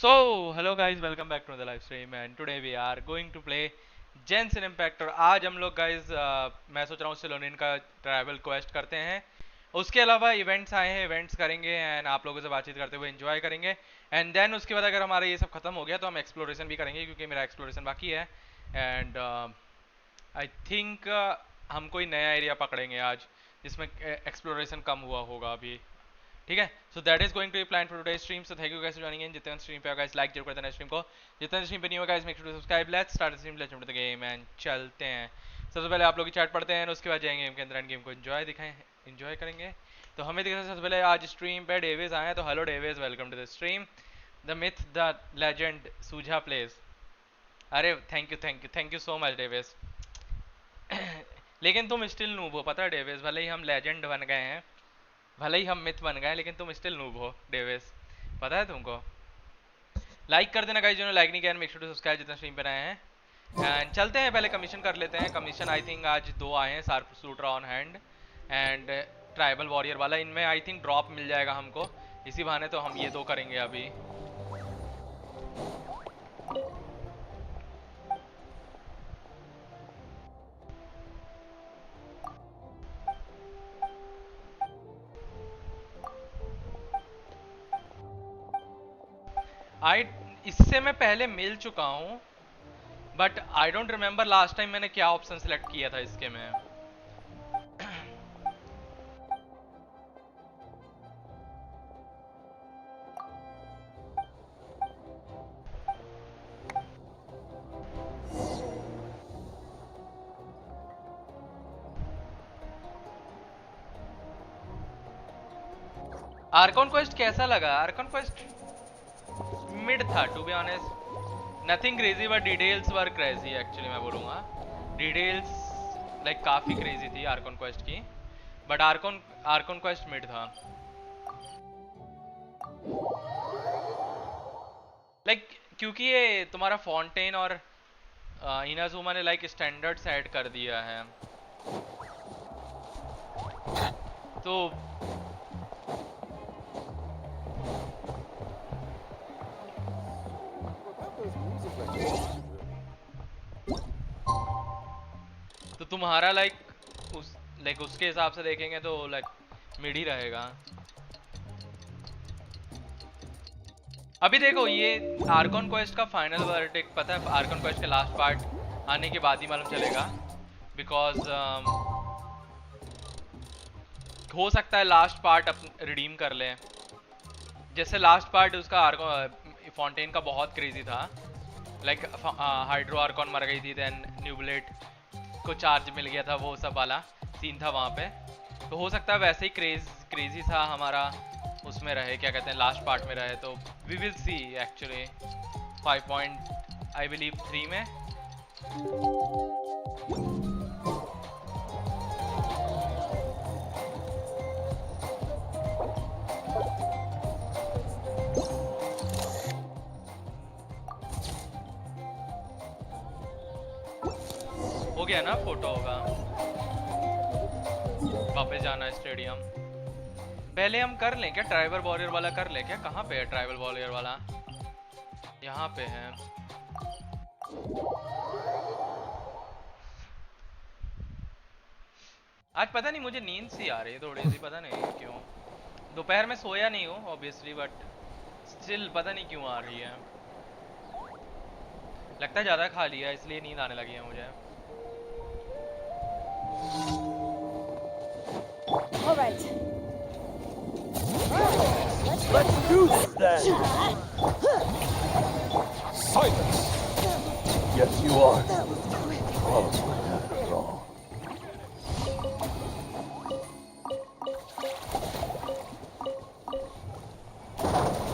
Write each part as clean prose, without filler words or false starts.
So, hello guys, welcome back to the live stream and today we are going to play Genshin Impact. और आज हम लोग guys मैं सोच रहा हूँ सिलोनिन का ट्रैवल क्वेस्ट करते हैं। उसके अलावा इवेंट्स आए हैं, इवेंट्स करेंगे एंड आप लोगों से बातचीत करते हुए एंजॉय करेंगे। एंड देन उसके बाद अगर हमारा ये सब खत्म हो गया तो हम एक्सप्लोरेशन भी करेंगे क्योंकि मेरा एक्सप्लोरेशन बाकी है। एंड आई थिंक हम कोई नया एरिया पकड़ेंगे आज जिसमें एक्सप्लोरेशन कम हुआ होगा अभी। ठीक है, so that is going to be plan for today stream. So thank you guys for joining in. जितने स्ट्रीम पे हो गाइस लाइक जरूर कर देना स्ट्रीम को। जितने स्ट्रीम पे नहीं हो guys make sure to subscribe. Let's start the stream, let's jump to the game and चलते हैं। सबसे पहले आप लोग की चैट पढ़ते हैं और उसके बाद जाएंगे गेम के अंदर एंड गेम को एंजॉय करेंगे। तो हमें दिख रहा है सबसे पहले आज स्ट्रीम पे डेविस आए हैं, तो hello Davis, welcome to the stream. The myth the legend सुझा प्लेस। अरे thank you so much Davis. लेकिन तुम स्टिल नूब हो, पता है डेविस, भले ही हम लेजेंड बन गए हैं, भले ही हम मिथ बन गए, लेकिन तुम स्टिल नूब हो डेविस, पता है तुमको। लाइक कर देना गाइस, जिन्होंने लाइक नहीं किया, मेक श्योर टू सब्सक्राइब जितना स्ट्रीम पे आए हैं। एंड चलते हैं, पहले कमीशन कर लेते हैं। कमीशन आई थिंक आज 2 आए हैं, sharp sweater on hand and tribal warrior वाला। इनमें आई थिंक ड्रॉप मिल जाएगा हमको, इसी बहाने तो हम ये 2 करेंगे अभी। आई इससे मैं पहले मिल चुका हूँ, but I don't remember last time मैंने क्या ऑप्शन सेलेक्ट किया था इसके में। आर्कॉन क्वेस्ट कैसा लगा? आर्कॉन क्वेस्ट मिड था to be honest, nothing crazy but details were crazy actually, मैं बोलूँगा डिटेल्स लाइक काफ़ी क्रेजी थी आर्कॉन क्वेस्ट की, बट आर्कॉन क्वेस्ट मिड था। लाइक क्योंकि ये तुम्हारा फाउंटेन और इनाजुमा ने लाइक स्टैंडर्ड्स ऐड कर दिया है, तो तुम्हारा लाइक उसके हिसाब से देखेंगे तो लाइक मिड ही रहेगा। अभी देखो ये आर्कॉन क्वेस्ट का फाइनल वर्डिक्ट पता है आर्कॉन क्वेस्ट के लास्ट पार्ट आने के बाद ही मालूम चलेगा, बिकॉज हो सकता है लास्ट पार्ट रिडीम कर ले। जैसे लास्ट पार्ट उसका आर्कॉन फाउंटेन का बहुत क्रेजी था, लाइक हाइड्रो आर्कॉन मर गई थी, देन न्यूब्लेट को चार्ज मिल गया था, वो सब वाला सीन था वहाँ पे। तो हो सकता है वैसे ही क्रेजी सा हमारा उसमें रहे, क्या कहते हैं लास्ट पार्ट में रहे, तो वी विल सी एक्चुअली 5.3 में। हो गया ना, फोटो होगा, वापस जाना है स्टेडियम। पहले हम कर लें क्या ट्राइबल वॉरियर वाला, कर लें क्या? कहाँ पे है ट्राइबल वॉरियर वाला? यहाँ पे है। आज पता नहीं मुझे नींद सी आ रही है थोड़ी सी, पता नहीं क्यों। दोपहर में सोया नहीं हूँ ऑब्वियसली, बट स्टिल पता नहीं क्यों आ रही है। लगता है ज़्यादा खा लिया इसलिए नींद आने लगी है मुझे। All right. Let's do this then. Silence! Yes, you are. That was quick. Probably after all.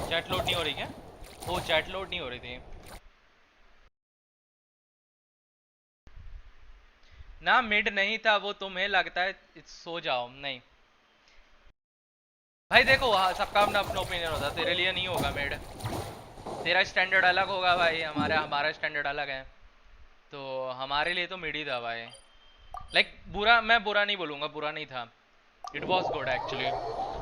Chat load नहीं हो रही क्या? वो चैट लोड नहीं हो रही थी ना। मिड नहीं था वो, तुम्हें लगता है सो जाओ। नहीं भाई देखो, सबका अपना अपना ओपिनियन होता है, तेरे लिए नहीं होगा मिड, तेरा स्टैंडर्ड अलग होगा भाई, हमारा स्टैंडर्ड अलग है, तो हमारे लिए तो मिड ही था भाई। लाइक मैं बुरा नहीं बोलूँगा, बुरा नहीं था, it was good actually.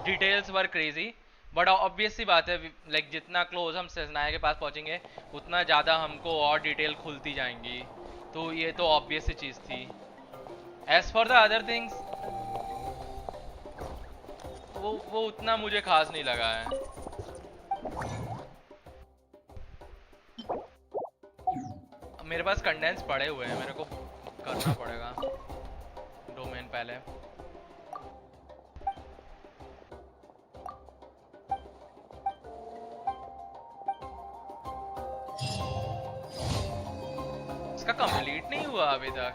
Details were crazy, but obvious सी बात है लाइक जितना क्लोज हम सेजनाया के पास पहुँचेंगे उतना ज़्यादा हमको और डिटेल खुलती जाएंगी, तो ये तो ऑब्वियस सी चीज़ थी। As for the other things वो उतना मुझे खास नहीं लगा है। मेरे पास कंडेंस पड़े हुए हैं, मेरे को करना पड़ेगा डोमेन पहले। इसका कंप्लीट नहीं हुआ अभी तक,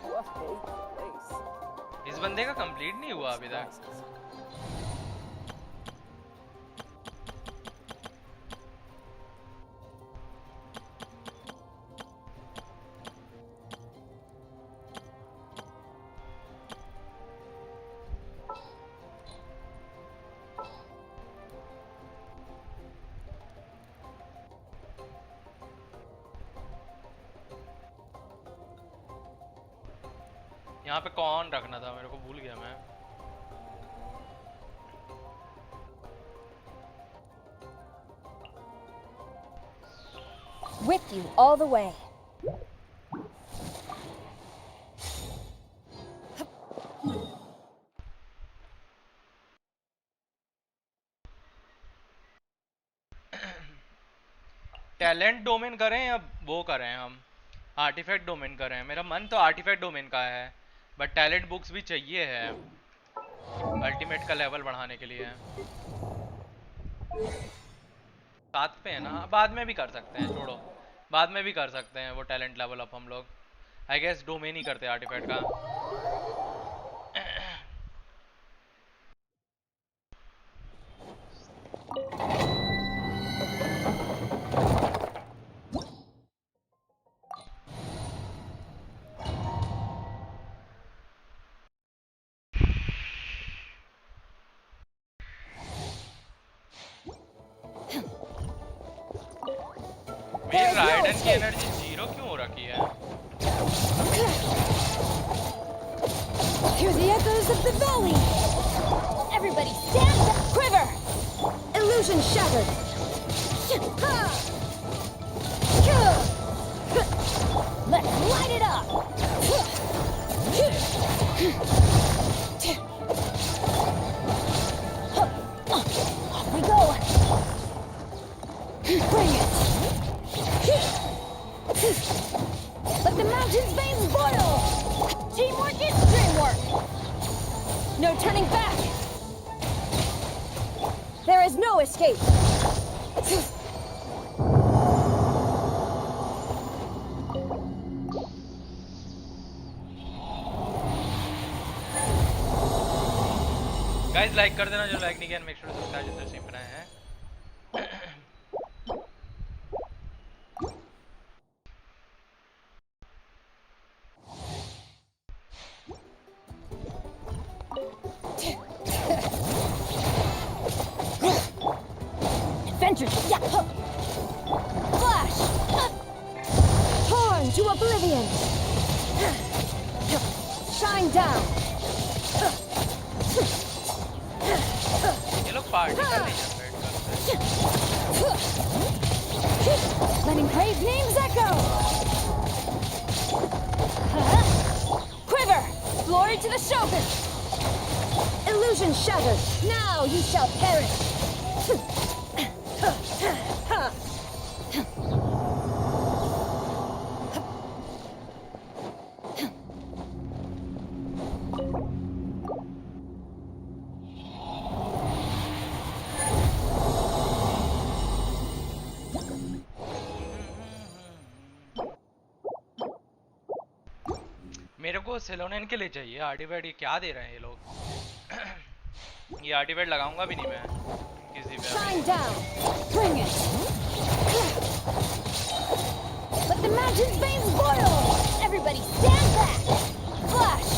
इस बंदे का कंप्लीट नहीं हुआ अभी तक। यहाँ पे कौन रखना था, मेरे को भूल गया मैं। With you all the way. Talent domain करें या वो करें हम आर्टिफैक्ट डोमेन करें? मेरा मन तो आर्टिफैक्ट डोमेन का है, बट टैलेंट बुक्स भी चाहिए है अल्टीमेट का लेवल बढ़ाने के लिए। साथ पे है ना, बाद में भी कर सकते हैं, छोड़ो बाद में भी कर सकते हैं वो टैलेंट लेवल अप हम लोग। आई गेस डोमेन ही करते हैं आर्टिफैक्ट का। मेरी राइडन की एनर्जी 0 क्यों हो रखी है? Hear the echoes of the valley. Everybody stand up. Quiver. Illusion shattered. Let's light it up. Off we go. Bring it. Let the mountain's veins boil. Teamwork is dreamwork. No turning back. There is no escape. Guys like कर देना जो like नहीं किया, make sure to subscribe जिसने stream बनाए हैं। Adventure. Yeah. Flash. Torn to oblivion. Shine down. ये लोग पार्टी कर रहे हैं Letting brave names echo. Quiver. Glory to the Shogun. Illusion shattered. Now you shall perish. मेरे को सेलोनियन के लिए चाहिए आर्टिफैक्ट। ये क्या दे रहे हैं ये लोग? ये आर्टिफैक्ट लगाऊंगा भी नहीं मैं किसी पे। Shine down. Bring it. Let the mountain's veins boil. Everybody stand back. Flash.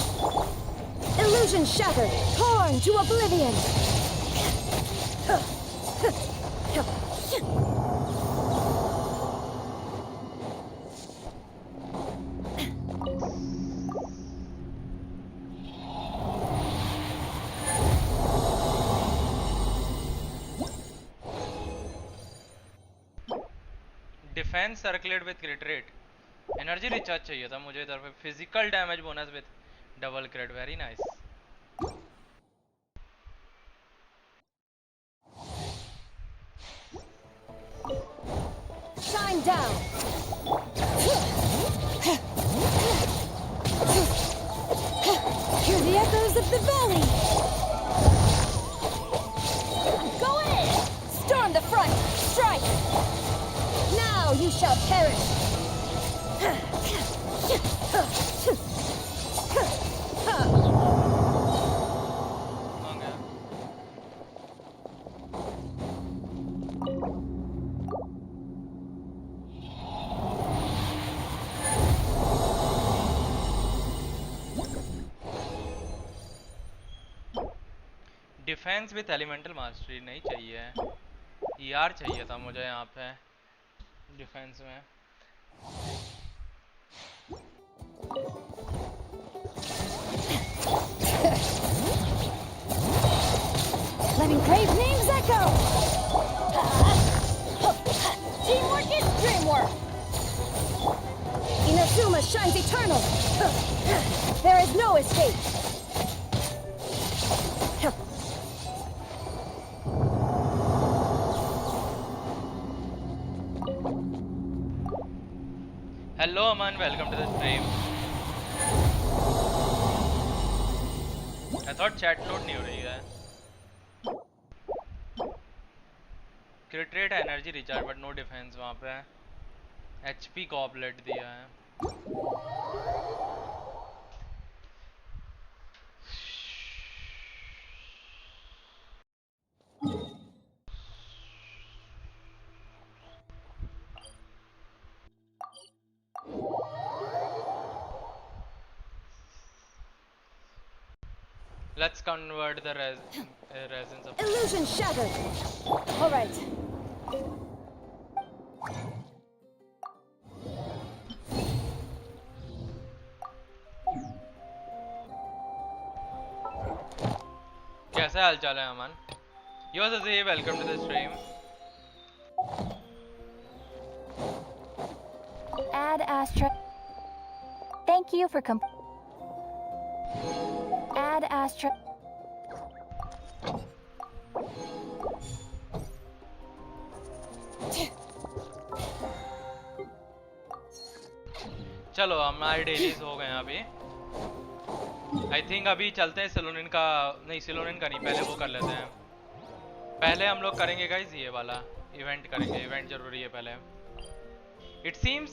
Illusion shattered. Torn to oblivion. Defence circulate with क्रिट rate. Energy recharge चाहिए था मुझे इधर पे। Physical damage bonus with double क्रिट, very nice. Shine down. Hear the echoes of the valley. Go in. Storm the front. Strike. Now you shall perish. कहाँ गया? Defence with elemental mastery नहीं चाहिए, ER चाहिए था मुझे यहाँ पे डिफेंस में। Karma shines eternal. There is no escape. Hello Aman, welcome to the stream. I thought chat load नहीं हो रही है. Crit rate energy recharge but no defense वहाँ पे. HP goblet दिया है. Let's convert the resins of Illusion shattered. All right. कैसा हाल चाल है अमन? Yo Zazi, welcome to the stream. Add Astra. Thank you for Add Astra. चलो हमारे dailies हो गए हैं अभी. आई थिंक अभी चलते हैं सेलोनिन का. नहीं सेलोनिन का नहीं, पहले वो कर लेते हैं. पहले हम लोग करेंगे गाइस ये वाला इवेंट करेंगे. इवेंट जरूरी है पहले. इट सीम्स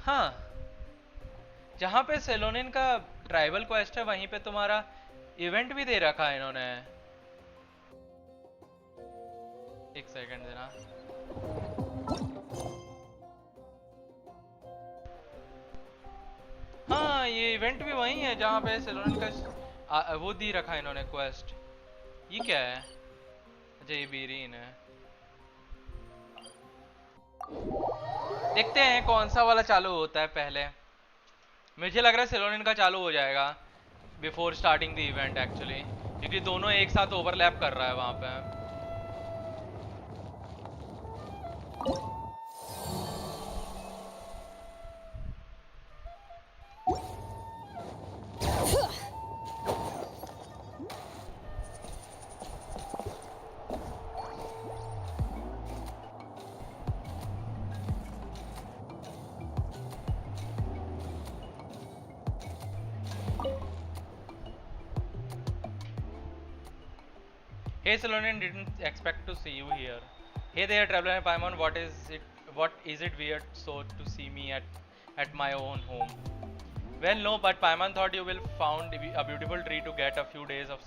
हाँ, जहाँ पे सेलोनिन का ट्राइबल क्वेस्ट है वहीं पे तुम्हारा इवेंट भी दे रखा है इन्होंने. एक सेकंड देना. हाँ ये इवेंट भी वही है जहाँ पे सेलोनिन का वो दी रखा है इन्होंने क्वेस्ट. ये क्या है? अच्छा ये बीरीन है. देखते हैं कौन सा वाला चालू होता है पहले. मुझे लग रहा है सेलोनिन का चालू हो जाएगा before starting the event actually, क्योंकि दोनों एक साथ ओवरलैप कर रहा है वहां पे. Hey Salonian, didn't expect to see you here. Hey there traveler and Paimon, what is it weird so to see me at my own home? Well no, but Paimon thought you will found a beautiful tree to get a few days of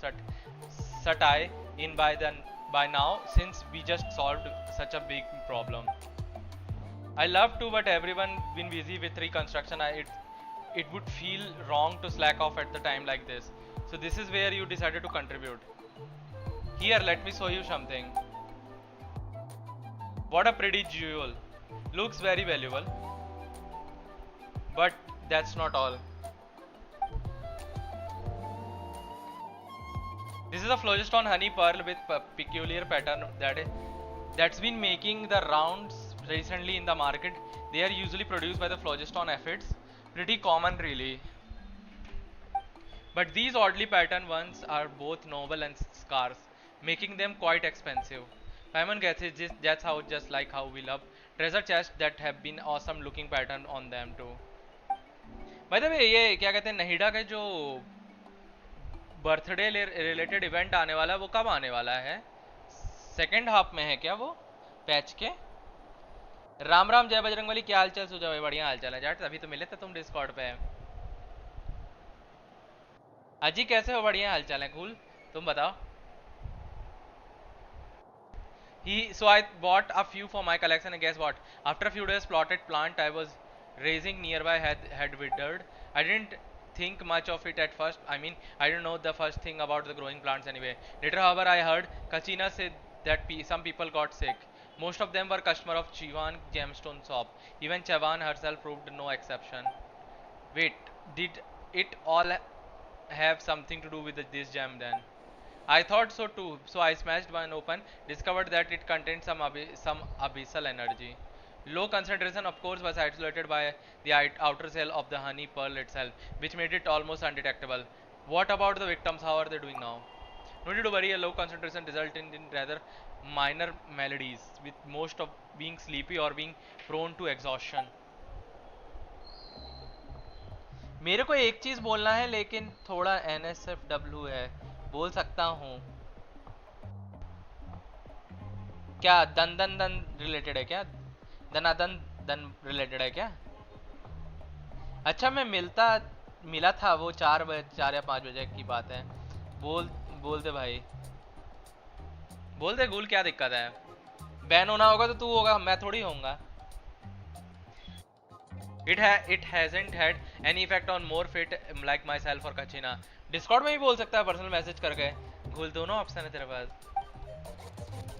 satai in by now, since we just solved such a big problem. I love to, but everyone been busy with reconstruction. It would feel wrong to slack off at the time like this. So this is where you decided to contribute. Here, let me show you something. What a pretty jewel. Looks very valuable. But that's not all. This is a phlogiston honey pearl with peculiar pattern that's been making the rounds recently in the market. They are usually produced by the phlogiston aphids. Pretty common really. But these oddly patterned ones are both noble and scarce, making them quite expensive. Paimon gets it, that's how, just like how we love treasure chests that have been awesome looking pattern on them too. By the way, ये क्या कहते हैं नहीडा के जो birthday related event आने वाला है वो कब आने वाला है? सेकेंड हाफ में है क्या वो पैच के? राम राम जय बजरंगबली, क्या हाल चाल? सुझा भाई बढ़िया हाल चाल है जाट. अभी तो मिले थे तुम डिस्कॉर्ड पे. अजी कैसे हो? बढ़िया हाल चाल है. कूल. तुम बताओ. So I bought a few for my collection, and guess what? After a few days, plotted plant I was raising nearby had withered. I didn't think much of it at first. I mean, I didn't know the first thing about the growing plants anyway. Later, however, I heard Kachina say that some people got sick. Most of them were customer of Chivan gemstone shop. Even Chavan herself proved no exception. Wait, did it all have something to do with this gem then? I thought so too. So I smashed one open, discovered that it contained some abyssal energy. Low concentration, of course, was isolated by the outer shell of the honey pearl itself, which made it almost undetectable. What about the victims? How are they doing now? No need to worry, a low concentration resulted in rather minor maladies, with most of being sleepy or being prone to exhaustion. मेरे को एक चीज बोलना है लेकिन थोड़ा NSFW है, बोल सकता हूँ क्या? दन दन दन रिलेटेड है क्या? दनादन दन रिलेटेड है क्या? अच्छा मैं मिला था वो 4 या 5 बजे की बात है। बोल दे भाई, बोल दे गुल, क्या दिक्कत है? बैन होना होगा तो तू होगा, मैं थोड़ी होऊंगा। It hasn't had any effect on more fit like myself or Kachina. Discord में भी बोल सकता है, पर्सनल मैसेज करके। घुल दोनों ऑप्शन है तेरे पास।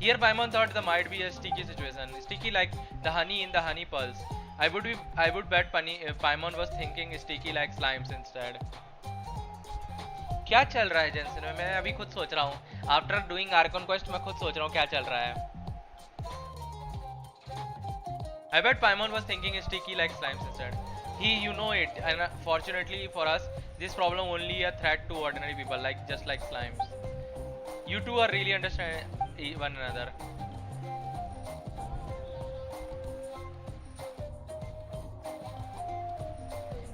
Here Paimon thought there might be a sticky situation, sticky like the honey in the honey pearls. I would bet Paimon was thinking sticky like slimes instead. क्या चल रहा है जेंसन में? मैं अभी खुद सोच रहा हूँ। आफ्टर डूइंग आर्कन क्वेस्ट मैं खुद सोच रहा हूँ क्या चल रहा है। I bet Paimon was thinking sticky like slimes instead. You know it, and fortunately for us, this problem only a threat to ordinary people, just like slimes. You two are really understand one another.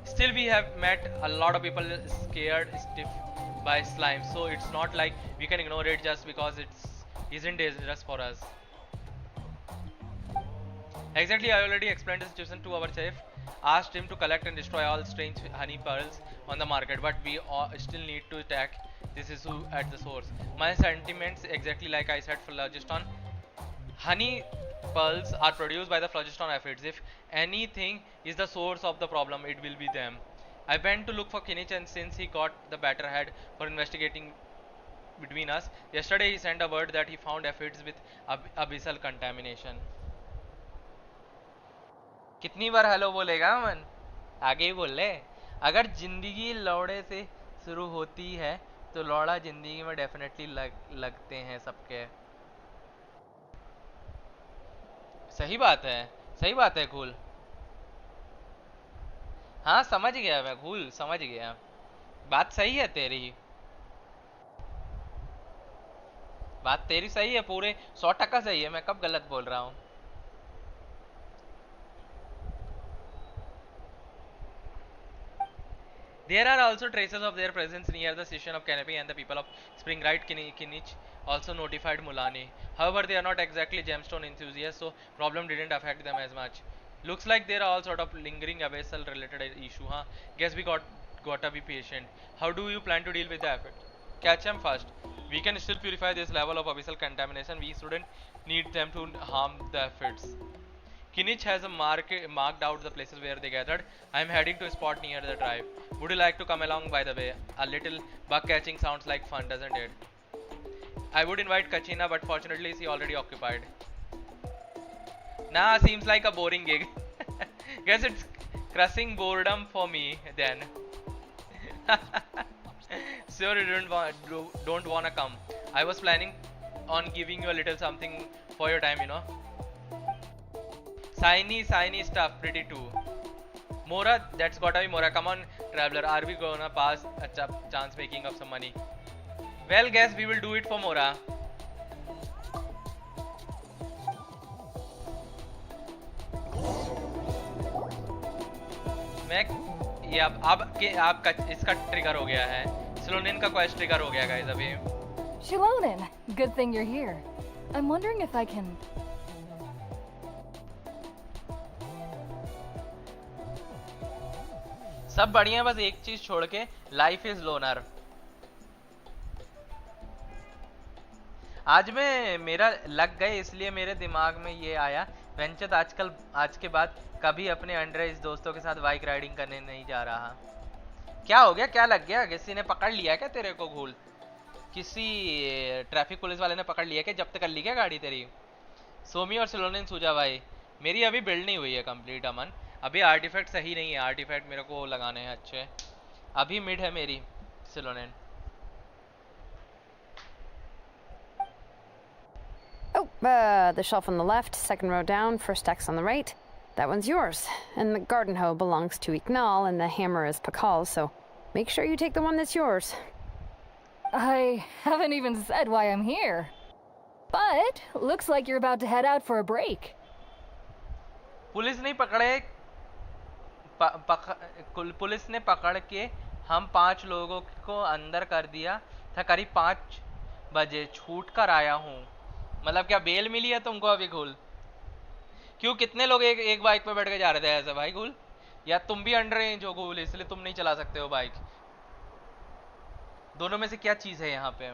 Still, we have met a lot of people scared stiff by slime, so it's not like we can ignore it just because it isn't dangerous for us. Exactly, I already explained the situation to our chef, asked him to collect and destroy all strange honey pearls on the market, but we still need to attack this issue at the source. My sentiments exactly like I said for phlogiston. Honey pearls are produced by the phlogiston aphids. If anything is the source of the problem, it will be them. I went to look for Kinich, and since he got the better head for investigating between us, yesterday he sent a word that he found aphids with abyssal contamination. कितनी बार hello बोलेगा मन? आगे ही बोल ले। अगर जिंदगी लौड़े से शुरू होती है तो लौड़ा जिंदगी में डेफिनेटली लगते हैं सबके। सही बात है, सही बात है कूल। हाँ समझ गया मैं कूल, समझ गया, बात सही है तेरी, बात तेरी सही है, पूरे 100% सही है। मैं कब गलत बोल रहा हूँ? There are also traces of their presence near the station of Canopy, and the people of Springrite Kinich also notified Mulani. However, they are not exactly gemstone enthusiasts, so problem didn't affect them as much. Looks like there are all sort of lingering abyssal related issue, huh? Guess we gotta be patient. How do you plan to deal with the effect? Catch them first. We can still purify this level of abyssal contamination. We shouldn't need them to harm the aphids. Kinich has marked out the places where they gathered. I am heading to a spot near the drive. Would you like to come along by the way? A little bug catching sounds like fun, doesn't it? I would invite Kachina, but fortunately she already occupied. Nah, seems like a boring gig. Guess it's crushing boredom for me then. Sure you don't wanna come. I was planning on giving you a little something for your time, you know. Shiny stuff, pretty too. Mora, that's gotta be Mora. Come on, traveler. Are we gonna pass a chance making up some money? Well, guess we will do it for Mora. मैं ये आपका इसका trigger हो गया है। स्लोनिन का quest trigger हो गया गाइस अभी। Shilonin, good thing you're here. I'm wondering if I can... सब बढ़िया, बस एक चीज छोड़ के, लाइफ इज लोनर। आज में मेरा लग गए इसलिए मेरे दिमाग में ये आया, वेंचत आज के बाद कभी अपने अंडर दोस्तों के साथ बाइक राइडिंग करने नहीं जा रहा। क्या हो गया? क्या लग गया? किसी ने पकड़ लिया क्या तेरे को? घूल किसी ट्रैफिक पुलिस वाले ने पकड़ लिया क्या? जब्त कर ली क्या गाड़ी तेरी? सोमी और सिलोनिन सूजा भाई, मेरी अभी बिल्ड नहीं हुई है कंप्लीट अमन। अभी आर्टिफैक्ट सही नहीं है, आर्टिफैक्ट मेरे को लगाने हैं अच्छे। अभी मिड है मेरी सिलोनिन। Oh, the shelf on the left, second row down, first X on the right. that one's yours. And the garden hoe belongs to Ignal, and the hammer is Pakal's, so make sure you take the one that's yours. I haven't even said why I'm here. But looks like you're about to head out for a break. Police ने police ने पकड़ के हम 5 लोगों को अंदर कर दिया था। करीब 5 बजे छूट कर आया हूँ। मतलब क्या बेल मिली है तुमको अभी गुल? क्यों कितने लोग एक बाइक पे बैठ के जा रहे थे ऐसे भाई गुल? या तुम भी अंडर रेंज हो गुल, इसलिए तुम नहीं चला सकते हो बाइक? दोनों में से क्या चीज है यहाँ पे?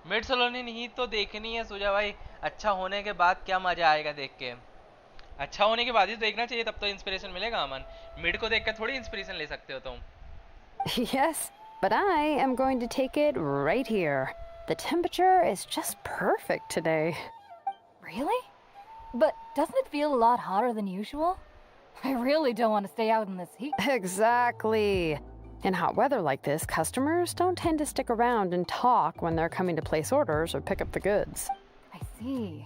मिड सलोनिन ही तो देखनी है सुजा भाई। अच्छा होने के बाद क्या मजा आएगा देख के? अच्छा होने के बाद ही देखना चाहिए, तब तो इंस्पिरेशन मिलेगा अमन। मिड को देख के थोड़ी इंस्पिरेशन ले सकते हो तुम। Yes, but I am going to take it right here. The temperature is just perfect today. Really? But doesn't it feel a lot hotter than usual? I really don't want to stay out in this heat. Exactly. In hot weather like this, customers don't tend to stick around and talk when they're coming to place orders or pick up the goods. I see.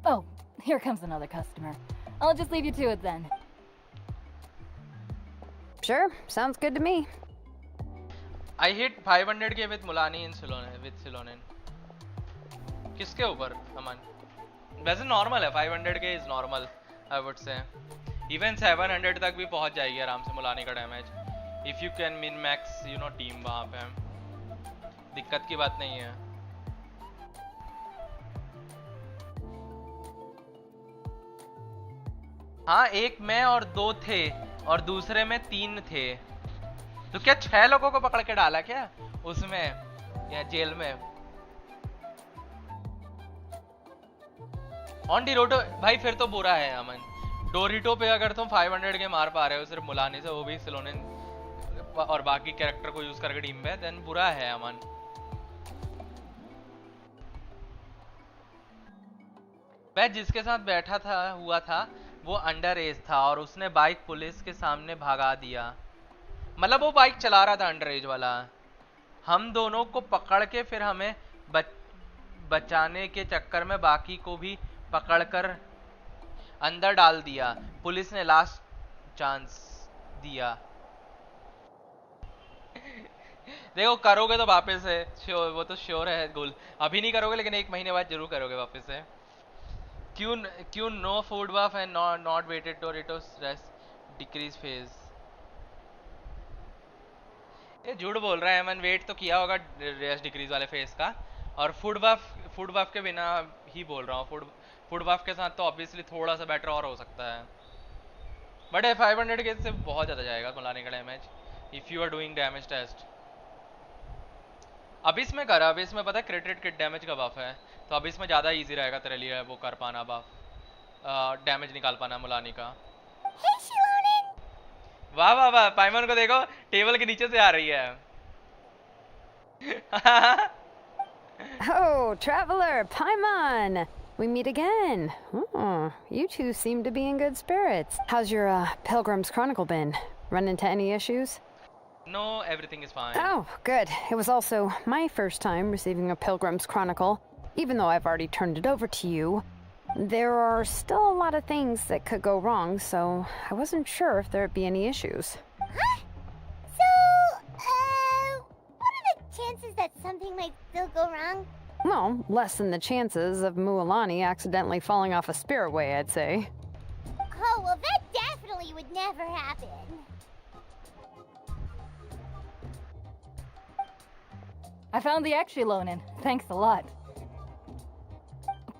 Oh, here comes another customer. I'll just leave you to it then. Sure, sounds good to me. I hit 500k with Mulani in Silonin. किसके ऊपर अमन? वैसे normal है, 500k is normal I would say. Even 700 तक भी पहुंच जाएगी आराम से मुलानी का damage, if you can min max you know team वहां पे। दिक्कत की बात नहीं है। हाँ, एक मैं और 2 थे और दूसरे में 3 थे। तो क्या 6 लोगों को पकड़ के डाला क्या उसमें या जेल में? ऑन डिरोटो भाई फिर तो बुरा है अमन। डोरिटो पे अगर तुम 500 के मार पा रहे हो सिर्फ मुलानी से, वो भी सिलोनिन और बाकी कैरेक्टर को यूज करके टीम में, देन बुरा है अमन। मैं जिसके साथ बैठा था वो अंडर एज था और उसने बाइक पुलिस के सामने भगा दिया। मतलब वो बाइक चला रहा था अंडर एज वाला। हम दोनों को पकड़ के फिर हमें बचाने के चक्कर में बाकी को भी पकड़कर अंदर डाल दिया। पुलिस ने लास्ट चांस दिया। देखो करोगे तो वापस से श्योर, वो तो श्योर है गोल। अभी नहीं करोगे लेकिन 1 महीने बाद जरूर करोगे वापस से। क्यों no food buff and not weighted टोरिटोस रेस्ट डिक्रीज फेज। ये झूठ बोल रहा है मन। वेट तो किया होगा रेस्ट डिक्रीज वाले फेज का, और फूड बफ के बिना ही बोल रहा हूँ। फूड बफ के साथ तो ऑब्वियसली थोड़ा सा बेटर और हो सकता है, बट 500 के से बहुत ज़्यादा जाएगा मलाने का damage if you are doing damage test. अब इसमें कर, अब इसमें पता है क्रिटिट किट डैमेज का बफ है, तो अब इसमें ज़्यादा इजी रहेगा तेरे लिए वो कर पाना बफ, डैमेज निकाल पाना मुलानी का। वाह वाह वाह, पाइमन को देखो टेबल के नीचे से आ रही है। Oh, traveler, Paimon! We meet again. Oh, you two seem to be in good spirits. How's your Pilgrim's Chronicle been? Run into any issues? No, everything is fine. Oh, good. It was also my first time receiving a Pilgrim's Chronicle. Even though I've already turned it over to you, there are still a lot of things that could go wrong, so I wasn't sure if there'd be any issues. Huh? So, what are the chances that something might still go wrong? Well, less than the chances of Mualani accidentally falling off a spiritway, I'd say. Oh, well that definitely would never happen. I found the Exhilonin. Thanks a lot.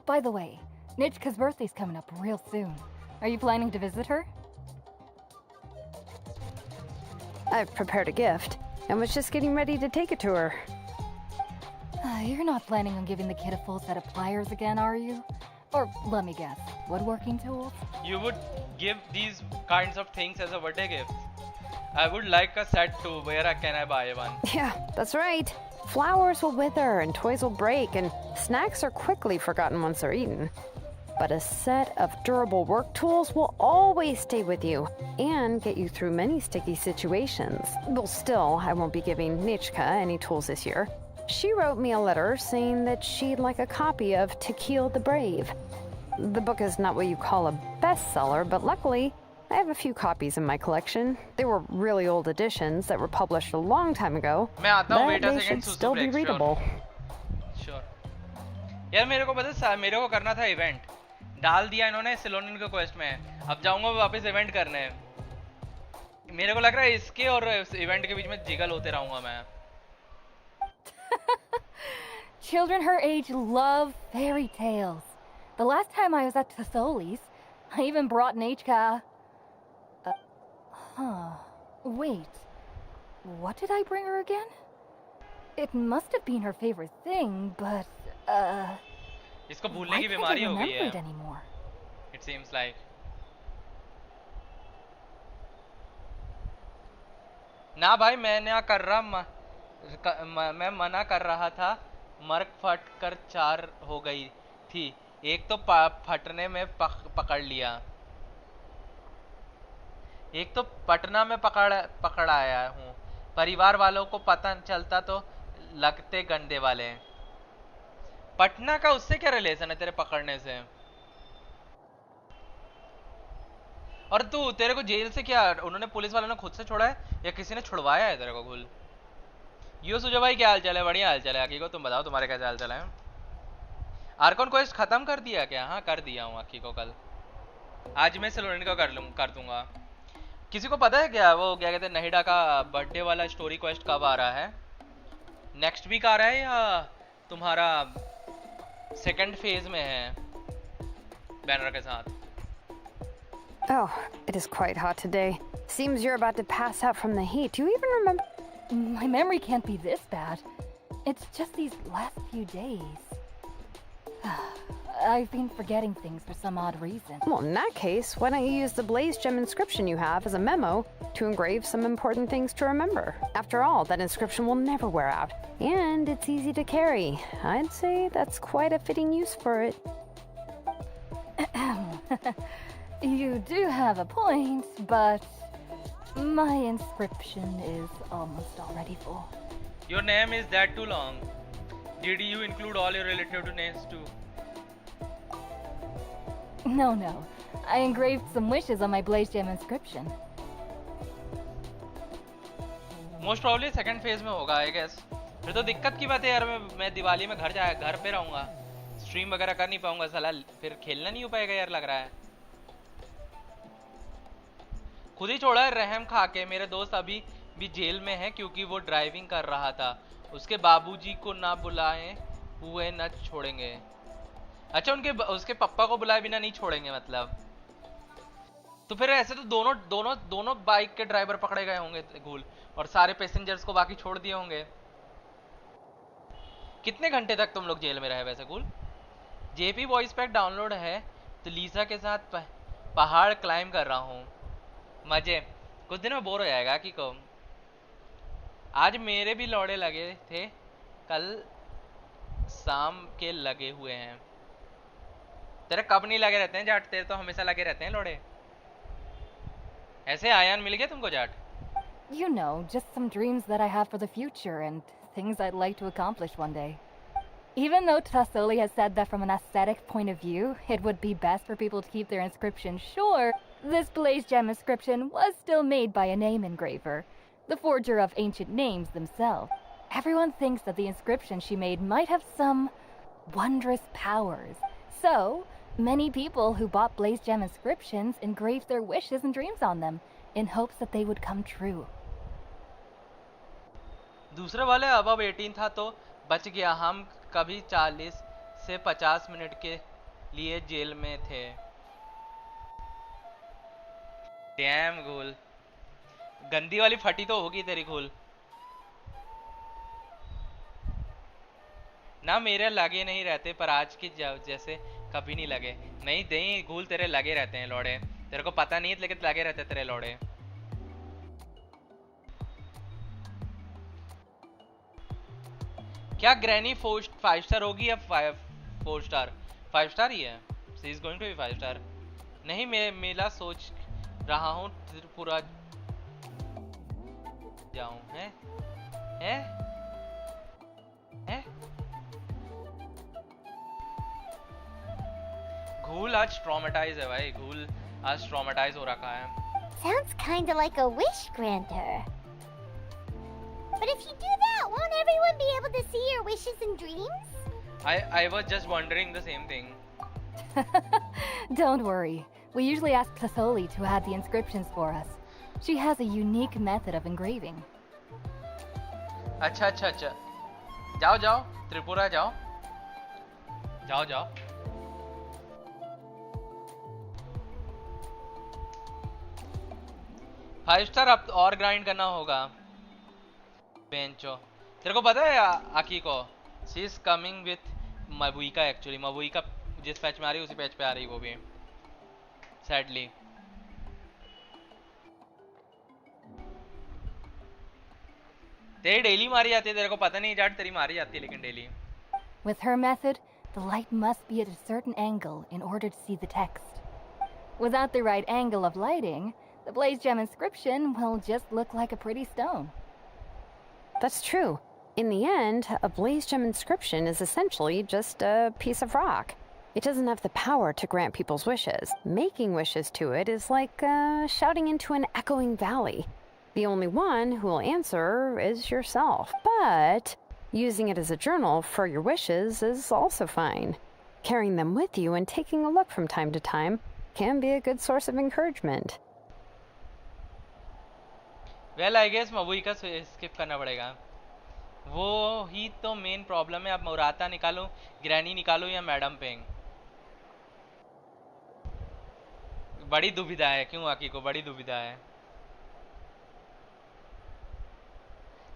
By the way, Nichka's birthday's coming up real soon. Are you planning to visit her? I've prepared a gift and was just getting ready to take it to her. You're not planning on giving the kid a full set of pliers again, are you? Or, let me guess, woodworking tools? You would give these kinds of things as a birthday gift. I would like a set too. Where can I buy one? Yeah, that's right. Flowers will wither and toys will break, and snacks are quickly forgotten once they're eaten. But a set of durable work tools will always stay with you and get you through many sticky situations. Well, still, I won't be giving Nichka any tools this year. She wrote me a letter saying that she'd like a copy of To Kill the Brave. The book is not what you call a bestseller, but luckily, I have a few copies in my collection. They were really old editions that were published a long time ago, मैं आता हूँ, but wait a they second, should Susu still be Break, sure. readable. Sure. यार मेरे को पता है, मेरे को करना था इवेंट, डाल दिया इन्होंने सिलोनिन के क्वेस्ट में। अब जाऊंगा वापस इवेंट करने। मेरे को लग रहा है इसके और इवेंट के बीच में जिगल होते रहूंगा मैं। Children her age love fairy tales. The last time I was at Thesoli's, I even brought an HK. Wait. What did I bring her again? It must have been her favorite thing, but, इसको भूलने why की can't I बीमारी हो remember गई it है। anymore? It seems like. ना भाई मैं ना कर रहा मैं मना कर रहा था। मर्क फट कर 4 हो गई थी, एक तो फटने में पकड़ लिया, एक तो पटना में पकड़ आया हूँ। परिवार वालों को पता चलता तो लगते गंदे वाले। पटना का उससे क्या रिलेशन है तेरे पकड़ने से? और तू, तेरे को जेल से क्या उन्होंने, पुलिस वालों ने खुद से छोड़ा है या किसी ने छुड़वाया है तेरे को? घुल यो सुजो भाई, क्या हाल चाल है? बढ़िया हाल चाल है। आकी को तुम बताओ, तुम्हारे क्या हाल चाल है? आर्कॉन क्वेस्ट खत्म कर दिया क्या? हाँ कर दिया हूँ आकी को। कल आज मैं सेलोनिन का कर दूंगा। किसी को पता है क्या वो क्या कहते हैं नहिडा का बर्थडे वाला स्टोरी क्वेस्ट कब आ रहा है? नेक्स्ट वीक आ रहा है या तुम्हारा सेकंड फेज में है बैनर के साथ? Oh, it is quite hot today. Seems you're about to pass out from the heat. Do you even remember? My memory can't be this bad. It's just these last few days. I've been forgetting things for some odd reason. Well, in that case, why don't you use the blaze gem inscription you have as a memo to engrave some important things to remember? After all, that inscription will never wear out, and it's easy to carry. I'd say that's quite a fitting use for it. You do have a point, but my inscription is almost already full. Your name is that too long? Did you include all your relative names too? No. I engraved some wishes on my blaze gem inscription. Most probably second phase में होगा I guess. फिर तो दिक्कत की बात है यार, मैं दिवाली में घर पे रहूंगा, स्ट्रीम वगैरह कर नहीं पाऊंगा साला, फिर खेलना नहीं हो पाएगा यार लग रहा है। खुद ही छोड़ा है रहम खा के। मेरे दोस्त अभी भी जेल में है क्योंकि वो ड्राइविंग कर रहा था। उसके बाबूजी को ना बुलाए हुए न छोड़ेंगे। अच्छा, उसके पापा को बुलाए बिना नहीं छोड़ेंगे मतलब? तो फिर ऐसे तो दोनों बाइक के ड्राइवर पकड़े गए होंगे घूल, और सारे पैसेंजर्स को बाकी छोड़ दिए होंगे। कितने घंटे तक तुम लोग जेल में रहे वैसे घूल? जेपी वॉइस पैक डाउनलोड है तो लीसा के साथ पहाड़ क्लाइम कर रहा हूँ। मजे, कुछ दिन में बोर हो जाएगा कि को। आज मेरे भी लौड़े लगे थे, कल शाम के लगे हुए हैं। तेरे कब नहीं लगे रहते हैं जाट? तेरे तो हमेशा लगे रहते हैं लौड़े। ऐसे आयान मिल गया तुमको Jat? You know, just some dreams that I have for the future and things I'd like to accomplish one day. Even though Tasoli has said that from an aesthetic point of view, it would be best for people to keep their inscription short, this blaze gem inscription was still made by a name engraver, the forger of ancient names themselves. Everyone thinks that the inscription she made might have some wondrous powers. So, many people who bought blaze gem inscriptions engraved their wishes and dreams on them, in hopes that they would come true. दूसरे वाले अब 18 था तो बच गया। हम कभी 40 से 50 मिनट के लिए जेल में थे। डैम घोल, गंदी वाली फटी तो होगी तेरी घोल। ना मेरे लगे नहीं रहते, पर आज की जैसे कभी नहीं लगे। नहीं घोल, तेरे लगे रहते हैं लौड़े। तेरे को पता नहीं है लेकिन लगे रहते तेरे लौड़े। क्या ग्रैनी 5 स्टार होगी या 4 स्टार? 5 स्टार ही है। She is going to be 5 star. नहीं, मैं मेला सोच रहा हूँ त्रिपुरा जाऊं। हैं? घूल आज ट्रॉमेटाइज है भाई, घूल आज ट्रॉमेटाइज हो रखा है। Sounds kinda like a wish granter. But if you do that, won't everyone be able to see your wishes and dreams? I was just wondering the same thing. Don't worry. We usually ask Tasoli to add the inscriptions for us. She has a unique method of engraving. अच्छा अच्छा अच्छा, जाओ जाओ त्रिपुरा जाओ जाओ जाओ। Five star अब और ग्राइंड करना होगा बेंचो। तेरे को पता है आकी को, she is coming with Mavuika. Actually Mavuika जिस पैच में आ रही है उसी पैच पे आ रही है वो भी, सैडली। तेरी डेली मारी जाती है, तेरे को पता नहीं जाट, तेरी मारी जाती है लेकिन daily. With her method, the light must be at a certain angle in order to see the text. Without the right angle of lighting, the blaze gem inscription will just look like a pretty stone. That's true. In the end, a blaze gem inscription is essentially just a piece of rock. It doesn't have the power to grant people's wishes. Making wishes to it is like shouting into an echoing valley. The only one who will answer is yourself. But using it as a journal for your wishes is also fine. Carrying them with you and taking a look from time to time can be a good source of encouragement. Well, I guess मबुई का skip करना पड़ेगा। वो ही तो main problem है। अब Murata निकालो, granny निकालो या मैडम पेंग। बड़ी दुविधा है। क्यों आकी को बड़ी दुविधा है?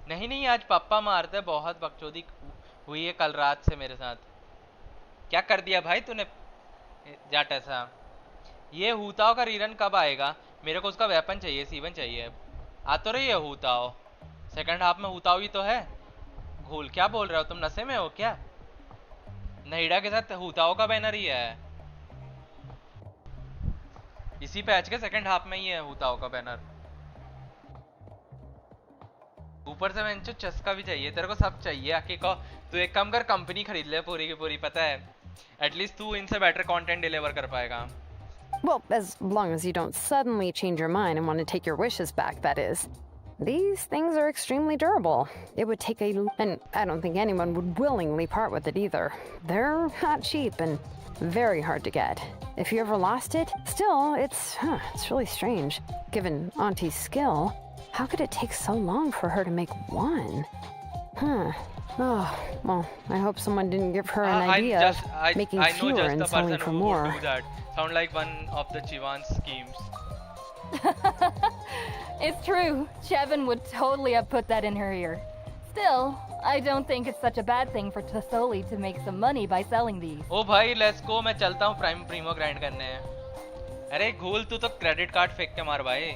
नहीं नहीं, आज पापा मारते, बहुत बकचोदी हुई है कल रात से मेरे साथ। क्या कर दिया भाई तूने जाट ऐसा? ये हूताओ का रीरन कब आएगा? मेरे को उसका वेपन चाहिए, सीवन चाहिए। आ तो रही है हूताओ, सेकंड हाफ में हूताओ ही तो है। घोल क्या बोल रहे हो तुम, नशे में हो क्या? नहीडा के साथ हूताओ का बैनर ही है, इसी पैच के सेकंड हाफ में ही है हूताओ का बैनर। ऊपर से मैं चस्का भी चाहिए, तेरे को सब चाहिए आके को। तू एक काम कर, कंपनी खरीद ले पूरी की पूरी, पता है एटलीस्ट तू इनसे बेटर कंटेंट डिलीवर कर पाएगा। Well, as long as you don't suddenly change your mind and want to take your wishes back, that is. These things are extremely durable. It would take and I don't think anyone would willingly part with it either. They're not cheap and very hard to get. If you ever lost it, still, it's really strange. Given Auntie's skill, how could it take so long for her to make one? Oh, well, I hope someone didn't give her an idea of making fewer and selling for more. Do that. Sound like one of the Chivan's schemes. It's true. Chevin would totally have put that in her ear. Still, I don't think it's such a bad thing for Tasoli to make some money by selling these. ओ भाई let's go, मैं चलता हूँ Primo grind करने। अरे घूल तू तो credit card फेंक के मार भाई,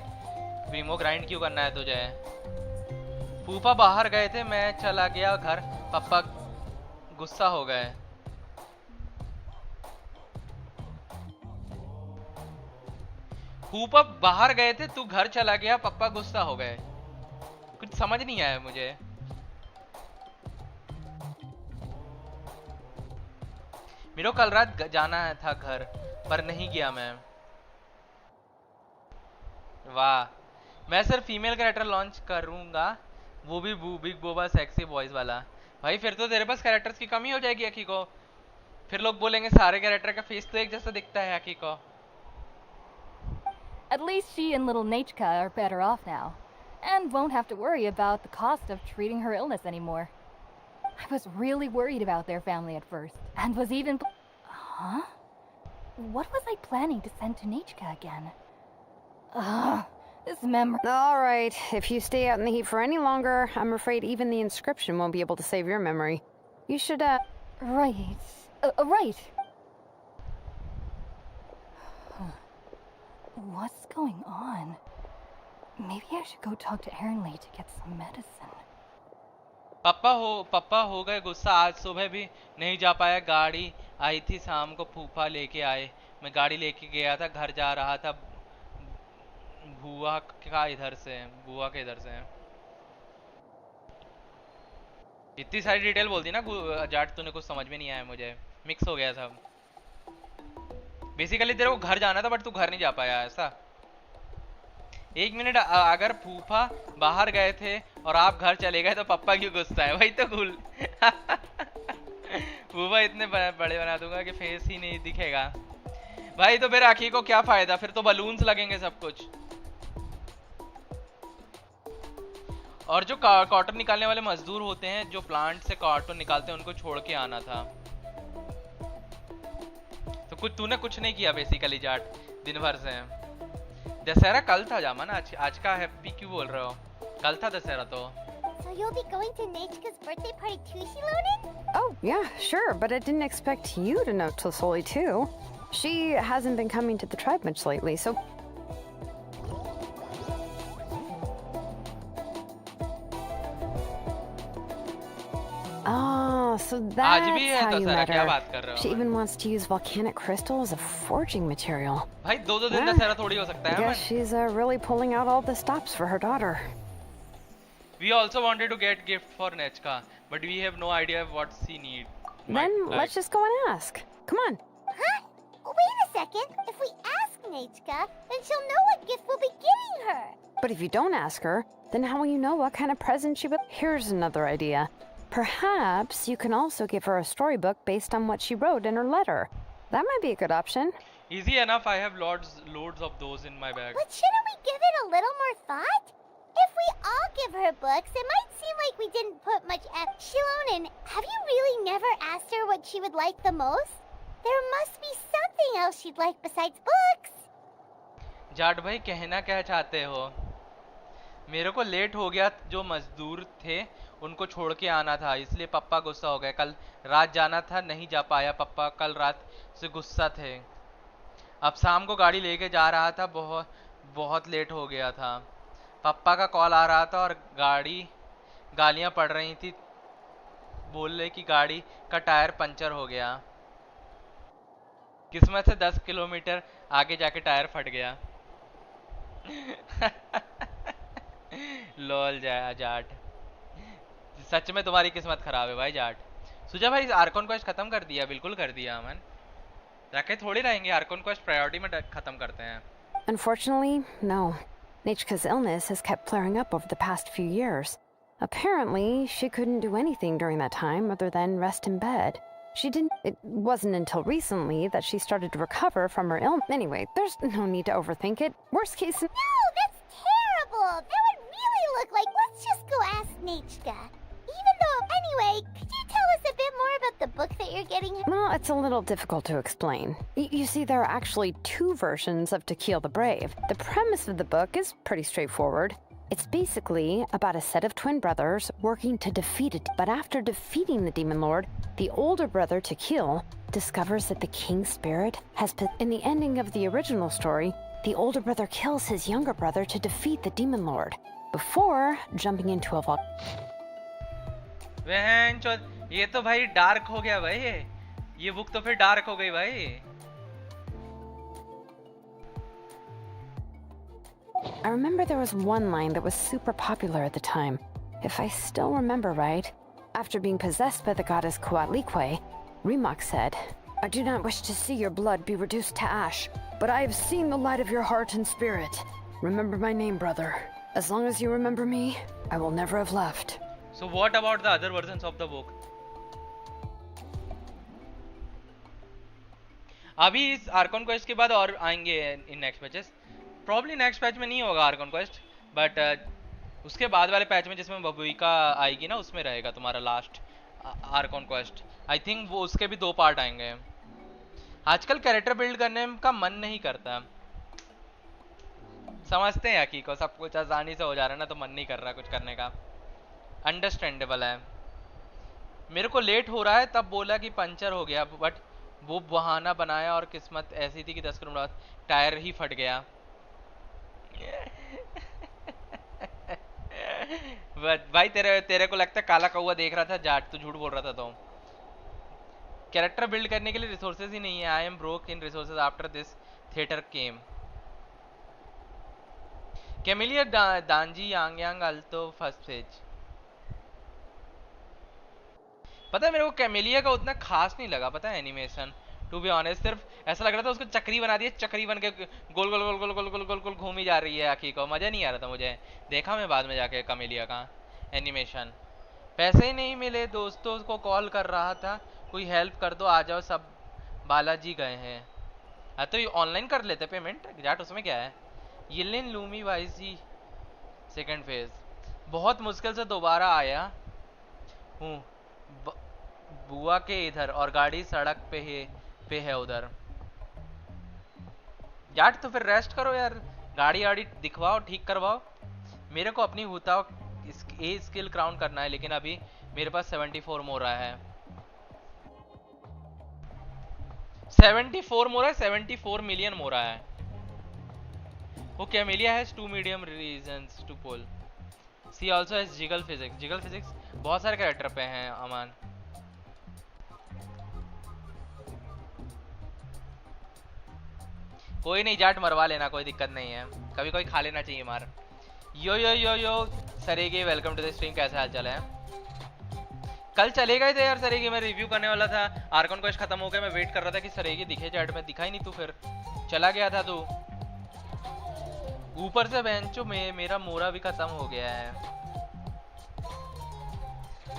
प्रीमो ग्राइंड क्यों करना है तुझे? फूफा बाहर गए थे, मैं चला गया घर, पापा गुस्सा हो गए। फूफा बाहर गए थे, तू घर चला गया, पापा गुस्सा हो गए। कुछ समझ नहीं आया मुझे। मेरे को कल रात जाना था घर, पर नहीं गया मैं। वाह, मैं सिर्फ फीमेल कैरेक्टर लॉन्च करूंगा, वो भी बिग बोबा सेक्सी बॉयज वाला। भाई फिर तो तेरे पास कैरेक्टर्स की कमी हो जाएगी अकी को, फिर लोग बोलेंगे सारे कैरेक्टर का फेस तो एक जैसा दिखता है अकी को। At least she and little Nechka are better off now, and won't have to worry about the cost of treating her illness anymore. I was really worried about their family at first, and was even... Huh? What was I planning to send to Nechka again? Ugh, this memory... All right, if you stay out in the heat for any longer, I'm afraid even the inscription won't be able to save your memory. You should, Right. Right. What's going on? Maybe I should go talk to Aaron Lee to get some medicine. पापा हो गए गुस्सा, आज सुबह भी नहीं जा पाया। गाड़ी आई थी शाम को, फूफा लेके आए, मैं गाड़ी लेके गया था, घर जा रहा था। बुआ का इधर से, बुआ के इधर से। इतनी सारी डिटेल बोलती ना जाट, तूने कुछ समझ में नहीं आया मुझे, मिक्स हो गया सब। बेसिकली तेरे को घर जाना था बट तू घर नहीं जा पाया ऐसा। एक मिनट, अगर फूफा बाहर गए थे और आप घर चले गए तो पापा क्यों गुस्सा है? वही तो कूल। फूफा इतने बड़े बना दूंगा कि फेस ही नहीं दिखेगा भाई। तो फिर राखी को क्या फायदा? फिर तो बलून्स लगेंगे सब कुछ। और जो कॉटन निकालने वाले मजदूर होते हैं जो प्लांट से कॉटन निकालते हैं उनको छोड़ के आना था। तो कुछ तूने कुछ नहीं किया बेसिकली जाट दिन भर से। दशहरा कल था जामा ना, आज का हैप्पी क्यों बोल रहे हो? कल था दशहरा तो। So you'll be going to Nechka's birthday party too, Shilonen? Oh, yeah, sure, but I didn't expect you to know Tosoli too. She hasn't been coming to the tribe much lately, so... Oh, so that's आज भी है how you Dussehra, met क्या her. बात कर रहे हो? She even wants to use volcanic crystal as a forging material. भाई दो दिन Yeah. दशहरा थोड़ी हो सकता I है। guess she's really pulling out all the stops for her daughter. We also wanted to get gift for Nechka, but we have no idea what she need. Then let's just go and ask. Come on. Huh? Wait a second. If we ask Nechka, then she'll know what gift we'll be giving her. But if you don't ask her, then how will you know what kind of present she will? Here's another idea. Perhaps you can also give her a storybook based on what she wrote in her letter. That might be a good option. Easy enough. I have loads of those in my bag. But shouldn't we give it a little more thought? If we all give her books, it might seem like we didn't put much effort. Shilonen, have you really never asked her what she would like the most? There must be something else she'd like besides books. Jat भाई कहना क्या चाहते हो? मेरे को late हो गया, जो मजदूर थे उनको छोड़ के आना था इसलिए पापा गुस्सा हो गए। कल रात जाना था, नहीं जा पाया। पापा कल रात से गुस्सा थे। अब शाम को गाड़ी लेके जा रहा था, बहुत लेट हो गया था। पापा का कॉल आ रहा था और गालियां पड़ रही थी। बोल रहे कि गाड़ी का टायर पंचर हो गया। किस्मत से 10 किलोमीटर आगे जाके टायर फट गया। लॉल जाट, सच में तुम्हारी किस्मत खराब है भाई जाट। सुजा भाई आर्कोन क्वेस्ट खत्म कर दिया? बिल्कुल कर दिया अमन, रखे थोड़ी रहेंगे। आर्कोन क्वेस्ट प्रायोरिटी में खत्म करते हैं। Unfortunately, no. Nechka's illness has kept flaring up over the past few years. Apparently, she couldn't do anything during that time other than rest in bed. It wasn't until recently that she started to recover from her illness. Anyway, there's no need to overthink it. Worst case... No, that's terrible. That would really look like, let's just go ask Nechka. Even though, anyway, could you tell us a bit more about the book that you're getting? Well, it's a little difficult to explain. You see, there are actually two versions of To Kill the Brave. The premise of the book is pretty straightforward. It's basically about a set of twin brothers working to defeat it. But after defeating the Demon Lord, the older brother, To Kill, discovers that the King's spirit has... In the ending of the original story, the older brother kills his younger brother to defeat the Demon Lord, before jumping into a volcano. ये तो भाई dark हो गया भाई। ये book तो फिर dark हो गई भाई। I remember there was one line that was super popular at the time. If I still remember right, after being possessed by the goddess Coatlicue, Remak said, "I do not wish to see your blood be reduced to ash, but I have seen the light of your heart and spirit. Remember my name, brother. As long as you remember me, I will never have left." So what about the other versions of the book? अभी इस आर्कोन quest के बाद और आएंगे in next patches. Probably next patch में नहीं होगा आर्कोन quest, but उसके बाद वाले पैच में जिसमें बबुइका आएगी ना, उसमें रहेगा तुम्हारा लास्ट आर्कोन क्वेस्ट। आई थिंक वो उसके भी 2 पार्ट आएंगे। आजकल कैरेक्टर बिल्ड करने का मन नहीं करता। समझते हैं याकी को, सब कुछ आसानी से हो जा रहा है ना, तो मन नहीं कर रहा कुछ करने का। अंडरस्टैंडेबल है। मेरे को लेट हो रहा है तब बोला कि पंचर हो गया, बट वो बहाना बनाया और किस्मत ऐसी थी कि 10 किलोमीटर बाद टायर ही फट गया। भाई तेरे को लगता है काला कौवा देख रहा था जाट, तू झूठ बोल रहा था। तो कैरेक्टर बिल्ड करने के लिए रिसोर्सेज ही नहीं है। I am broke in resources after this theatre came. कैमिलिया दांजी यांग अल्तो फर्स्ट पेज। पता है मेरे को कैमिलिया का उतना खास नहीं लगा, पता है एनिमेशन। टू बी ऑनेस्ट सिर्फ ऐसा लग रहा था उसको चक्री बना दिया, चक्री बन के गोल गोल गोल गोल गोल गोल गोल गोल घूमी जा रही है आखी को, मजा नहीं आ रहा था मुझे। देखा मैं बाद में जाके कमेलिया का एनिमेशन। पैसे ही नहीं मिले, दोस्तों को कॉल कर रहा था कोई हेल्प कर दो, आ जाओ, सब बालाजी गए हैं। हाँ तो ये ऑनलाइन कर लेते पेमेंट जाट, उसमें क्या है। यिलिन लूमी वाइजी सेकंड फेज, बहुत मुश्किल से दोबारा आया हूँ बुआ के इधर, और गाड़ी सड़क पे है उधर। जाट तो फिर रेस्ट करो यार, गाड़ी वाड़ी दिखवाओ, ठीक करवाओ। मेरे को अपनी हुताओ ए स्किल क्राउन करना है, लेकिन अभी मेरे पास 74 मोरा है। 74 मोरा है, 74 मिलियन मोरा है। वो Camellia has 2 medium reasons to pull, she also has jiggle physics. Jiggle physics बहुत सारे कैरेक्टर पे हैं अमान। कोई नहीं जाट, मरवा लेना, कोई दिक्कत नहीं है, कभी कोई खा लेना चाहिए मार। यो यो यो यो सरेगी, वेलकम टू द स्ट्रीम, कैसे हाल चाल है। कल चले गए थे यार सरेगी, मैं रिव्यू करने वाला था, आर्कन क्वेस्ट खत्म हो गया, मैं वेट कर रहा था कि सरेगी दिखे चैट में, दिखा ही नहीं तू, फिर चला गया था तू। ऊपर से बेंचो में मेरा मोरा भी खत्म हो गया है।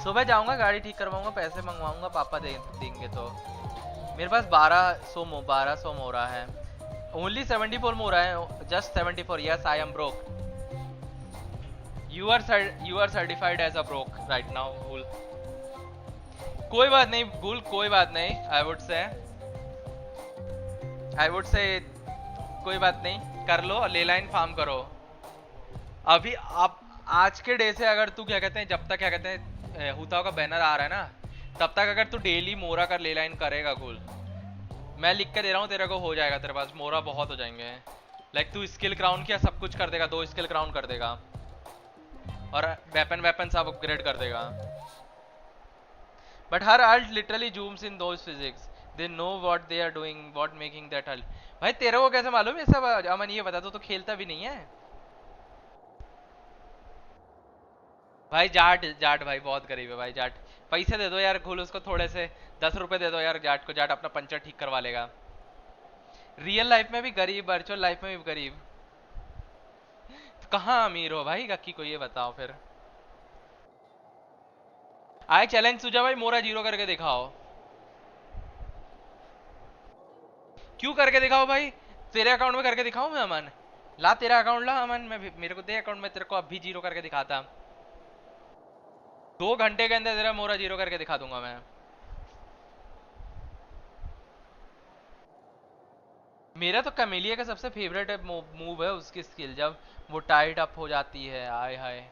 सुबह जाऊंगा, गाड़ी ठीक करवाऊंगा, पैसे मंगवाऊंगा, पापा देंगे तो। मेरे पास 1200 मोरा है, ओनली 74 मोरा है, just 74। Yes I am broke, you are certified as a broke right now भूल। कोई बात नहीं भूल, कोई बात नहीं, आई वुड से कोई बात नहीं, कर लो, ले लाइन फार्म करो। अभी आप आज के डे से अगर तू क्या कहते हैं, जब तक क्या कहते हैं हुताओ का बैनर आ रहा है ना, तब तक अगर तू डेली मोरा कर ले लाइन करेगा गुल, मैं लिख के दे रहा हूँ, तेरे को हो जाएगा, तेरे पास मोरा बहुत हो जाएंगे। लाइक तू स्किल क्राउन किया, सब कुछ कर देगा, 2 स्किल क्राउन कर देगा, और वेपन सब अपग्रेड कर देगा। But her ult literally zooms in those physics, they know what they are doing, what making that ult. भाई तेरे को कैसे मालूम ये सब अमन, ये बता तो खेलता भी नहीं है भाई। जाट भाई बहुत गरीब है भाई, जाट पैसे दे दो यार, खुल उसको थोड़े से 10 रुपए दे दो यार जाट को, जाट अपना पंचर ठीक करवा लेगा। रियल लाइफ में भी गरीब, वर्चुअल लाइफ में भी गरीब, कहाँ अमीर हो भाई गक्की को ये बताओ फिर। आए चैलेंज सुझा भाई, मोरा 0 करके दिखाओ। क्यों करके दिखाओ भाई, तेरे अकाउंट में करके दिखाऊं मैं अमन, ला तेरा अकाउंट ला अमन, मैं मेरे को दे अकाउंट में, तेरे को अभी 0 करके दिखाता। 2 घंटे के अंदर तेरा मोरा 0 करके दिखा दूंगा मैं। मेरा तो कमेलिया का सबसे फेवरेट मूव है उसकी स्किल, जब वो टाइड अप हो जाती है, आय हाय।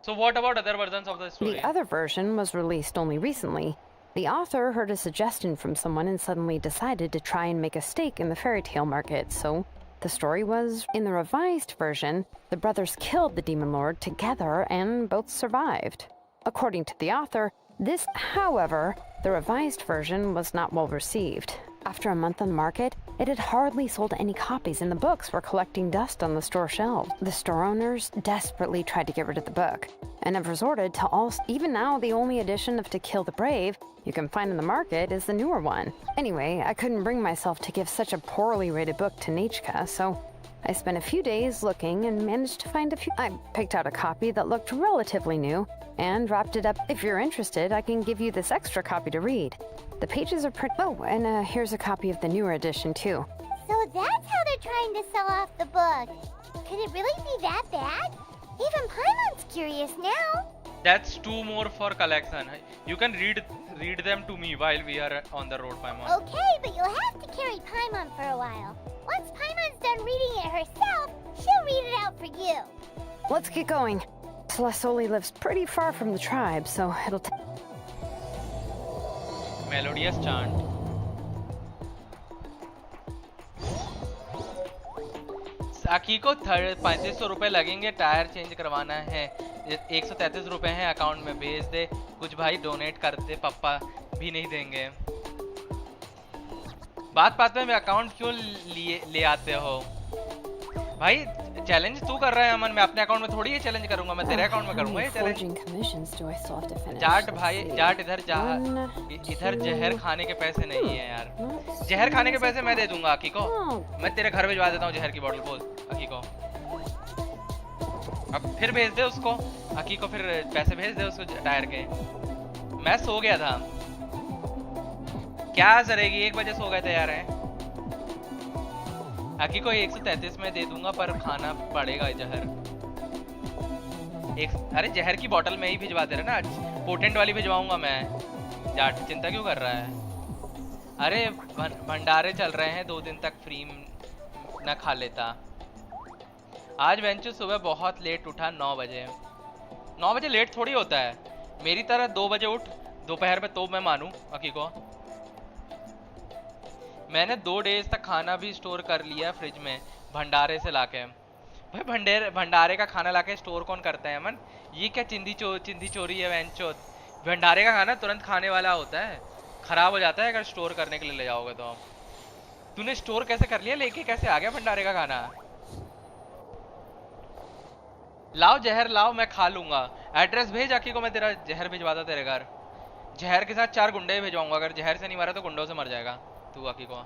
So what about other versions of the story? The other version was released only recently. The author heard a suggestion from someone and suddenly decided to try and make a stake in the fairy tale market, so the story was, in the revised version, the brothers killed the demon lord together and both survived. According to the author, this, however, the revised version was not well received. After a month on the market, it had hardly sold any copies and the books were collecting dust on the store shelves. The store owners desperately tried to get rid of the book and have resorted to even now the only edition of To Kill the Brave you can find in the market is the newer one. Anyway, I couldn't bring myself to give such a poorly rated book to Nichka, so I spent a few days looking and managed to find a few. I picked out a copy that looked relatively new and wrapped it up. If you're interested, I can give you this extra copy to read. The pages are pretty. Oh, and here's a copy of the newer edition too. So that's how they're trying to sell off the book. Could it really be that bad? Even Paimon's curious now. That's 2 more for collection. You can read them to me while we are on the road, Paimon. Okay, but you'll have to carry Paimon for a while. Once Paimon's done reading it herself, she'll read it out for you. Let's get going. Celestoli lives pretty far from the tribe, so it'll take. Melodious chant. साकी को 3500 रुपए लगेंगे, tyre change करवाना है, 133 रुपए हैं account में, भेज दे कुछ भाई, डोनेट कर दे, पापा भी नहीं देंगे। बात में अकाउंट क्यों ले आते हो भाई, चैलेंज तू कर रहा है अमन, मैं अपने अकाउंट में थोड़ी ये चैलेंज करूंगा, मैं तेरे अकाउंट में How करूंगा many ये challenge. forging commissions do I still have to finish? Jat भाई, Let's see. जाट इधर जा, 1, इधर जहर 2, खाने के पैसे नहीं है यार। not जहर खाने के seems पैसे मैं दे दूंगा आकी को, Oh, मैं तेरे घर भिजवा देता हूँ जहर की बोतल। बोल आकी को, अब फिर भेज दे उसको, आकी को फिर पैसे भेज दे उसको टायर के। मैं सो गया था, क्या करेगी, 1 बजे सो गए थे यार। आकी को 133 में दे दूंगा, पर खाना पड़ेगा जहर। अरे जहर की बोतल में ही भिजवा दे रहा ना, पोटेंट वाली भिजवाऊंगा मैं। जाट चिंता क्यों कर रहा है? अरे भंडारे चल रहे हैं, 2 दिन तक फ्री न खा लेता। आज वेंचू सुबह बहुत लेट उठा, 9 बजे। 9 बजे लेट थोड़ी होता है, मेरी तरह 2 बजे उठ दोपहर में, तो मैं मानूं अकी को। मैंने 2 डेज तक खाना भी स्टोर कर लिया फ्रिज में, भंडारे से लाके। भाई भंडारे का खाना लाके स्टोर कौन करता है अमन? ये क्या चिंदी चोरी है वेंचो। भंडारे का खाना तुरंत खाने वाला होता है, खराब हो जाता है अगर स्टोर करने के लिए ले जाओगे तो। तूने स्टोर कैसे कर लिया, लेके कैसे आ गया भंडारे का खाना? लाओ जहर लाओ, मैं खा लूंगा। एड्रेस भेज आकी को, मैं तेरा जहर भिजवाता तेरे घर। जहर के साथ 4 गुंडे भिजवाऊंगा, अगर जहर से नहीं मारा तो गुंडों से मर जाएगा तू आकी को।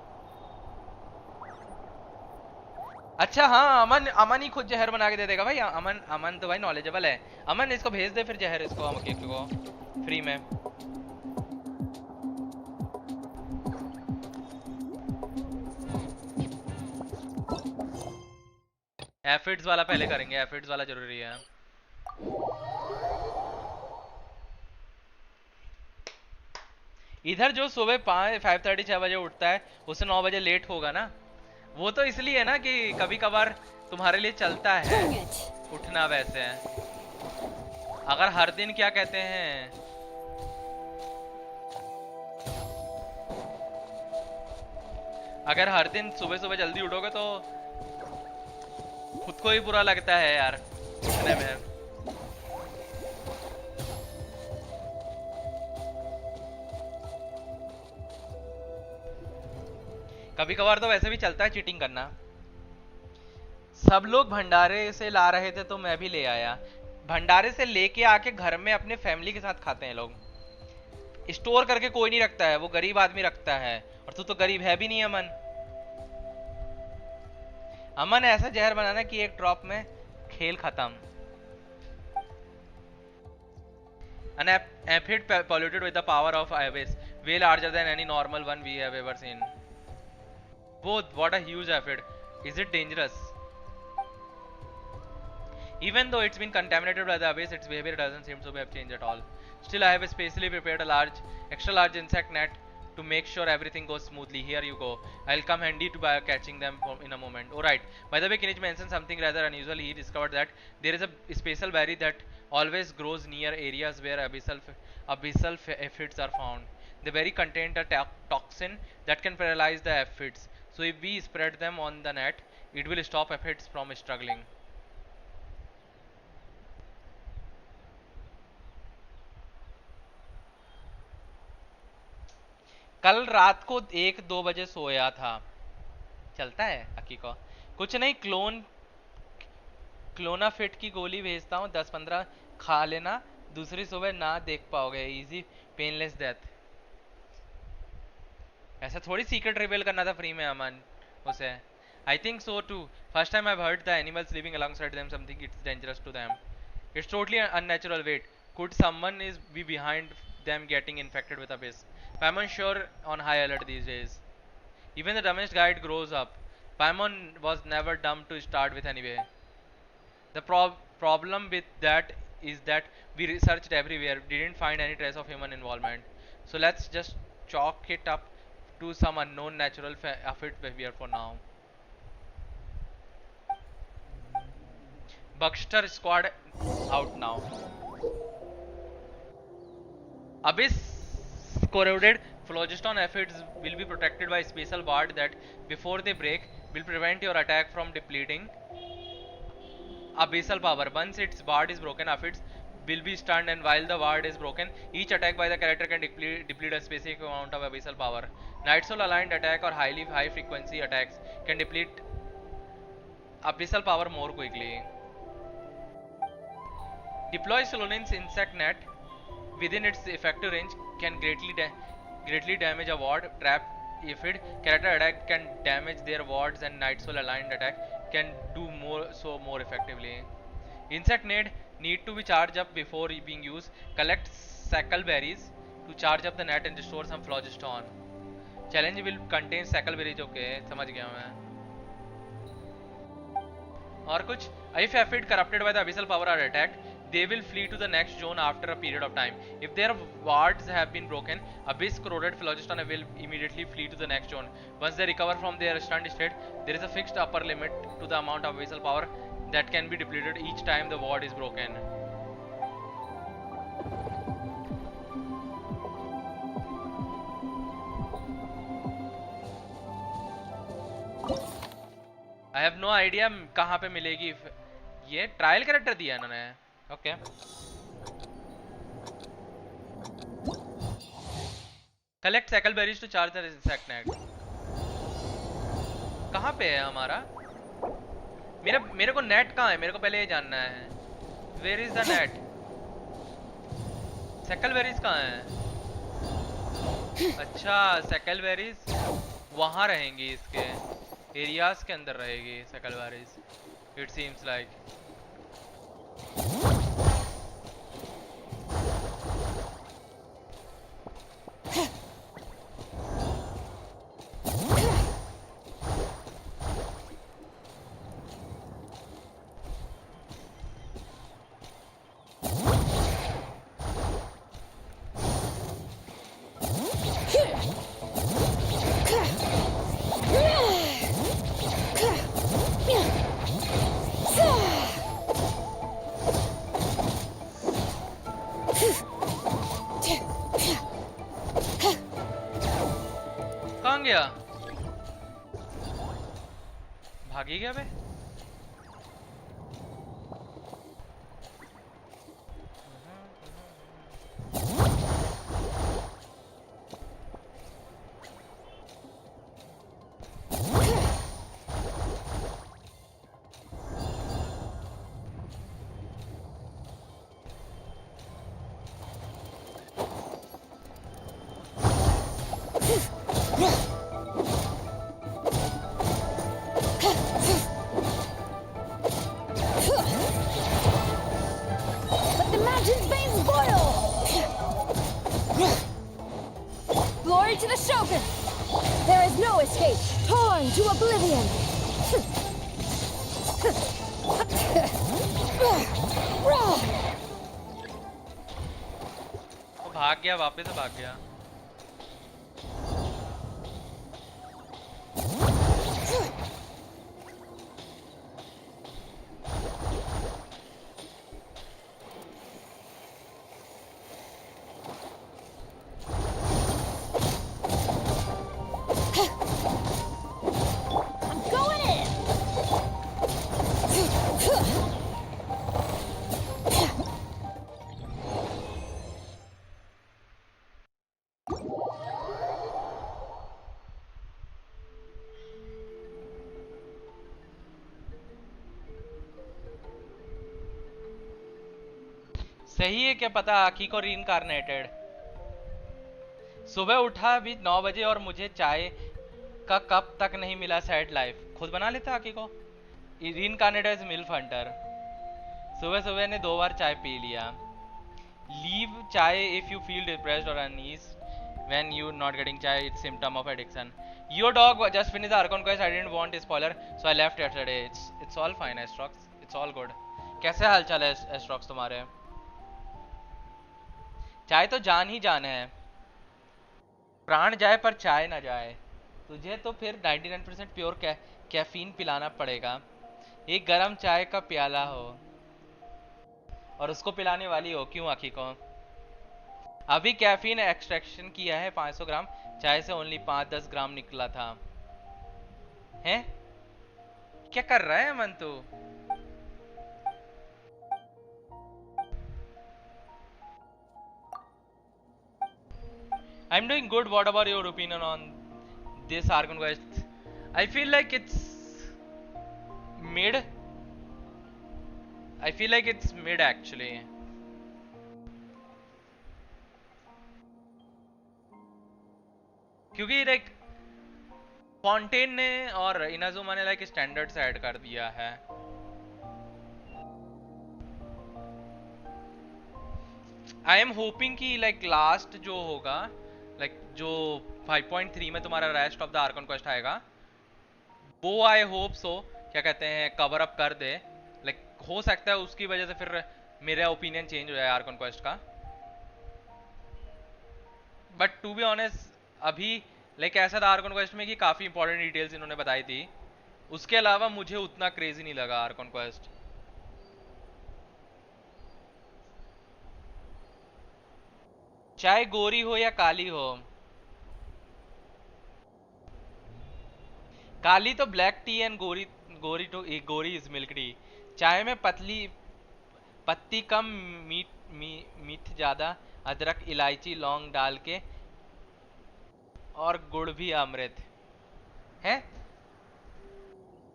अच्छा हाँ, अमन ही खुद जहर बना के दे देगा भाई। अमन तो भाई नॉलेजेबल है। अमन इसको भेज दे फिर जहर, इसको आकी को फ्री में। एफिड्स वाला पहले करेंगे, एफिड्स वाला जरूरी है। इधर जो सुबह 5:30 6 बजे उठता है, उसे 9 बजे लेट होगा ना। वो तो इसलिए है ना कि कभी कभार तुम्हारे लिए चलता है उठना वैसे है। अगर हर दिन क्या कहते हैं, अगर हर दिन सुबह सुबह जल्दी उठोगे तो खुद को ही बुरा लगता है यार उठने में। कभी कभार तो वैसे भी चलता है चीटिंग करना। सब लोग भंडारे से ला रहे थे तो मैं भी ले आया। भंडारे से लेके आके घर में अपने फैमिली के साथ खाते हैं लोग। स्टोर करके कोई नहीं रखता है, वो गरीब आदमी रखता है। और तू तो गरीब है भी नहीं अमन। अमन ऐसा जहर बनाना कि 1 ड्रॉप में खेल खत्म। An aphid polluted with the power of abyss, way larger than any normal one we have ever seen. Both, what a huge aphid. Is it dangerous? Even though it's been contaminated by the abyss, its behavior doesn't seem to have changed at all. Still, I have specially prepared a extra large insect net to make sure everything goes smoothly. Here you go. I'll come handy to by catching them in a moment. Alright. By the way, Kinich mentioned something rather unusual. He discovered that there is a special berry that always grows near areas where abyssal aphids are found. The berry contained a toxin that can paralyze the aphids. So if we spread them on the net, it will stop aphids from struggling. कल रात को 1-2 बजे सोया था। चलता है अकी को। कुछ नहीं, क्लोनाफिट की गोली भेजता हूँ, 10-15 खा लेना, दूसरी सुबह ना देख पाओगे। Easy painless death. ऐसा थोड़ी सीक्रेट रिवील करना था फ्री में अमन उसे। I think so too. First time I've heard the animals living alongside them something it's dangerous to them. It's totally unnatural. Wait, could someone be behind them getting infected with abyss? Paimon sure on high alert these days. Even the dumbest guide grows up. Paimon was never dumb to start with anyway. The problem with that is that we researched everywhere, didn't find any trace of human involvement. So let's just chalk it up to some unknown natural aphid behavior for now. Buckster squad out now. Abyss corroded phlogiston aphids will be protected by a special ward that, before they break, will prevent your attack from depleting abyssal power. Once its ward is broken, aphids will be stunned, and while the ward is broken, each attack by the character can deplete a specific amount of abyssal power. Night Soul aligned attack or high frequency attacks can deplete abyssal power more quickly. Deploy Solonin's insect net within its effective range can greatly damage a ward trap. If it character attack can damage their wards and night soul aligned attack can do more effectively. Insect need to be charged up before being used. Collect sackleberries to charge up the net and restore some phlogiston. Challenge will contain sackleberries. Okay, समझ गया मैं. और कुछ? If Aphid corrupted by the abyssal power are attacked, they will flee to the next zone after a period of time. If their wards have been broken, abyss corroded phlogiston will immediately flee to the next zone. Once they recover from their stunned state, there is a fixed upper limit to the amount of abyssal power that can be depleted each time the ward is broken. I have no idea कहाँ पे मिलेगी. ये trial character दिया इन्होंने. Okay. Collect sackleberries to charge the insect net. कहाँ पे है हमारा? मेरे को नेट कहाँ है? मेरे को पहले ये जानना है. Where is the net? sackleberries कहाँ है? अच्छा, sackleberries वहाँ रहेंगी इसके एरियाज के अंदर रहेगी sackleberries. It seems like. गया भागी गया बे. वापस भाग गया. सही है क्या पता आखी को रीइंकार्नेटेड. सुबह उठा भी 9 बजे और मुझे चाय का कप तक नहीं मिला. Sad life. खुद बना लेता आखी को. रीइंकार्नेटेड एज मिल्फ हंटर. सुबह सुबह ने 2 बार चाय पी लिया. Leave chai if you feel depressed और uneasy when you not getting chai. It's symptom of addiction. Your dog just finish the Archon quest. I didn't want spoiler so I left yesterday. It's all fine Astrox. It's all good. कैसे हालचाल है Astrox तुम्हारे? चाय तो जान ही जान है. प्राण जाए पर चाय ना जाए. तुझे तो फिर 99% प्योर कैफीन पिलाना पड़ेगा. एक गरम चाय का प्याला हो और उसको पिलाने वाली हो. क्यों आखी को? अभी कैफीन एक्सट्रैक्शन किया है 500 ग्राम. चाय से ओनली 5-10 ग्राम निकला था. हैं? क्या कर रहा है मन तू? I'm doing good. What about your opinion on this Argon quest? I feel like it's mid. I feel like it's mid actually. क्योंकि लाइक फॉन्टेन ने और इनाजुमा ने लाइक स्टैंडर्ड्स ऐड कर दिया है. आई एम होपिंग कि like last जो होगा, लाइक जो 5.3 में तुम्हारा rest of the Archon quest आएगा, वो आई होप सो क्या कहते हैं कवर अप कर दे. लाइक हो सकता है उसकी वजह से फिर मेरा ओपिनियन चेंज हो जाए आर्कन क्वेस्ट का. बट टू बी ऑनेस्ट अभी लाइक ऐसा था आर्कन क्वेस्ट में कि काफी इंपॉर्टेंट डिटेल्स इन्होंने बताई थी. उसके अलावा मुझे उतना क्रेजी नहीं लगा आर्कन क्वेस्ट. चाहे गोरी हो या काली हो. काली तो ब्लैक टी एंड गोरी गोरी इज मिल्क टी. चाय में पत्ती कम, मीठ ज्यादा, अदरक इलायची लौंग डाल के, और गुड़ भी अमृत है.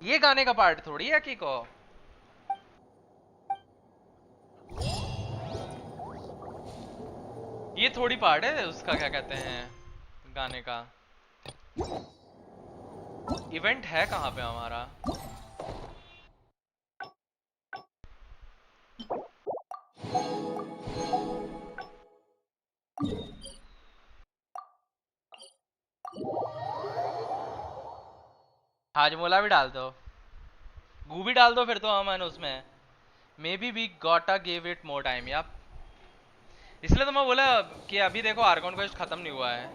ये गाने का पार्ट थोड़ी है कि को. ये थोड़ी पार्ट है उसका क्या कहते हैं गाने का. इवेंट है कहाँ पे हमारा. हाजमोला भी डाल दो, गू भी डाल दो फिर तो अमन उसमें. Maybe we gotta give it more time. या इसलिए तो मैं बोला कि अभी देखो आर्कन क्वेस्ट खत्म नहीं हुआ है.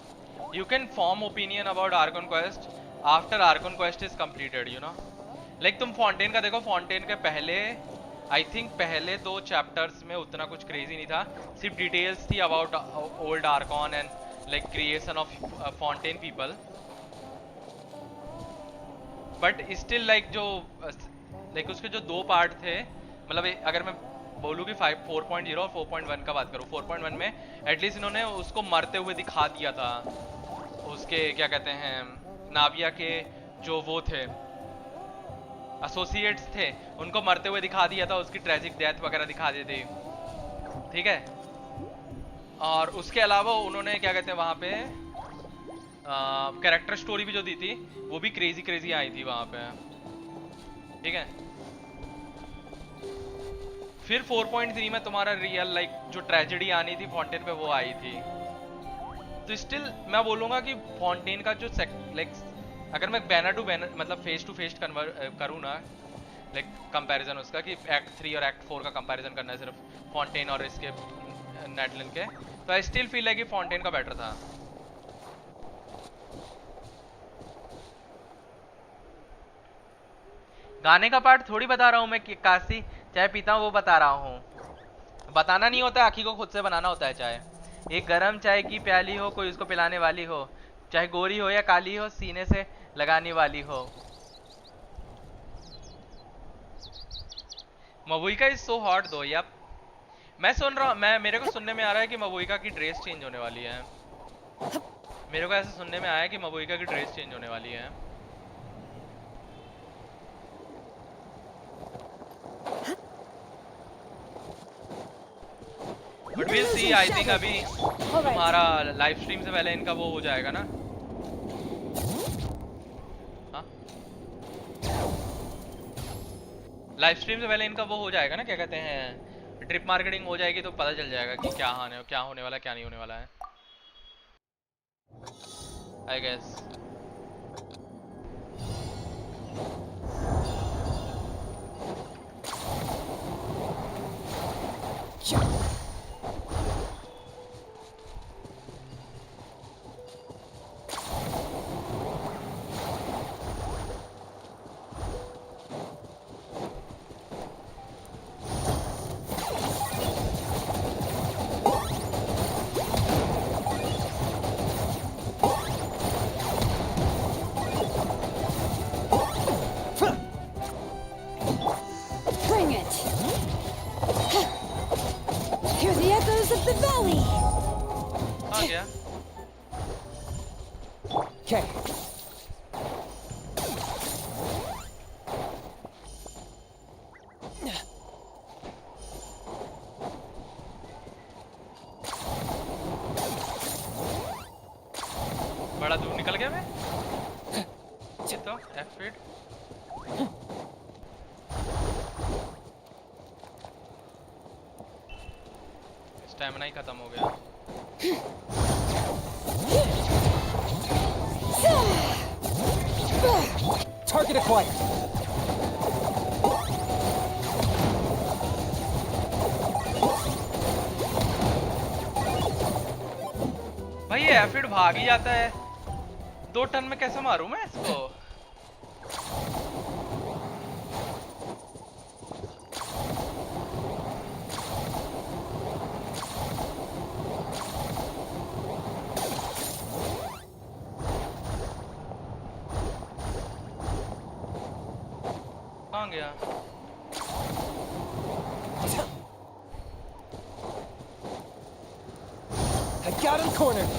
You can form opinion about Arkan quest after Arkan quest is completed, you know. Like तुम फॉन्टेन का देखो, फॉन्टेन के पहले आई थिंक पहले 2 चैप्टर्स में उतना कुछ क्रेजी नहीं था. सिर्फ डिटेल्स थी about old Arkan and like creation of Fontaine people. But still like जो लाइक उसके जो 2 पार्ट थे, मतलब अगर मैं बोलूँ कि 4.0 और 4.1 का बात करूँ, 4.1 में एटलीस्ट इन्होंने उसको मरते हुए दिखा दिया था. उसके क्या कहते हैं नाविया के जो वो थे एसोसिएट्स थे, उनको मरते हुए दिखा दिया था, उसकी ट्रेजिक डेथ वगैरह दिखा दी थी. ठीक है. और उसके अलावा उन्होंने क्या कहते हैं वहाँ पे कैरेक्टर स्टोरी भी जो दी थी वो भी क्रेजी आई थी वहाँ पे. ठीक है. फिर 4.3 में तुम्हारा रियल लाइक जो ट्रेजेडी आनी थी फॉन्टेन पे वो आई थी. तो स्टिल मैं बोलूँगा कि फॉन्टेन का जो लाइक अगर मैं बैनर टू बैनर मतलब फेस टू फेस करूँ ना, लाइक कंपैरिजन उसका कि एक्ट 3 और एक्ट 4 का कंपैरिजन करना है सिर्फ फॉन्टेन और इसके नेटलिन के, तो आई स्टिल फील लाइक कि फॉन्टेन का बेटर था. गाने का पार्ट थोड़ी बता रहा हूँ मैं कि काशी चाय पीता हूँ वो बता रहा हूँ. बताना नहीं होता, आखी को खुद से बनाना होता है. चाय एक गरम चाय की प्याली हो, कोई उसको पिलाने वाली हो, चाहे गोरी हो या काली हो, सीने से लगाने वाली हो. मबुइका इज सो हॉट दो. या मैं सुन रहा हूँ, मेरे को सुनने में आ रहा है कि मबुइका की ड्रेस चेंज होने वाली है. मेरे को ऐसा सुनने में आया कि मबुइका की ड्रेस चेंज होने वाली है. But will see. I think अभी तुम्हारा लाइव स्ट्रीम से पहले इनका वो हो जाएगा ना. हाँ लाइव स्ट्रीम से पहले इनका वो हो जाएगा ना, क्या कहते हैं ड्रिप मार्केटिंग हो जाएगी, तो पता चल जाएगा कि क्या होने वाला क्या नहीं होने वाला है. आई गेस बड़ा दूर निकल गया मैं। ये तो एफिड स्टैमिना ही खत्म हो गया। Target acquired. भाई ये एफिड भाग ही जाता है। 2 टन में कैसे मारूं मैं इसको? कहाँ गया? I got him cornered.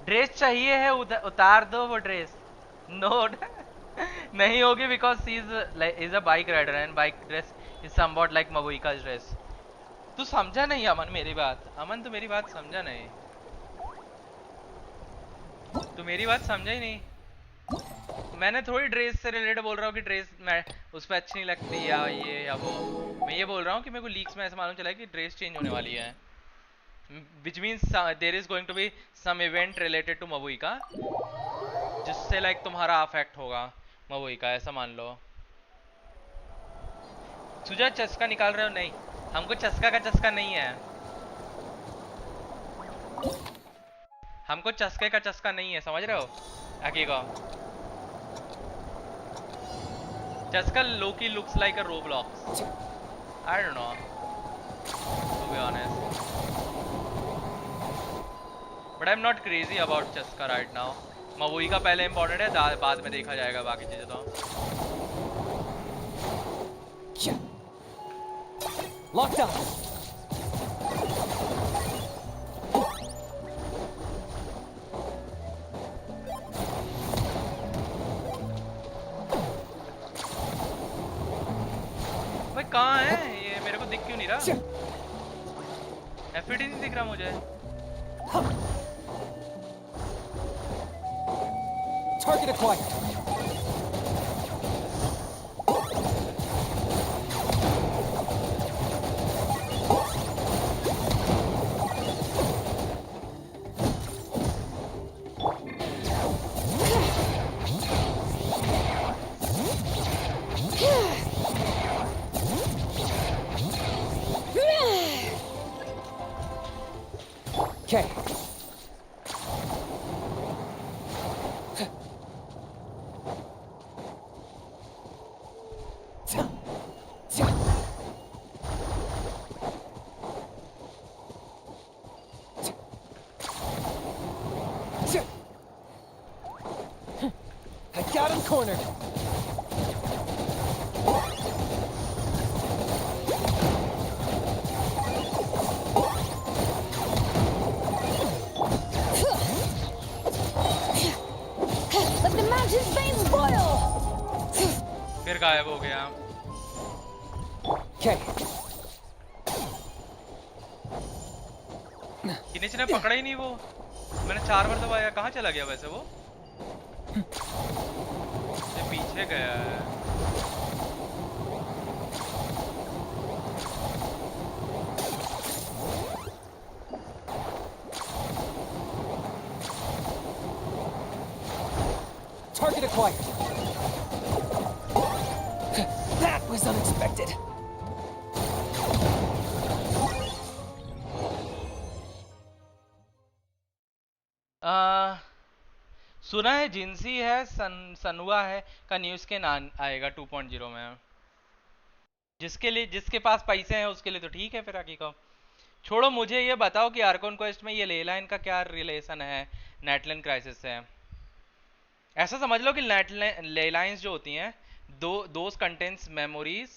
Dress चाहिए है, उतार दो वो ड्रेस। नो नहीं होगी because she is a bike rider and bike dress is somewhat like Mavuika dress. तू समझा नहीं अमन मेरी बात। अमन तू मेरी बात समझा नहीं। तू मेरी बात समझा ही नहीं। मैंने थोड़ी ड्रेस से रिलेटेड बोल रहा हूँ कि ड्रेस मैं उस पर अच्छी नहीं लगती या ये या वो। मैं ये बोल रहा हूँ कि मेरे को लीक्स में ऐसा मालूम चला है कि ड्रेस चेंज होने वाली है, which means there is going to be some event related to मबुइका जिससे लाइक तुम्हारा अफेक्ट होगा मबुइका, ऐसा मान लो। सुजा चस्का निकाल रहे हो? नहीं, हमको चस्का का चस्का नहीं है। हमको चस्के का चस्का नहीं है, समझ रहे हो? हकीका चस्का लोकी looks like a Roblox. I don't know, to be honest. But I'm not crazy about चस्का right now. मबुइका पहले इम्पोर्टेंट है, बाद में देखा जाएगा बाकी चीजें तो। Locked on. भाई कहाँ है ये? मेरे को दिख क्यों नहीं रहा? एफिडी नहीं दिख रहा मुझे। Target acquired. Okay. I got him cornered. Let the mountain's veins boil! फिर गायब हो गया। Okay. किसी ने पकड़ा ही नहीं वो। मैंने 4 बार दबाया, कहाँ चला गया वैसे वो? ये पीछे गया है। Target acquired. That was unexpected. सुना है जिनसी है, सनुआ है का न्यूज़ के नाम आएगा 2.0 में। जिसके पास पैसे हैं उसके लिए तो ठीक है। फिर हकीको छोड़ो, मुझे ये बताओ कि आर्कोन क्वेस्ट में ये लेलाइन का क्या रिलेशन है नेटलाइन क्राइसिस से? ऐसा समझ लो कि लेलाइंस जो होती हैं those contents memories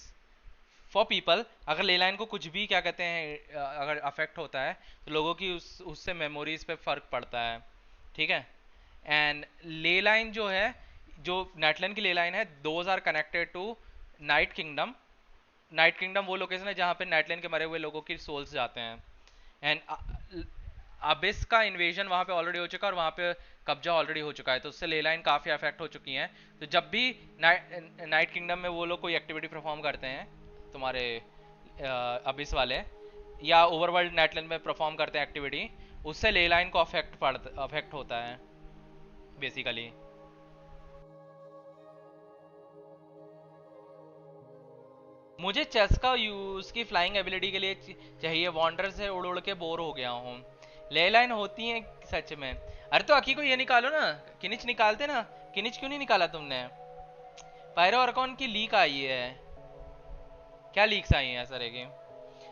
for people. अगर लेलाइन को कुछ भी क्या कहते हैं अगर अफेक्ट होता है तो लोगों की उससे मेमोरीज पे फर्क पड़ता है, ठीक है। एंड लेलाइन जो है जो नेटलैंड की ले लाइन है, those are connected to knight kingdom. Knight kingdom वो लोकेशन है जहाँ पे नेटलैंड के मरे हुए लोगों की सोल्स जाते हैं। एंड अबिस का इन्वेजन वहाँ पे ऑलरेडी हो चुका है और वहाँ पे कब्जा ऑलरेडी हो चुका है, तो उससे ले लाइन काफ़ी अफेक्ट हो चुकी हैं। तो जब भी नाइट किंगडम में वो लोग कोई एक्टिविटी परफॉर्म करते हैं, तुम्हारे अबिस वाले या ओवरवर्ल्ड नेटलैंड में परफॉर्म करते हैं एक्टिविटी, उससे ले लाइन को अफेक्ट होता है बेसिकली। मुझे चेस का यूज की फ्लाइंग एबिलिटी के लिए चाहिए, वॉन्डर से उड़ उड़ के बोर हो गया हूँ। ले लाइन होती है सच में। अरे तो अकी को ये निकालो ना, किनिच निकालते ना। किनिच क्यों नहीं निकाला तुमने? पायरो अर्कॉन की लीक आई है। क्या लीक्स आई हैं सर? की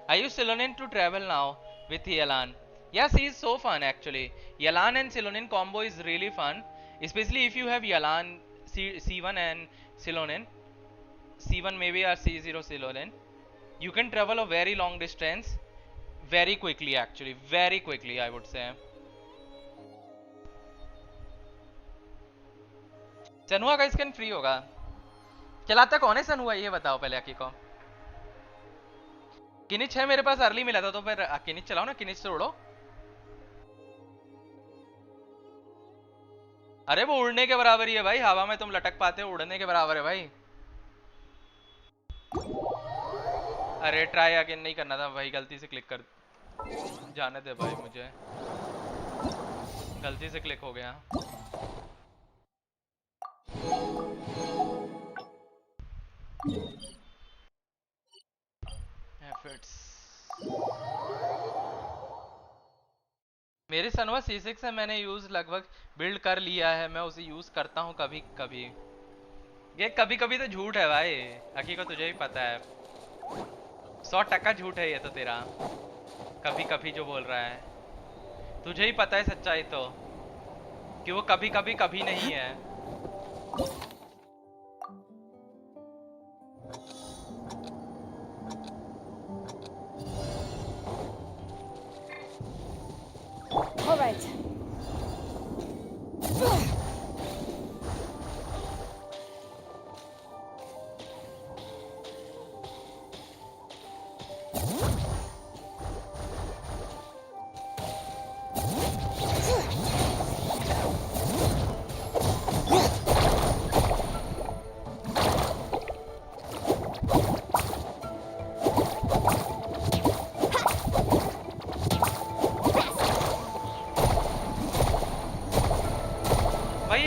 I you Silonin to travel now with Yelan? Yes, he is so fun actually. Yelan and Silonin combo is really fun, especially if you have Yelan C1 and Silonin, C1 maybe or C0 Silonin. You can travel a very long distance very quickly, actually very quickly I would say. सनुआ का skin free होगा? चलाता कौन है सनुआ, ये बताओ पहले अकी को। किनिच है मेरे पास, अर्ली मिला था, तो फिर किनिच चलाओ ना, किनिच से उड़ो। अरे वो उड़ने के बराबर ही है भाई, हवा में तुम लटक पाते हो, उड़ने के बराबर है भाई। अरे ट्राई अगेन नहीं करना था भाई, गलती से क्लिक कर, जाने दे भाई, मुझे गलती से क्लिक हो गया। एफर्ट्स। मेरी सनवा C6 है, मैंने यूज लगभग बिल्ड कर लिया है, मैं उसे यूज करता हूँ कभी कभी। ये कभी कभी तो झूठ है भाई, अकी को तुझे भी पता है, 100% झूठ है ये तो तेरा। कभी कभी जो बोल रहा है, तुझे ही पता है सच्चाई तो, कि वो कभी कभी कभी नहीं है। All right.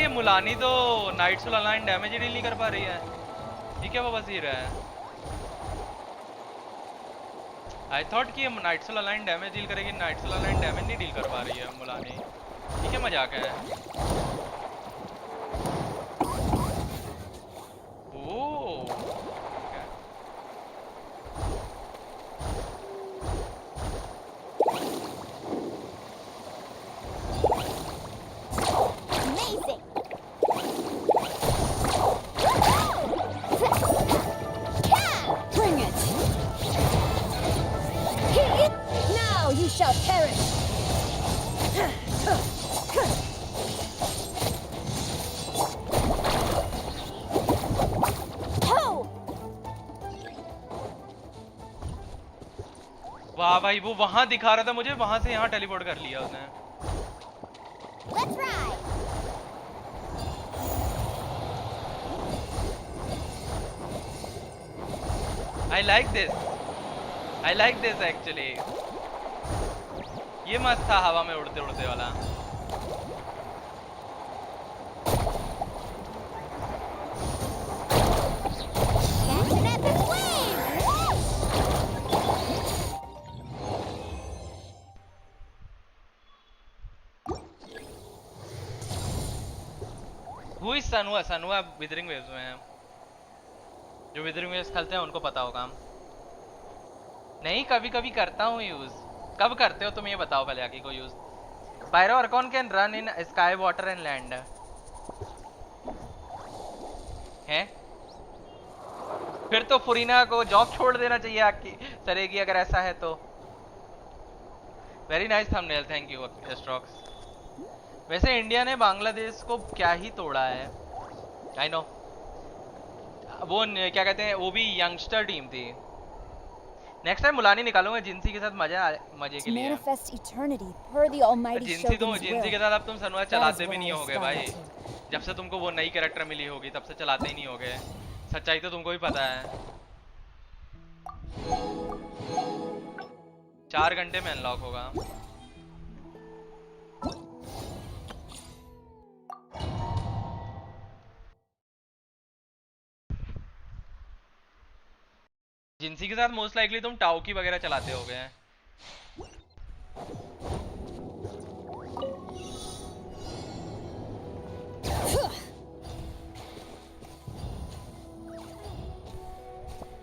मुलानी तो नाइट सोल अलाइन डैमेज ही डील नहीं कर पा रही है, ये क्या बवासीर है? आई थॉट कि night soul align damage deal करेगी, नाइट सोल अलाइन डैमेज नहीं डील कर पा रही है मुलानी, ये क्या मजाक है? ओह वाह भाई, वो वहां दिखा रहा था मुझे, वहां से यहाँ टेलीपोर्ट कर लिया उसने। I like this actually, ये मस्त था हवा में उड़ते उड़ते वाला। सनुआ विदरिंग वेव्स में है, जो विदरिंग वेव्स खेलते हैं उनको पता होगा। नहीं, कभी कभी करता हूँ यूज। कब करते हो तुम ये बताओ पहले आगे को use. Pyro Archon can run in sky water and land है? फिर तो फुरीना को जॉब छोड़ देना चाहिए आकी सरेगी अगर ऐसा है तो। Very nice thumbnail, thank you Astrox. वैसे इंडिया ने बांग्लादेश को क्या ही तोड़ा है, आई नो, वो क्या कहते हैं, वो भी यंगस्टर टीम थी। नेक्स्ट टाइम मुलानी निकालूंगा जिंसी के साथ, मजे के To लिए। manifest eternity per the almighty Jinsi Shogun's Jinsi will. के साथ अब तुम सनवा That is चलाते भी what नहीं I होगे aspire भाई। to. जब से तुमको वो नई कैरेक्टर मिली होगी तब से चलाते ही नहीं होगे, सच्चाई तो तुमको भी पता है। 4 घंटे में अनलॉक होगा। जिंसी के साथ मोस्ट लाइकली तुम टाओकी वगैरह चलाते होगे।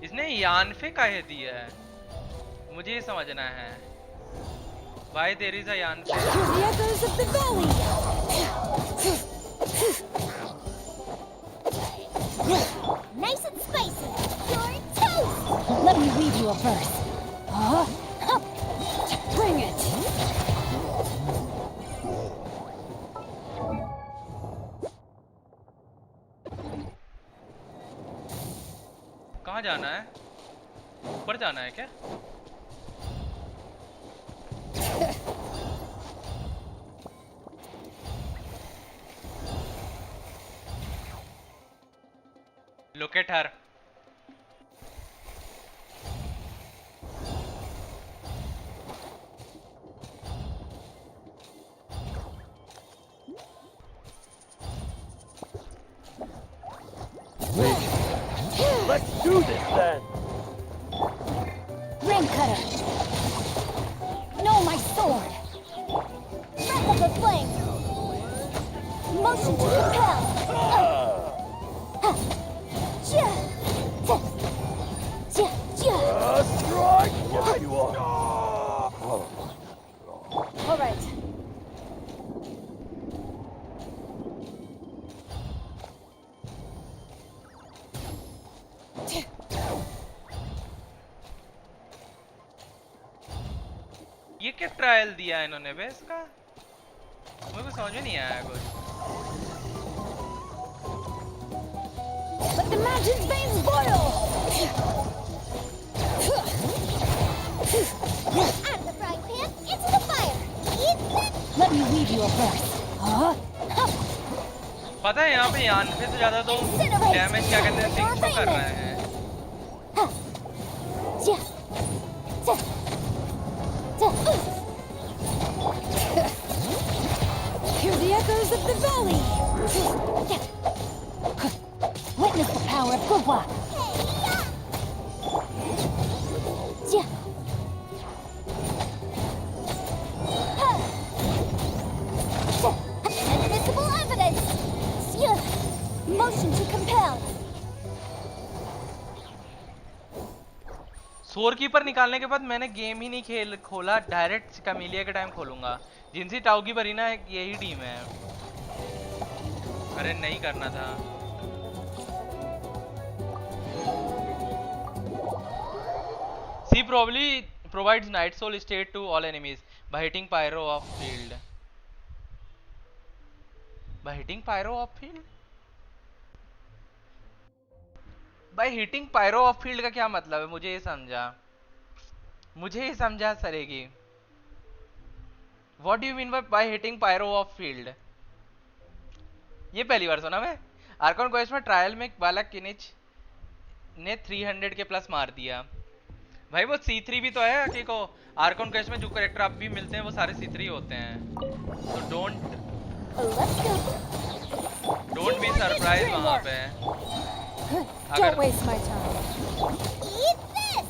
इसने यानफे काहे दिया है, मुझे ये समझना है। भाई there is a Yanfei. The echoes of the valley. Nice and spicy. You're toast. Let me weave you a verse. Bring it. कहाँ जाना है, ऊपर जाना है क्या? Look at her. Let's do this then! Ring cutter. No, my sword. Breath of the flame. Motion to compel. Strike! Yes, you are. All right. ये क्या trial दिया है इन्होंने बे इसका, मुझे कुछ समझ में नहीं आया कुछ। Let the magic's veins boil. Out of the frying pan, into the fire. Eat that. Let me weave you a verse. पता है यहाँ पे यानफे से ज्यादा तो डैमेज क्या कहते हैं सिंक तो कर रहे हैं। Hear the echoes of the valley. Witness the power of Gugwa. Invisible evidence. Motion to compel. सोर कीपर निकालने के बाद मैंने गेम ही नहीं खोला, डायरेक्ट कैमिलिया के टाइम खोलूंगा। जिनसी टाउगी बरीना यही टीम है। अरे नहीं करना था। सी probably provides night soul state to all enemies by hitting pyro off field. By hitting pyro off field? by hitting pyro off field का क्या मतलब है, मुझे ये समझा सरेगी। What do you mean by hitting pyro off field? ये पहली बार सुना मैं। आर्कॉन क्वेस्ट में ट्रायल में बालक किनिच ने 300 के प्लस मार दिया। भाई वो C3 भी तो है कि को आर्कॉन क्वेस्ट में जो कैरेक्टर आप भी मिलते हैं वो सारे C3 होते हैं, तो डोंट बी सरप्राइज वहां पे। Don't waste my time. Eat this.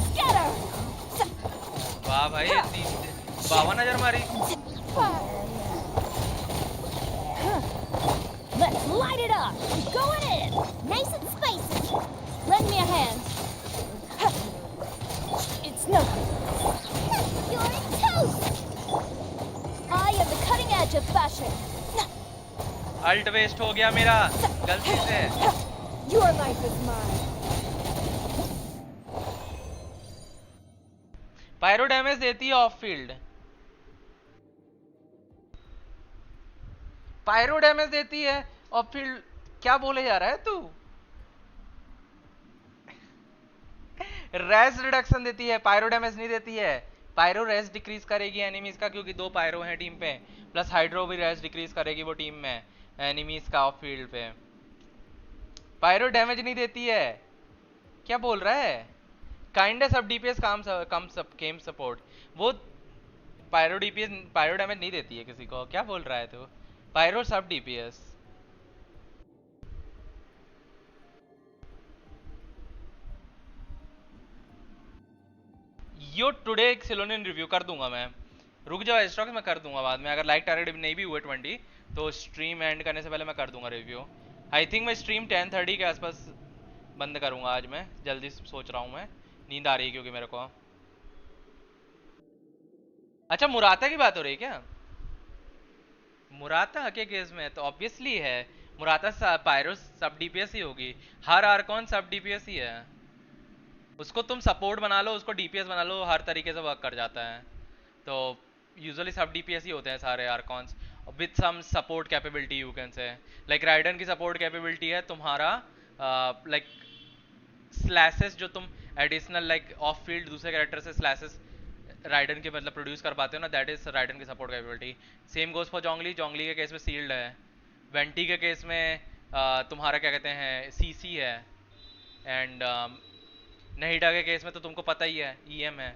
Scatter. वाह भाई 52,000 मारी। Let's light it up. Going in. Nice and spicy. Lend me a hand. It's no. You're toast. I am the cutting edge of fashion. Ult waste हो गया मेरा गलती से। Your life is mine. Pyro damage देती है of field. Pyro damage देती है और फिर क्या बोले जा रहा है तू? रेस रिडक्शन देती है, पायरो डैमेज नहीं देती है। पायरो रेस डिक्रीज करेगी एनिमीज का, क्योंकि 2 पायरो हैं टीम पे, प्लस हाइड्रो भी रेस डिक्रीज करेगी वो टीम में एनिमीज का ऑफ फील्ड पे। पायरो डैमेज नहीं देती है, क्या बोल रहा है? काइंड सब डीपीएस कम सब गेम सपोर्ट, वो पायरो डीपीएस पायरो डैमेज नहीं देती है किसी को, क्या बोल रहा है तू? पायरो सब डीपीएस। यो टुडे एक सिलोनियन रिव्यू कर दूंगा मैं, रुक जाओ स्टॉक्स में कर दूंगा बाद में, अगर लाइक टारगेट नहीं भी हुए 20 तो स्ट्रीम एंड करने से पहले मैं कर दूंगा रिव्यू। आई थिंक मैं स्ट्रीम 10:30 के आसपास बंद करूंगा आज, मैं जल्दी सोच रहा हूँ, मैं नींद आ रही है क्योंकि मेरे को। अच्छा मुराता की बात हो रही है क्या? मुराता के केस में तो ऑब्वियसली है, मुराता पायरो सब डीपीएस ही होगी, हर आर्कॉन सब डीपीएस ही है। उसको तुम सपोर्ट बना लो, उसको डीपीएस बना लो, हर तरीके से वर्क कर जाता है। तो यूजुअली सब डीपीएस ही होते हैं सारे Archons, with some support capability you can say. Like Raiden की सपोर्ट कैपेबिलिटी है तुम्हारा, लाइक स्लैशेस जो तुम एडिशनल लाइक ऑफ फील्ड दूसरे कैरेक्टर से स्लैशेस राइडन के मतलब प्रोड्यूस कर पाते हो ना, दैट इज राइडन की support capability. Same goes for Zhongli, Zhongli के केस में सील्ड है, वेंटी के केस में तुम्हारा क्या कहते हैं सीसी है, एंड नहीटा के केस में तो तुमको पता ही है ईएम है।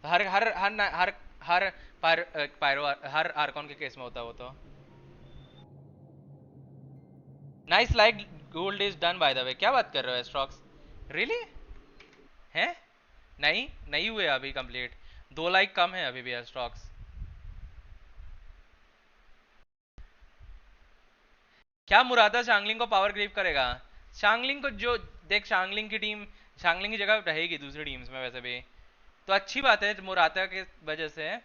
हर हर हर हर हर पायरो हर आर्कॉन के केस में होता है वो तो। Nice like gold is done by the वे, क्या बात कर रहे हो स्ट्रॉक्स? रियली हैं? नहीं हुए अभी कंप्लीट, 2 लाइक कम है अभी भी स्ट्रॉक्स। क्या मुरादा शांगलिंग को पावर ग्रीव करेगा? शांगलिंग को जो देख, शांगलिंग की टीम शांगलिंग की जगह रहेगी दूसरी टीम्स में वैसे भी, तो अच्छी बात है मुरादा के वजह से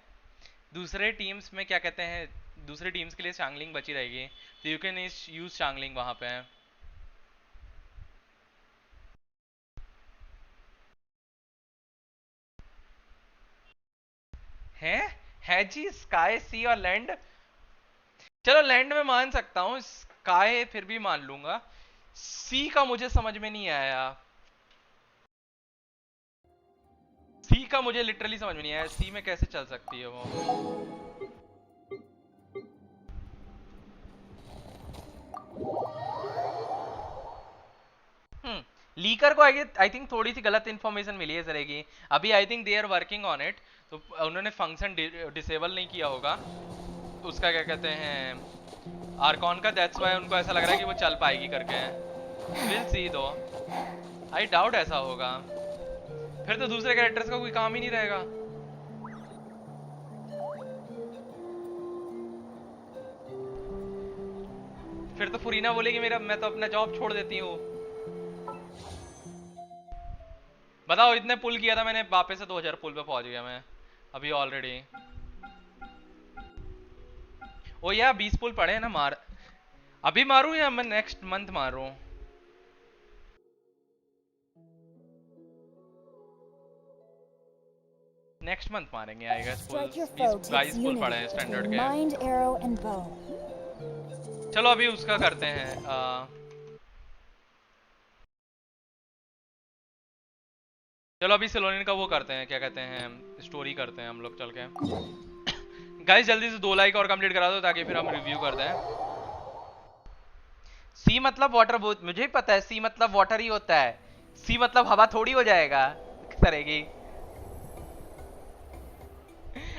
दूसरे टीम्स में क्या कहते हैं दूसरी टीम्स के लिए शांगलिंग बची रहेगी, तो यू कैन यूज शांगलिंग वहां पे। है जी, स्काई सी और लैंड, चलो लैंड में मान सकता हूँ, स्काई फिर भी मान लूंगा, सी का मुझे समझ में नहीं आया, सी का मुझे लिटरली समझ में नहीं आया, सी में कैसे चल सकती है वो। लीकर को आई थिंक थोड़ी सी गलत इन्फॉर्मेशन मिली है सर की, अभी I think they are working on it, तो उन्होंने फंक्शन डिसेबल नहीं किया होगा उसका क्या कहते हैं आर्कॉन का, दैट्स व्हाई उनको ऐसा लग रहा है कि वो चल पाएगी करके। विल सी दो, आई डाउट ऐसा होगा, फिर तो दूसरे कैरेक्टर्स का कोई काम ही नहीं रहेगा। फिर तो फुरीना बोलेगी मेरा मैं तो अपना जॉब छोड़ देती हूँ। बताओ इतने पुल किया था मैंने, वापस से 2000 पुल पे पहुंच गया मैं अभी ऑलरेडी। ओ यार 20 पुल पड़े हैं ना, मार अभी मारूं या मैं नेक्स्ट मंथ मारूं? नेक्स्ट मंथ मारेंगे आई गेस। 22 पुल पड़े हैं स्टैंडर्ड के। Mind, arrow, and bow. चलो अभी उसका करते हैं, चलो अभी सिलोनियन का वो करते हैं, क्या कहते हैं स्टोरी करते हैं हम लोग चल के। गाइस जल्दी से 2 लाइक और कंप्लीट करा दो ताकि फिर हम रिव्यू करते हैं। सी मतलब वाटर, मुझे ही पता है सी मतलब वाटर ही होता है, सी मतलब हवा थोड़ी हो जाएगा करेगी।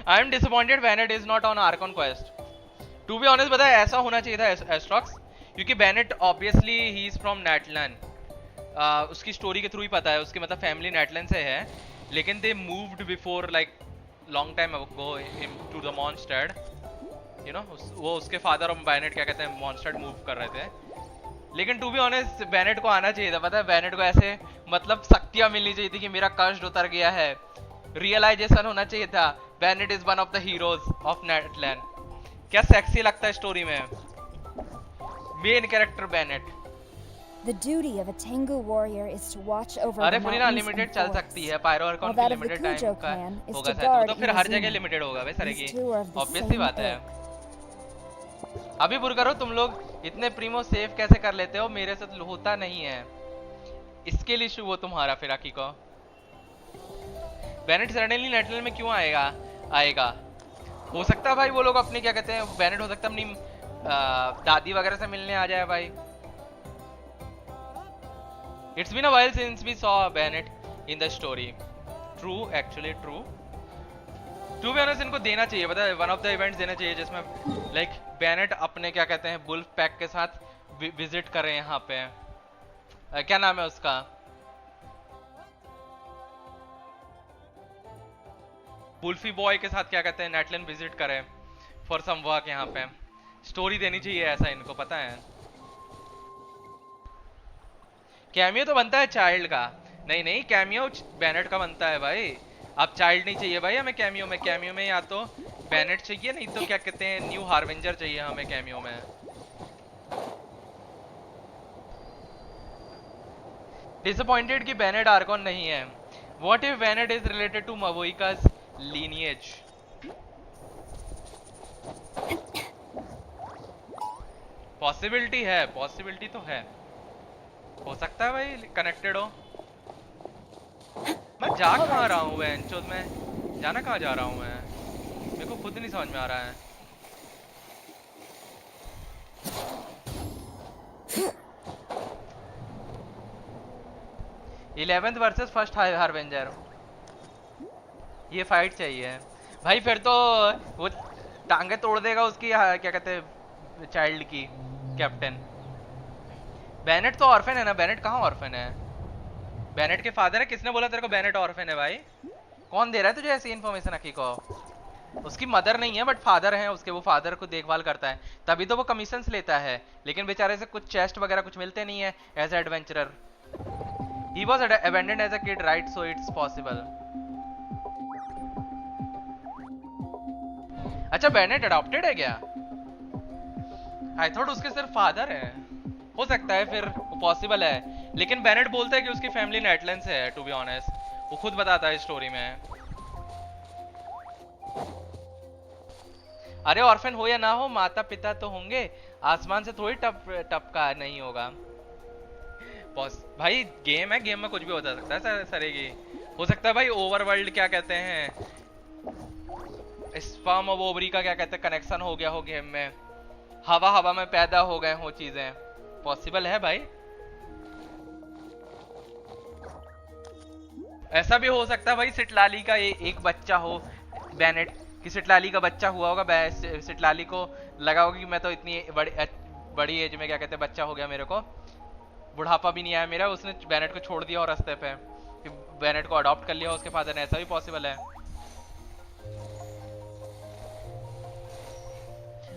I am disappointed Bennett is not on Archon quest. To be honest पता है ऐसा होना चाहिए था एस्ट्रॉक्स, क्योंकि बेनेट ऑब्वियसली ही इज फ्रॉम नेटलैंड, उसकी स्टोरी के थ्रू ही पता है, उसकी मतलब फैमिली नेटलैंड से है, लेकिन they moved before like long time ago to the Mondstadt, you know वो उसके फादर और बेनेट क्या कहते हैं मॉन्स्टर्ड मूव कर रहे थे। लेकिन टू बी ऑनेस्ट बेनेट को आना चाहिए था, पता है बेनेट को ऐसे मतलब शक्तियां मिलनी चाहिए थी कि मेरा कष्ट उतर गया है, रियलाइजेशन होना चाहिए था Bennett is one of the heroes of Natlan. क्या सेक्सी लगता है स्टोरी में main character Bennett. The duty of a Tengu warrior is to watch over अरे the पूरी ना mountains लिमिटेड and चल forests, सकती है, पायरो आर्कॉन while की that of the limited time Kujo का clan is होगा to शायद, वो guard तो फिर हर जगह Izuna. लिमिटेड होगा वैसे These की, two are of the obvious सी same बात है। ilk. अभी बुर करो, तुम लोग इतने प्रीमो सेव कैसे कर लेते हो, मेरे साथ होता नहीं है। स्किल इशू वो तुम्हारा फिर को। बेनेट सडनली नेटल में क्यों आएगा? हो सकता है भाई वो लोग अपने क्या कहते हैं, बेनेट हो सकता है अपनी दादी वगैरह से मिलने आ जाए भाई। It's been a while since we saw Bennett in the story. True, actually true. To be honest इनको देना चाहिए, पता है, वन ऑफ द इवेंट्स देना चाहिए जिसमें लाइक बेनेट अपने क्या कहते हैं बुल्फ पैक के साथ विजिट करें यहाँ पे। क्या नाम है उसका, बुल्फी बॉय के साथ क्या कहते हैं नेटलैंड विजिट करें फॉर सम वर्क। यहाँ पे स्टोरी देनी चाहिए ऐसा इनको, पता है। कैमियो तो बनता है चाइल्ड का। नहीं कैमियो बेनेट का बनता है भाई। अब चाइल्ड नहीं चाहिए भाई हमें कैमियो में। कैमियो में या तो बेनेट चाहिए, नहीं तो क्या कहते हैं न्यू हार्वेंजर चाहिए हमें कैमियो में। डिसअपॉइंटेड कि बेनेट आर्कॉन नहीं है। What if Bennett is related to Mavuika's lineage? Possibility है, पॉसिबिलिटी तो है, हो सकता है भाई कनेक्टेड हो। मैं जा कहाँ रहा हूँ बेंचोद में, जाना कहाँ जा रहा हूँ मैं, मेरे को खुद नहीं समझ में आ रहा है। इलेवेंथ वर्सेस फर्स्ट हार्वेंजर, ये फाइट चाहिए भाई। फिर तो वो टांगे तोड़ देगा उसकी, क्या कहते हैं चाइल्ड की, कैप्टन। बेनेट तो ऑर्फन है ना, बेनेट कहाँ ऑर्फन है? बेनेट के फादर है। किसने बोला तेरे को बेनेट ऑर्फन है भाई? कौन दे रहा है तुझे ऐसी इन्फॉर्मेशन अकी को? उसकी मदर नहीं है बट फादर है उसके, वो फादर को देखभाल करता है, तभी तो वो कमीशंस लेता है। लेकिन बेचारे से कुछ चेस्ट वगैरह कुछ मिलते नहीं है as adventurer. He was abandoned as a kid right, so it's possible. अच्छा बेनेट अडॉप्टेड है क्या? आई थॉट उसके सिर्फ फादर है। हो सकता है फिर, पॉसिबल है। लेकिन बेनेट बोलता है कि उसकी फैमिली नेटलैंड से है, टू बी ऑनेस्ट वो खुद बताता है स्टोरी में। अरे ऑर्फन हो या ना हो, माता पिता तो होंगे, आसमान से थोड़ी टपका नहीं होगा। भाई गेम है, गेम में कुछ भी हो सकता है सरेगी। हो सकता है भाई ओवरवर्ल्ड क्या कहते हैं स्पर्म और ओवरी का क्या कहते हैं कनेक्शन हो गया हो गेम में, हवा में पैदा हो गए हो चीजें, पॉसिबल है भाई। ऐसा भी हो सकता है भाई सिटलाली का एक बच्चा हो, बेनेट की सिटलाली का बच्चा हुआ होगा, सिटलाली को लगा होगा कि मैं तो इतनी बड़ी एज में क्या कहते हैं बच्चा हो गया, मेरे को बुढ़ापा भी नहीं आया मेरा, उसने बेनेट को छोड़ दिया और रास्ते पे बेनेट को अडॉप्ट कर लिया उसके फादर ने। ऐसा भी पॉसिबल है।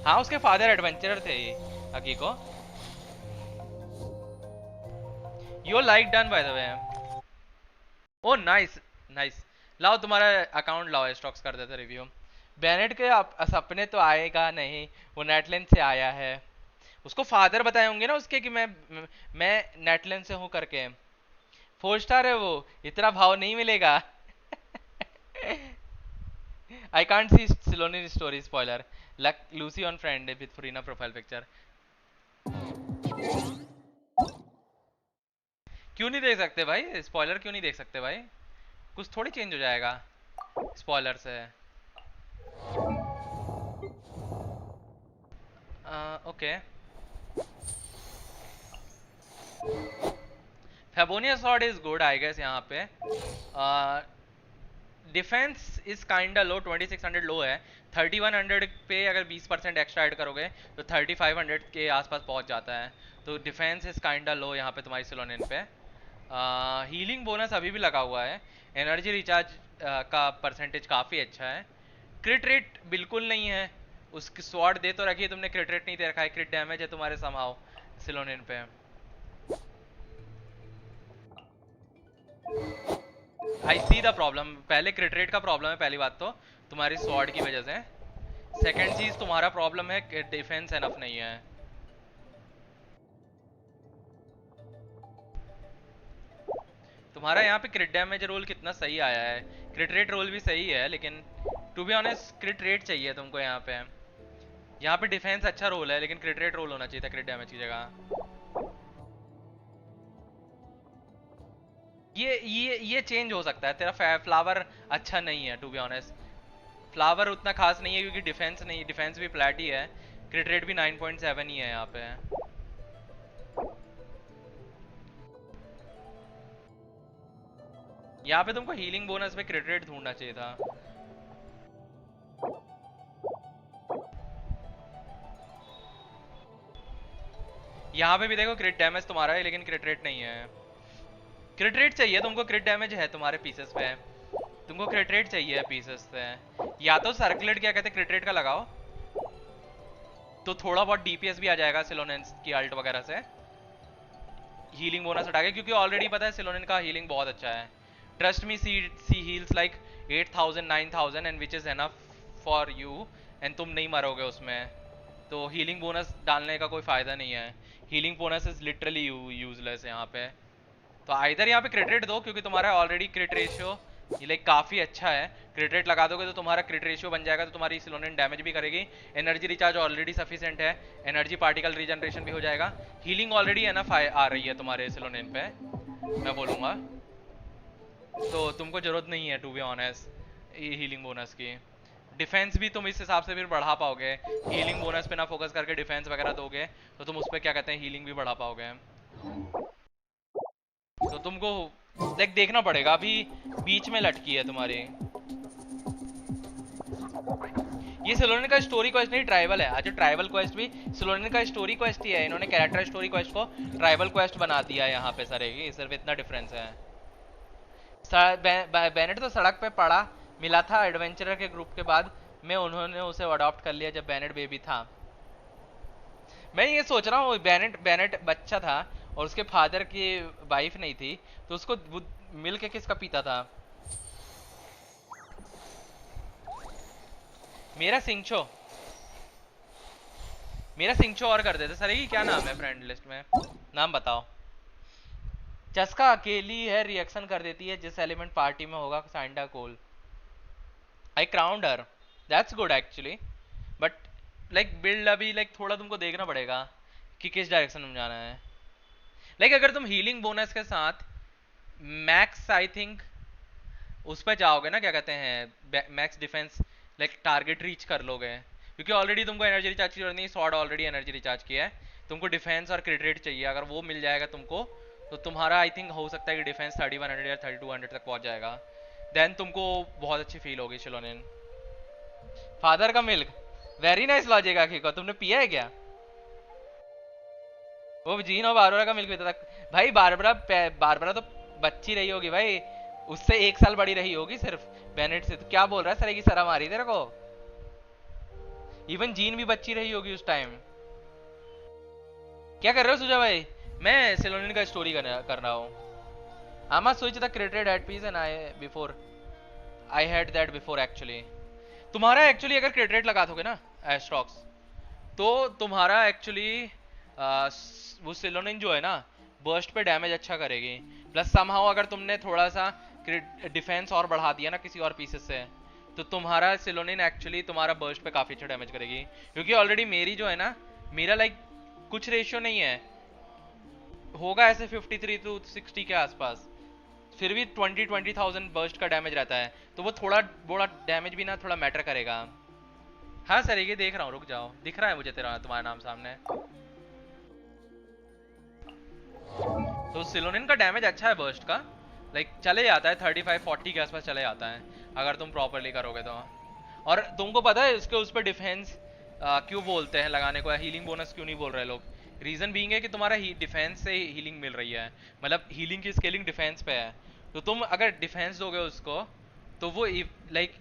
हाँ उसके फादर एडवेंचरर थे हकीको। You like done by the way. Oh nice nice, लाओ तुम्हारा अकाउंट लाओ, स्टॉक्स कर देते रिव्यू। बेनेट के सपने तो आएगा नहीं, वो नेटलैंड से आया है। उसको फादर बताए होंगे ना उसके कि मैं नेटलैंड से हूँ करके। 4 स्टार है वो, इतना भाव नहीं मिलेगा। I can't see Siloni's story spoiler. Like Lucy on friend with Furina profile picture. क्यों नहीं देख सकते भाई स्पॉइलर, क्यों नहीं देख सकते भाई? कुछ थोड़ी चेंज हो जाएगा स्पॉइलर से। Okay Favonius sword is good I guess. यहाँ पे defence is kinda low, 2600 low है। 3100 पे अगर 20% एक्स्ट्रा ऐड करोगे तो 3500 के आसपास पहुंच जाता है। तो डिफेंस इज काइंडा लो यहाँ पे तुम्हारी सिलोनिन पे। हीलिंग बोनस अभी भी लगा हुआ है। एनर्जी रिचार्ज का परसेंटेज काफ़ी अच्छा है। क्रिट रेट बिल्कुल नहीं है, उसकी स्वॉर्ड दे तो रखी है तुमने, क्रिट रेट नहीं दे रखा है। क्रिट डैमेज है तुम्हारे समहाउ सिलोनिन पे। आई सी द प्रॉब्लम। पहले क्रिट रेट का प्रॉब्लम है पहली बात तो तुम्हारी स्वॉर्ड की वजह से। सेकंड चीज तुम्हारा प्रॉब्लम है कि डिफेंस एनफ नहीं है। तुम्हारा यहाँ पे क्रिट डैमेज रोल कितना सही आया है, क्रिट रेट रोल भी सही है, लेकिन to be honest crit rate चाहिए तुमको यहाँ पे। यहाँ पे डिफेंस अच्छा रोल है, लेकिन क्रिट रेट रोल होना चाहिए था क्रिट डैमेज की जगह। ये चेंज हो सकता है। तेरा फ्लावर अच्छा नहीं है टू बी ऑनेस्ट, फ्लावर उतना खास नहीं है क्योंकि डिफेंस नहीं, डिफेंस भी फ्लैट ही है, क्रिट रेट भी 9.7 ही है यहाँ पे। यहाँ पे तुमको हीलिंग बोनस पे क्रिट रेट ढूंढना चाहिए था। यहाँ पे भी देखो क्रिट डैमेज तुम्हारा है लेकिन क्रिट रेट नहीं है। क्रिट रेट चाहिए तुमको, क्रिट डैमेज है तुम्हारे पीसेस पे, तुमको क्रिट रेट चाहिए पीसेस पे। या तो सर्कुलेट क्या कहते हैं क्रिट रेट का लगाओ, तो थोड़ा बहुत डीपीएस भी आ जाएगा सिलोनेंस की अल्ट वगैरह से, हीलिंग बोनस हटा के, क्योंकि ऑलरेडी पता है सिलोनिन का हीलिंग बहुत अच्छा है। Trust me, she heals like 8000 9000 and which is enough for you, and तुम नहीं मरोगे उसमें, तो हीलिंग बोनस डालने का कोई फायदा नहीं है। Healing bonus is literally useless यहाँ पे। तो आइदर यहाँ पे क्रिट रेट दो क्योंकि तुम्हारा ऑलरेडी क्रिट रेशियो ये लाइक काफी अच्छा है, क्रिट रेट लगा दोगे तो तुम्हारा क्रिट रेशियो बन जाएगा, तो तुम्हारी सिलोनिन डैमेज भी करेगी, एनर्जी रिचार्ज ऑलरेडी सफिशिएंट है, एनर्जी पार्टिकल रीजनरेशन भी हो जाएगा, हीलिंग ऑलरेडी एनफ आ रही है तुम्हारे सिलोनिन पे मैं बोलूँगा, तो तुमको जरूरत नहीं है to be honest healing bonus की। डिफेंस भी तुम इस हिसाब से फिर बढ़ा पाओगे, हीलिंग बोनस पे ना फोकस करके डिफेंस वगैरह दोगे तो तुम उस पर क्या कहते हैं हीलिंग भी बढ़ा पाओगे। तो तुमको लाइक देखना पड़ेगा, अभी बीच में लटकी है तुम्हारी। ये सिलोनिन का स्टोरी क्वेस्ट नहीं ट्राइबल है। अच्छा, ट्राइबल क्वेस्ट भी सिलोनिन का स्टोरी क्वेस्ट ही है, इन्होंने कैरेक्टर स्टोरी क्वेस्ट को ट्राइबल क्वेस्ट बना दिया है यहाँ पे सर, सिर्फ इतना डिफरेंस है। बेनेट तो सड़क पे पड़ा मिला था एडवेंचरर के ग्रुप के बाद में, उन्होंने उसे अडॉप्ट कर लिया जब बेनेट बेबी था। मैं ये सोच रहा हूँ बेनेट बच्चा था और उसके फादर की वाइफ नहीं थी, तो उसको मिल के किसका पीता था? मेरा सिंचो और कर देते सर। ये क्या नाम है फ्रेंड लिस्ट में, नाम बताओ। चस्का अकेली है, रिएक्शन कर देती है जिस एलिमेंट पार्टी में होगा, साइंडा कोल। I crowned her, that's good actually, but like build अभी लाइक थोड़ा तुमको देखना पड़ेगा कि किस डायरेक्शन में जाना है। लाइक अगर तुम हीलिंग बोनस के साथ मैक्स आई थिंक उस पर जाओगे ना, क्या कहते हैं max defence, like target reach कर लोगे, क्योंकि ऑलरेडी तुमको एनर्जी रिचार्ज की जरूरत नहीं, स्वॉर्ड ऑलरेडी एनर्जी रिचार्ज किया है, तुमको डिफेंस और क्रिट रेट चाहिए। अगर वो मिल जाएगा तुमको तो तुम्हारा आई थिंक हो सकता है कि डिफेंस 3100 या 3200 तक पहुंच जाएगा, देन तुमको बहुत अच्छी फील होगी शिलोनिन। फादर का मिल्क, वेरी नाइस लॉजिक। आखिर को तुमने पिया है क्या? वो जीन और बारबरा का मिल्क पीता था भाई। बारबरा तो बच्ची रही होगी भाई, उससे 1 साल बड़ी रही होगी सिर्फ बेनेट से। तो क्या बोल रहा है सर की शर्म आ रही तेरे को? इवन जीन भी बच्ची रही होगी उस टाइम। क्या कर रहे हो सुजा भाई? मैं सिलोनिन का स्टोरी कर रहा हूँ। I'ma switch the crit at piece and I had that before actually. तुम्हारा एक्चुअली अगर क्रिट रेट लगा दोगे ना एस्ट्रॉक्स, तो तुम्हारा एक्चुअली वो सिलोनिन जो है ना बर्स्ट पे डैमेज अच्छा करेगी, प्लस समहाउ अगर तुमने थोड़ा सा डिफेंस और बढ़ा दिया ना किसी और पीसेस से, तो तुम्हारा सिलोनिन एक्चुअली तुम्हारा बर्स्ट पे काफी अच्छा डैमेज करेगी। क्योंकि ऑलरेडी मेरी जो है ना, मेरा लाइक कुछ रेशियो नहीं है, होगा ऐसे 53 to 60 के आसपास, फिर भी 20,000 बर्स्ट का डैमेज रहता है, तो वो थोड़ा बड़ा डैमेज भी ना थोड़ा मैटर करेगा। हाँ सर ये देख रहा हूँ, रुक जाओ, दिख रहा है मुझे तुम्हारा नाम सामने। तो सिलोनिन का डैमेज अच्छा है बर्स्ट का, लाइक चले जाता है 35-40 के आसपास चले जाता है अगर तुम प्रॉपरली करोगे तो। और तुमको पता है इसके उस पर डिफेंस क्यों बोलते हैं लगाने को, हीलिंग बोनस क्यों नहीं बोल रहे लोग? रीजन बीइंग है कि तुम्हारा डिफेंस से हीलिंग मिल रही है, मतलब हीलिंग की स्केलिंग डिफेंस पे है, तो तुम अगर डिफेंस दोगे उसको तो वो लाइक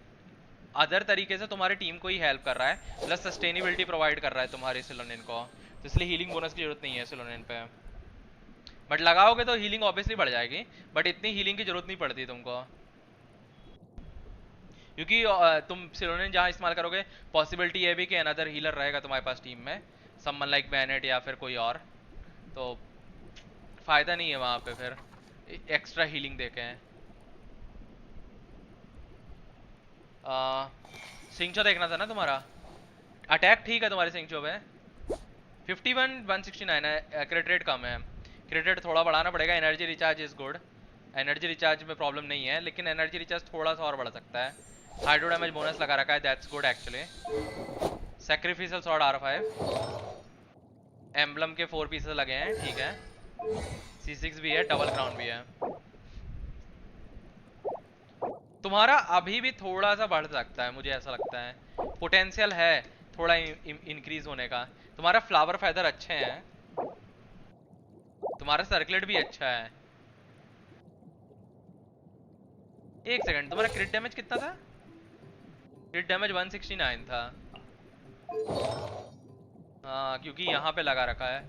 अदर तरीके से तुम्हारी टीम को ही हेल्प कर रहा है, प्लस सस्टेनेबिलिटी प्रोवाइड कर रहा है तुम्हारे सिलोनिन को, तो इसलिए हीलिंग बोनस की जरूरत नहीं है सिलोनिन पे। बट लगाओगे तो हीलिंग ऑब्वियसली बढ़ जाएगी, बट इतनी हीलिंग की जरूरत नहीं पड़ती तुमको, क्योंकि तुम सिलोनिन जहाँ इस्तेमाल करोगे पॉसिबिलिटी ये भी कि अनदर हीलर रहेगा तुम्हारे पास टीम में, समवन लाइक बैनेट या फिर कोई और, तो फायदा नहीं है वहाँ पे फिर एक्स्ट्रा हीलिंग देके। सिंचो देखना था ना तुम्हारा? अटैक ठीक है तुम्हारे सिंचो पे 51 169 है, क्रिट रेट कम है, क्रिट रेट थोड़ा बढ़ाना पड़ेगा। Energy recharge is good, energy recharge में प्रॉब्लम नहीं है, लेकिन एनर्जी रिचार्ज थोड़ा सा और बढ़ सकता है। हाइड्रो डैमेज बोनस लगा रखा है, that's good actually. Sacrificial sword R5, emblem के 4 पीसेस लगे हैं, ठीक है। C6 भी है, डबल क्राउन भी है। तुम्हारा अभी भी थोड़ा सा बढ़ सकता है, मुझे ऐसा लगता है, पोटेंशियल है थोड़ा इंक्रीज होने का। तुम्हारा फ्लावर फेदर अच्छे हैं, तुम्हारा सर्कलेट भी अच्छा है। एक सेकंड, तुम्हारा क्रिट डैमेज कितना था? क्रिट डैमेज 169 था। हाँ, क्योंकि यहाँ पे लगा रखा है।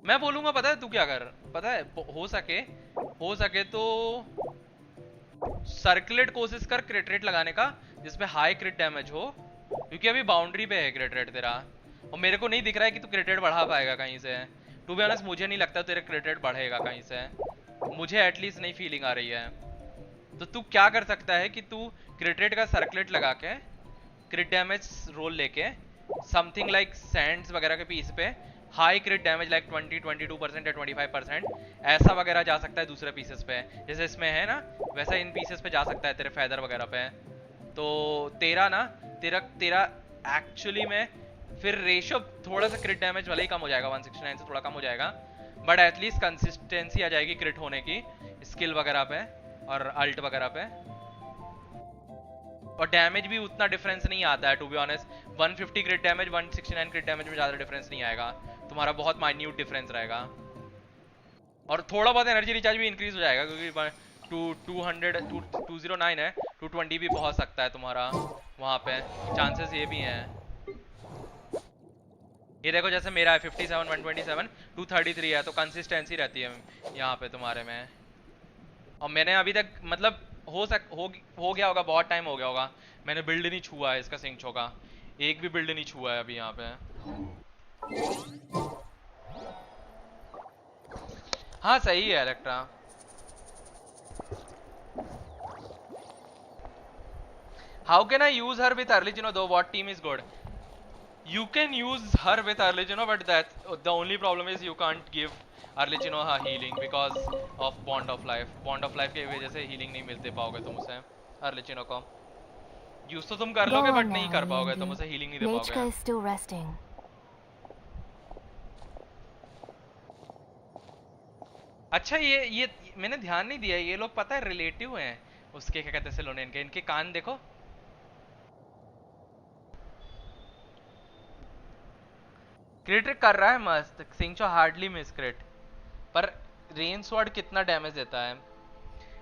मैं बोलूंगा, पता है तू क्या कर, पता है, हो सके तो सर्कुलेट कोशिश कर क्रिट रेट लगाने का जिसपे हाई क्रिट डैमेज हो, क्योंकि अभी बाउंड्री पे है क्रिट रेट तेरा, और मेरे को नहीं दिख रहा है कि तू क्रिट रेट बढ़ा पाएगा कहीं से। टू बी ऑनेस्ट मुझे नहीं लगता तेरा क्रिट रेट बढ़ेगा कहीं से, मुझे एटलीस्ट नहीं फीलिंग आ रही है। तो तू क्या कर सकता है कि तू क्रिट रेट का सर्कुलेट लगा के क्रिट डैमेज रोल लेके समथिंग लाइक सैंड्स वगैरह के पीस पे हाई क्रिट डैमेज लाइक 22% या 25% ऐसा वगैरह जा सकता है दूसरे पीसेस पे, जैसे इसमें है ना, वैसा इन पीसेस पे जा सकता है तेरे फेदर वगैरह पे। तो तेरा ना तेरा एक्चुअली में फिर रेशो थोड़ा सा क्रिट डैमेज वाला ही कम हो जाएगा, 169 से थोड़ा कम हो जाएगा, बट एटलीस्ट कंसिस्टेंसी आ जाएगी क्रिट होने की स्किल वगैरह पे और अल्ट वगैरह पे, और डैमेज भी उतना डिफरेंस नहीं आता है। To be honest 150 crit damage 169 crit damage में ज्यादा डिफरेंस नहीं आएगा, तुम्हारा बहुत माइन्यूट डिफरेंस रहेगा। और थोड़ा बहुत एनर्जी रिचार्ज भी इंक्रीज हो जाएगा, क्योंकि 209 है, 220 भी पहुंच सकता है तुम्हारा वहां पे, चांसेस ये भी हैं। ये देखो जैसे मेरा है 57 127 233 है, तो कंसिस्टेंसी रहती है यहाँ पे तुम्हारे में। और मैंने अभी तक मतलब हो गया होगा, बहुत टाइम हो गया होगा, मैंने बिल्ड नहीं छुआ है इसका सिंचो का, एक भी बिल्ड नहीं छुआ है अभी यहाँ पे। हाँ सही है Electra. How can I use her with Arlecchino though what team is good? You can use her with Arlecchino, but that the only problem is you can't give Arlecchino her healing because of Bond of Life. Bond of Life की वजह से healing नहीं मिलते पाओगे तुम उसे Arlecchino को। Use तो तुम कर Go लोगे on बट नहीं now, कर पाओगे, तुम Yandu. उसे healing नहीं दे Mechka पाओगे। is still resting. अच्छा ये मैंने ध्यान नहीं दिया, ये लोग पता है रिलेटिव हैं उसके, क्या कहते हैं सेलोनियन के, इनके कान देखो, क्रिट कर रहा है मस्त, सिंचो हार्डली मिस क्रिट, पर रेन स्वॉर्ड कितना डैमेज देता है?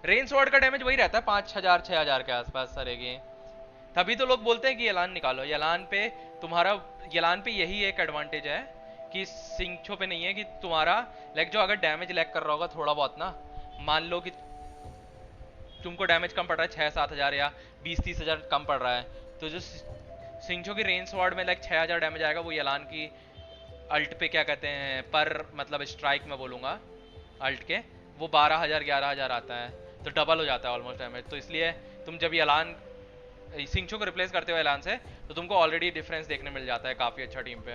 रेन स्वॉर्ड का डैमेज वही रहता है 5000 6000 के आसपास सरेगी, तभी तो लोग बोलते हैं कि यलान निकालो। यलान पे तुम्हारा, यलान पे यही एक एडवांटेज है कि सिंचो पे नहीं है, कि तुम्हारा लाइक जो अगर डैमेज लैग कर रहा होगा थोड़ा बहुत ना, मान लो कि तुमको डैमेज कम पड़ रहा है 6-7 हजार या 20-30 हजार कम पड़ रहा है, तो जो सिंचो की रेन स्वॉर्ड में लाइक 6000 डैमेज आएगा, वो यलान की अल्ट पे क्या कहते हैं पर मतलब स्ट्राइक में बोलूँगा अल्ट के, वो 12000 11000 आता है, तो डबल हो जाता है ऑलमोस्ट डैमेज। तो इसलिए तुम जब यलान सिंचो को रिप्लेस करते हो यलान से, तो तुमको ऑलरेडी डिफरेंस देखने मिल जाता है काफ़ी अच्छा टीम पे।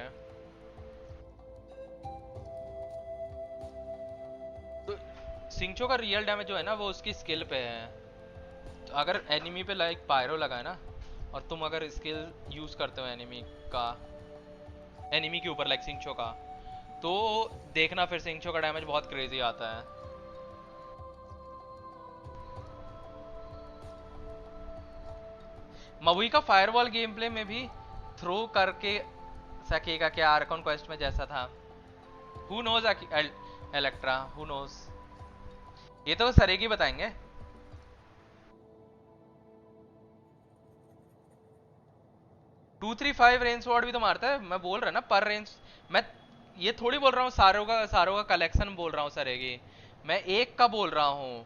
तो सिंचो का रियल डैमेज जो है ना वो उसकी स्किल पे है, तो अगर एनिमी पे लाइक पायरो लगा है ना, और तुम अगर स्किल यूज़ करते हो एनिमी के ऊपर लाइक सिंचो का, तो देखना फिर सिंचो का डैमेज बहुत क्रेजी आता है। मवुई का फायरवॉल गेम प्ले में भी थ्रो करके सकेगा क्या आर्कॉन क्वेस्ट में जैसा था? Who knows Electra, who knows, ये तो सरेगी बताएंगे। टू 3-5 रेंज स्वॉर्ड भी तो मारता है, मैं बोल रहा ना पर रेंज, मैं ये थोड़ी बोल रहा हूँ सारों का कलेक्शन बोल रहा हूँ सरेगी, मैं एक का बोल रहा हूँ,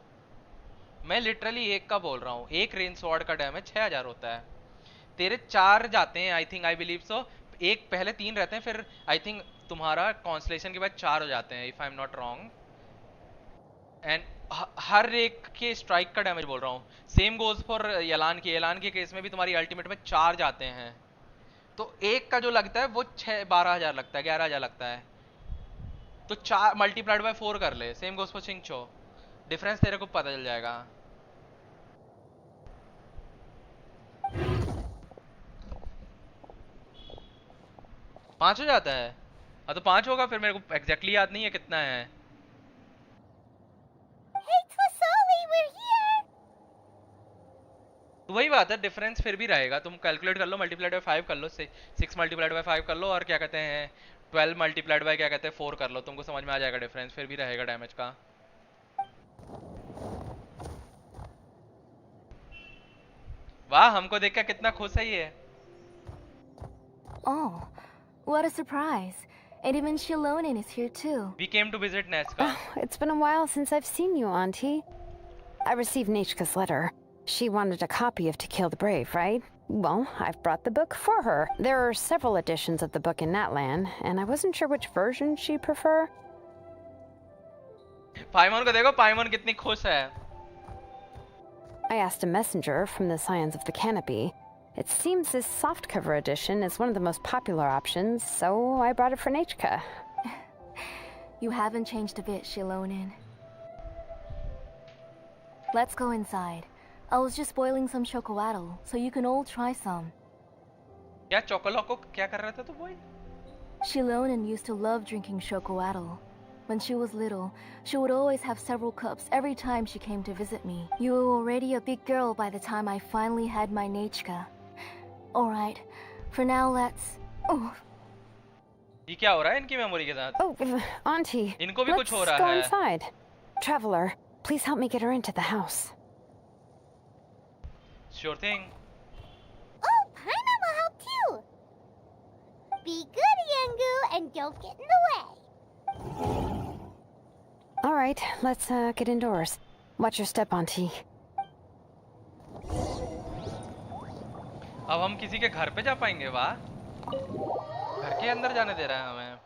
मैं लिटरली एक का बोल रहा हूँ। एक रेंज स्वॉर्ड का डैमेज 6000 होता है, तेरे 4 जाते हैं I think, I believe so, एक पहले 3 रहते हैं, फिर आई थिंक तुम्हारा कॉन्स्टलेशन के बाद 4 हो जाते हैं if I am not wrong, and हर एक के स्ट्राइक का डैमेज बोल रहा हूँ। सेम गोज फॉर एलान के केस में भी तुम्हारी अल्टीमेट में 4 जाते हैं, तो एक का जो लगता है वो 12,000 लगता है, 11,000 लगता है, तो 4 मल्टीप्लाइड बाय 4 कर ले। सेम गोज फॉर चिंगचो, डिफरेंस तेरे को पता चल जाएगा। पांच हो जाता है। हाँ तो 5 होगा फिर, मेरे को एग्जैक्टली याद नहीं है कितना है। Hey, Twasoli, we're here! तो वही बात है, डिफरेंस फिर भी रहेगा। तुम कैलकुलेट कर लो, मल्टीप्लाइड बाय 5 कर लो, 6 मल्टीप्लाइड बाय 5 कर लो, और क्या कहते हैं 12 मल्टीप्लाइड बाय क्या कहते हैं 4 कर लो, तुमको समझ में आ जाएगा, डिफरेंस फिर भी रहेगा डैमेज का। वाह, हमको देख कर कितना खुश है ये। Oh, what a surprise. And even Shilonen is here too. We came to visit Neska. It's been a while since I've seen you, Auntie. I received Nechka's letter. She wanted a copy of To Kill the Brave, right? Well, I've brought the book for her. There are several editions of the book in Natlan, and I wasn't sure which version she'd prefer. पाइमोन को देखो, पाइमोन कितनी खुश है। I asked a messenger from the Scions of the Canopy. It seems this softcover edition is one of the most popular options, so I brought it for Nechka. You haven't changed a bit, Shilonen. Let's go inside. I was just boiling some chocolatl, so you can all try some. क्या चोकोलो को क्या कर रहा था तू boy? Shilonen used to love drinking chocolatl. When she was little, she would always have several cups every time she came to visit me. You were already a big girl by the time I finally had my Nechka. Alright, for now let's... Oh. ये क्या हो रहा है इनकी memory के साथ? Oh, Auntie, इनको भी कुछ let's हो go रहा है। inside. Traveler, please help me get her into the house. Sure thing. Oh, Paimon will help too! Be good, Yangu, and don't get in the way! All right, let's get indoors. Watch your step, Auntie. अब हम किसी के घर पे जा पाएंगे? वाह, घर के अंदर जाने दे रहा है हमें।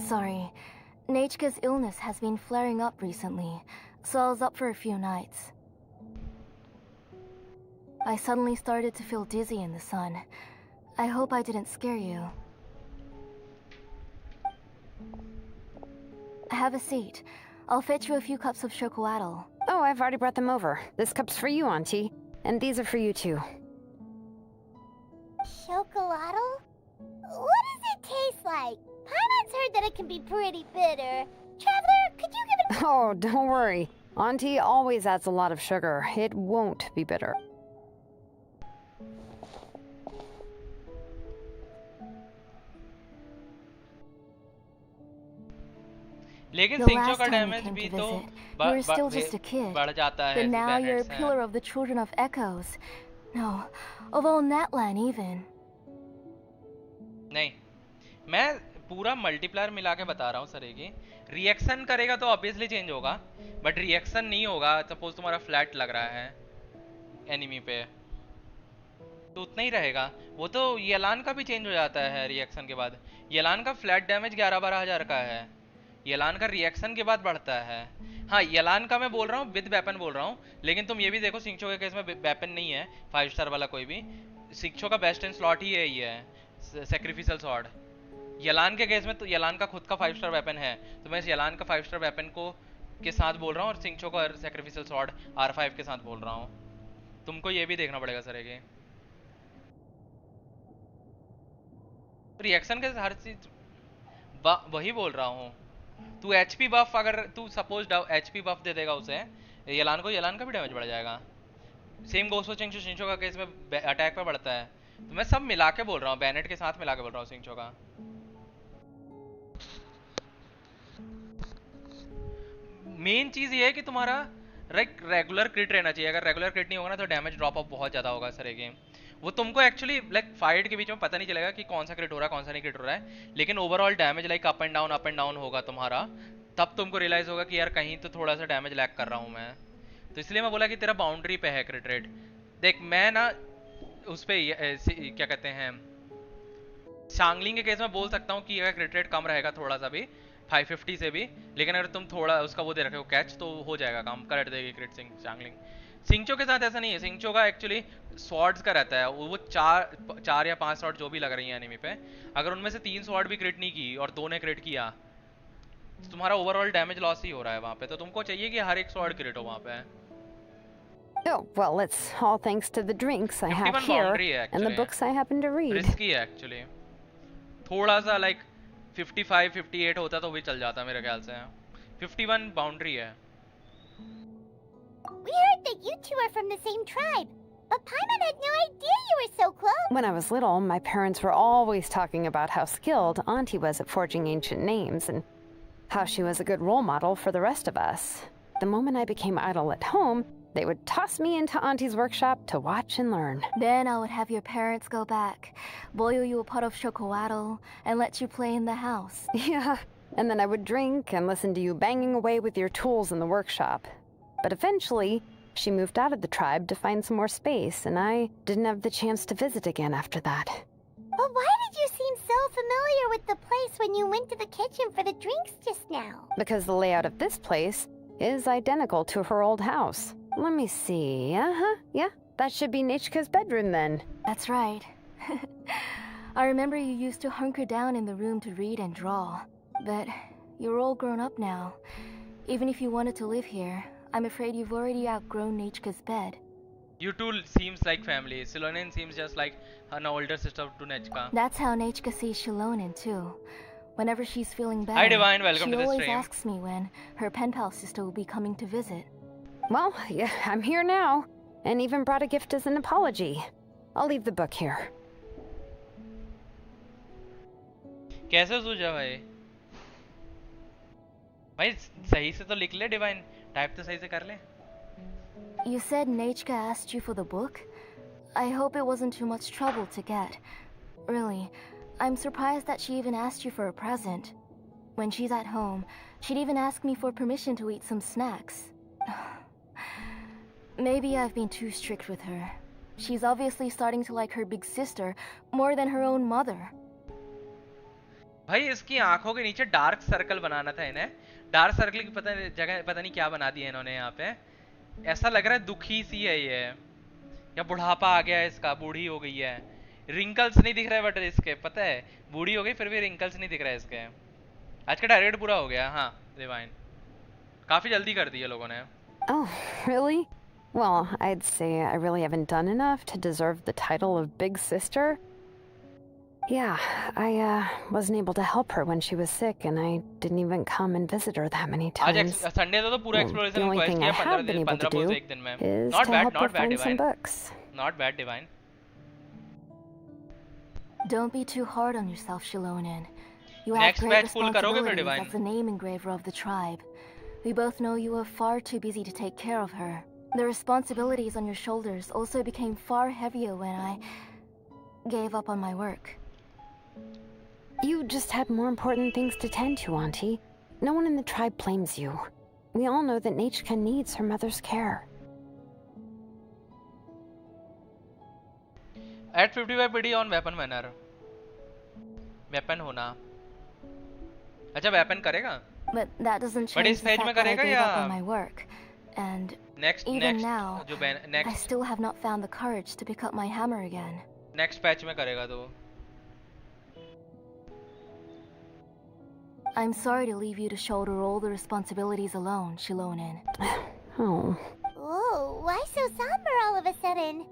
Sorry, Nechka's illness has been flaring up recently, so I was up for a few nights. I suddenly started to feel dizzy in the sun. I hope I didn't scare you. Have a seat. I'll fetch you a few cups of chocolatl. Oh, I've already brought them over. This cup's for you, Auntie. And these are for you, too. Chocolatl? What does it taste like? Paimon's heard that it can be pretty bitter. Traveler, could you give it... Oh, don't worry. Auntie always adds a lot of sugar. It won't be bitter. लेकिन The सिंचो last का time you damage came भी to तो visit, you were still just a kid. बढ़ जाता है। But now ऐसी you're a bandits हैं। pillar of the children of echoes. No, of all Natlan even. नहीं, मैं पूरा मल्टीप्लायर मिला के बता रहा हूँ सर। की रिएक्शन करेगा तो ऑब्वियसली चेंज होगा, बट रिएक्शन नहीं होगा। सपोज तुम्हारा फ्लैट लग रहा है एनिमी पे, तो उतना ही रहेगा। वो तो येलान का भी चेंज हो जाता है रिएक्शन के बाद। येलान का फ्लैट डैमेज 11-12 हजार का है, येलान का रिएक्शन के बाद बढ़ता है। हाँ, येलान का मैं बोल रहा हूँ विद वेपन बोल रहा हूँ, लेकिन तुम ये भी देखो सिंचो के केस में वेपन नहीं है 5 स्टार वाला कोई भी। सिंचो का बेस्ट इन स्लॉट ही यही है, सैक्रिफिशियल स्वॉर्ड। येलान के केस में तो येलान का खुद का 5 स्टार वेपन है, तो मैं इस येलान का 5 स्टार वेपन को के साथ बोल रहा हूँ, और सिंचो का सैक्रिफिशियल स्वॉर्ड R5 के साथ बोल रहा हूँ। तुमको ये भी देखना पड़ेगा सर। ये रिएक्शन के हर चीज वही बोल रहा हूँ। तू HP बफ, अगर तू सपोज HP बफ दे देगा उसे येलान को, येलान का भी डैमेज बढ़ जाएगा। सेम गोस फॉर चिंचो, चिंचो का केस में अटैक पे बढ़ता है। तो मैं सब मिला के बोल रहा हूँ, बैनेट के साथ मिला के बोल रहा हूँ चिंचो का। मेन चीज ये है कि तुम्हारा रेगुलर क्रिट रहना चाहिए। अगर रेगुलर क्रिट नहीं होगा ना तो डैमेज ड्रॉप ऑफ बहुत ज्यादा होगा सर। गेम वो तुमको एक्चुअली लाइक फाइट के बीच में पता नहीं चलेगा कि कौन सा क्रिट हो रहा है कौन सा नहीं क्रिट हो रहा है, लेकिन overall damage like up and down होगा तुम्हारा। तब तुमको रियलाइज होगा कि यार कहीं तो थोड़ा सा डैमेज लैग कर रहा हूँ मैं। तो इसलिए मैं बोला कि तेरा बाउंड्री पे है क्रिट रेट। देख मैं ना उस पे क्या कहते हैं शांगलिंग के केस में बोल सकता हूँ कि क्रिट रेट कम रहेगा थोड़ा सा भी 550 से भी, लेकिन अगर तुम थोड़ा उसका वो दे रखे हो कैच तो हो जाएगा काम, कर देगी क्रिट शांगलिंग। सिंचो के साथ ऐसा नहीं है, सिंचो का एक्चुअली स्वॉर्ड्स का रहता है, वो चार या 5 स्वॉर्ड जो भी लग रही है एनिमी पे, अगर उनमें से 3 स्वॉर्ड भी क्रिट नहीं की और 2 ने क्रिट किया तो तुम्हारा ओवरऑल डैमेज लॉस ही हो रहा है वहाँ पे, तो तुमको चाहिए कि हर एक स्वॉर्ड क्रिट हो वहाँ पे। Oh, well, it's all thanks to the drinks I have 51 here boundary है and the actually, books I happen to read. Risky है एक्चुअली, थोड़ा सा लाइक 55 58 होता तो भी चल जाता मेरे ख्याल से। 51 बाउंड्री है। We heard that you two are from the same tribe, but Paimon had no idea you were so close. When I was little, my parents were always talking about how skilled Auntie was at forging ancient names and how she was a good role model for the rest of us. The moment I became idle at home, they would toss me into Auntie's workshop to watch and learn. Then I would have your parents go back, boil you a pot of chocolate, and let you play in the house. Yeah, and then I would drink and listen to you banging away with your tools in the workshop. But eventually, she moved out of the tribe to find some more space, and I didn't have the chance to visit again after that. But why did you seem so familiar with the place when you went to the kitchen for the drinks just now? Because the layout of this place is identical to her old house. Let me see. Yeah, that should be Nichka's bedroom then. That's right. I remember you used to hunker down in the room to read and draw. But you're all grown up now. Even if you wanted to live here, I'm afraid you've already outgrown Nichka's bed. You two seems like family. Shilonen seems just like an older sister to Nechka. That's how Nichka sees Shilonen too. Whenever she's feeling better, Hi Divine, welcome she to the always stream. asks me when her pen pal sister will be coming to visit. Well, yeah, I'm here now, and even brought a gift as an apology. I'll leave the book here. कैसे सूझा भाई? भाई सही से तो लिख ले divine, type तो सही से कर ले। You said Nichka asked you for the book? I hope it wasn't too much trouble to get. Really, I'm surprised that she even asked you for a present. When she's at home, she'd even ask me for permission to eat some snacks. Maybe I've been too strict with her. She's obviously starting to like her big sister more than her own mother. भाई इसकी आंखों के नीचे dark circle बनाना था इन्हें, dark circle की पता नहीं क्या बना दिया इन्होंने यहाँ पे। ऐसा लग रहा है दुखी सी है ये, या बुढ़ापा आ गया है इसका, बूढ़ी हो गई है। रिंकल्स नहीं दिख रहे बट इसके, पता है बूढ़ी हो गई फिर भी रिंकल्स नहीं दिख रहा है इसके। आज का टारगेट पूरा हो गया। हाँ डिवाइन, काफी जल्दी कर दी है लोगों ने। Oh, really? Well, I'd say I really haven't done enough to deserve the title of Big Sister. Yeah, I wasn't able to help her when she was sick, and I didn't even come and visit her that many आज times. Sunday तो पूरा The exploration only quest thing किया I have been able 15 to post do एक दिन में। is not to bad, help her not bad find some divine, books. Not bad divine. Don't be too hard on yourself, Shilonen. You have Next great batch full करोगे फिर responsibilities divine? as the name engraver of the tribe. We both know you are far too busy to take care of her. The responsibilities on your shoulders also became far heavier when I gave up on my work. You just had more important things to tend to, Auntie. No one in the tribe blames you. We all know that Nichka needs her mother's care. At 55 PD on weapon manner. Weapon होना। अच्छा weapon करेगा? But that doesn't But change इस the phase fact में that I करेगा gave या up on my work. And next even now, जो I next still have not found the courage to pick up my hammer again. Next patch में करेगा तो? I'm sorry to leave you to shoulder all the responsibilities alone, Shilonen. Oh. Oh, why so somber all of a sudden?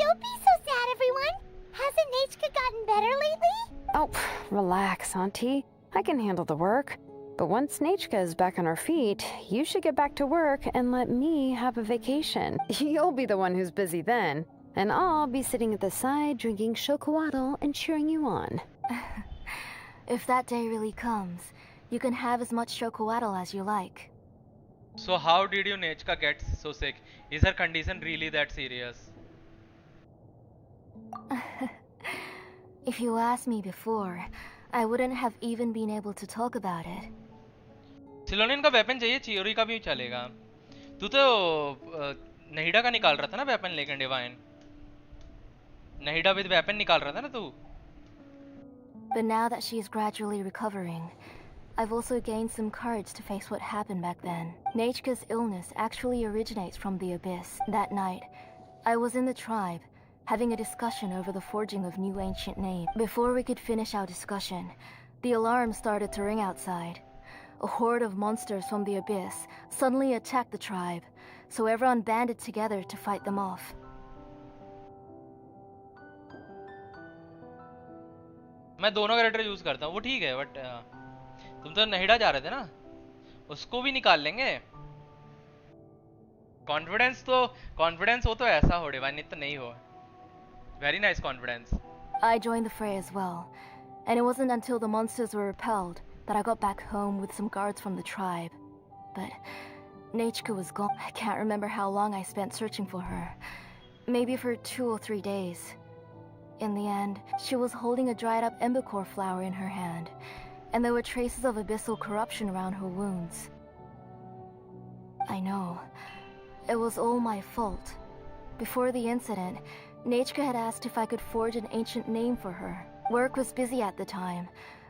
Don't be so sad, everyone. Hasn't Nichka gotten better lately? Oh, relax, Auntie. I can handle the work. But once Nichka is back on her feet, you should get back to work and let me have a vacation. You'll be the one who's busy then, and I'll be sitting at the side drinking chocolate and cheering you on. If that day really comes, you can have as much chocolate as you like. So how did you Nechka get so sick? Is her condition really that serious? If you asked me before, I wouldn't have even been able to talk about it. सिलोनिन का weapon चाहिए, चियोरी का भी चलेगा। तू तो नहीडा का निकाल रहा था ना वेपन लेकर डिवाइन, नहीडा विद वेपन निकाल रहा था ना तू। But now that she is gradually recovering, I've also gained some courage to face what happened back then. Nechka's illness actually originates from the Abyss. That night, I was in the tribe, having a discussion over the forging of new ancient names. Before we could finish our discussion, the alarm started to ring outside. A horde of monsters from the Abyss suddenly attacked the tribe, so everyone banded together to fight them off. मैं दोनों character use करता हूँ, वो ठीक है, but तुम तो नहिड़ा जा रहे थे ना, उसको भी निकाल लेंगे। कॉन्फिडेंस हो तो ऐसा हो, डिवाइन तो नहीं हो। Very nice confidence. I joined the fray as well, and it wasn't until the monsters were repelled that I got back home with some guards from the tribe. But Nechka was gone. I can't remember how long I spent searching for her. Maybe for 2 or 3 days. In the end, she was holding a dried up embercore flower in her hand, and there were traces of abyssal corruption around her wounds. I know. It was all my fault. Before the incident, Nechka had asked if I could forge an ancient name for her. Work was busy at the time,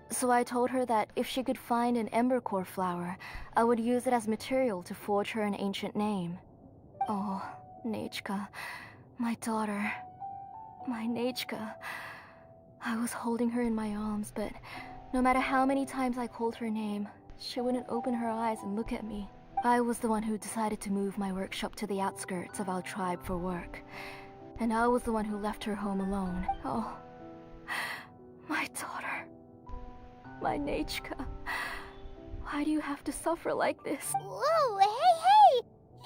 so I told her that if she could find an embercore flower, I would use it as material to forge her an ancient name. Oh, Nechka, my daughter. My Nechka. I was holding her in my arms, but no matter how many times I called her name, she wouldn't open her eyes and look at me. I was the one who decided to move my workshop to the outskirts of our tribe for work. And I was the one who left her home alone. Oh, my daughter. My Nechka. Why do you have to suffer like this? Whoa, hey!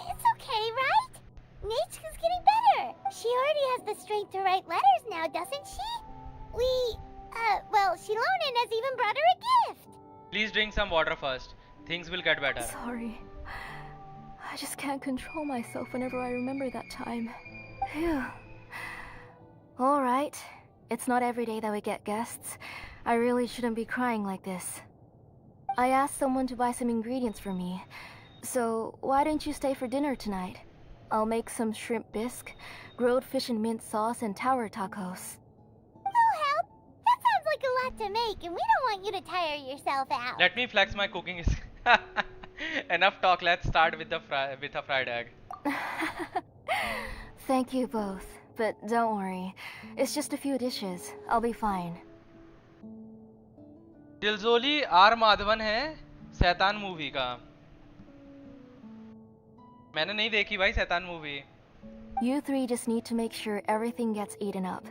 It's okay, right? Nechka's getting better. She already has the strength to write letters now, doesn't she? Well, Shilonen has even brought her a gift. Please drink some water first. Things will get better. Sorry. I just can't control myself whenever I remember that time. Phew. Alright. It's not every day that we get guests. I really shouldn't be crying like this. I asked someone to buy some ingredients for me. So, why don't you stay for dinner tonight? I'll make some shrimp bisque, grilled fish and mint sauce, and tower tacos. We'll help. That sounds like a lot to make, and we don't want you to tire yourself out. Let me flex my cooking. Enough talk. Let's start with a fried egg. Thank you both, but don't worry. It's just a few dishes. I'll be fine. दिलजोली R Madhavan है Shaitaan movie का। मैंने नहीं देखी भाई Shaitaan movie. You three just need to make sure everything gets eaten up.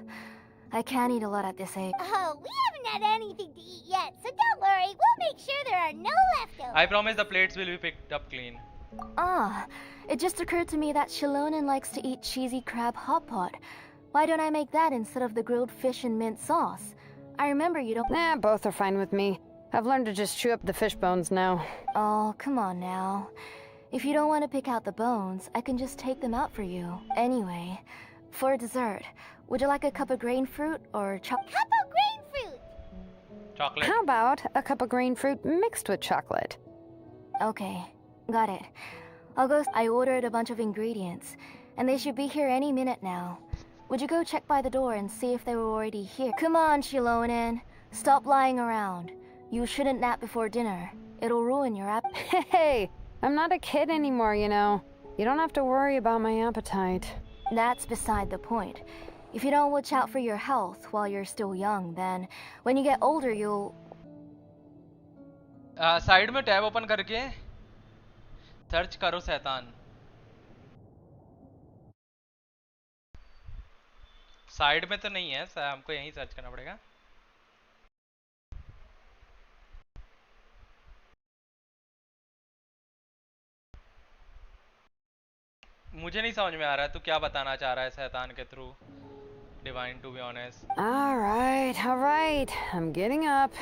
I can't eat a lot at this age. Oh, we haven't had anything to eat yet, so don't worry. We'll make sure there are no leftovers. I promise the plates will be picked up clean. Ah, it just occurred to me that Shilonen likes to eat cheesy crab hot pot. Why don't I make that instead of the grilled fish and mint sauce? I remember you don't— Nah, both are fine with me. I've learned to just chew up the fish bones now. Oh, come on now. If you don't want to pick out the bones, I can just take them out for you. Anyway, for dessert, would you like a cup of grain fruit or Cup of grain fruit. Chocolate. How about a cup of green fruit mixed with chocolate? Okay, got it. I ordered a bunch of ingredients, and they should be here any minute now. Would you go check by the door and see if they were already here? Come on, Shilonen. Stop lying around. You shouldn't nap before dinner. It'll ruin your appetite. Hey, I'm not a kid anymore, you know. You don't have to worry about my appetite. That's beside the point. If you don't watch out for your health while you're still young, then when you get older, you'll— side में tab open करके search करो शैतान। Side में तो नहीं है, हमको यहीं सर्च करना पड़ेगा। मुझे नहीं समझ में आ रहा है तू क्या बताना चाह रहा है शैतान के थ्रू। Divine, to be honest. All right. I'm getting up.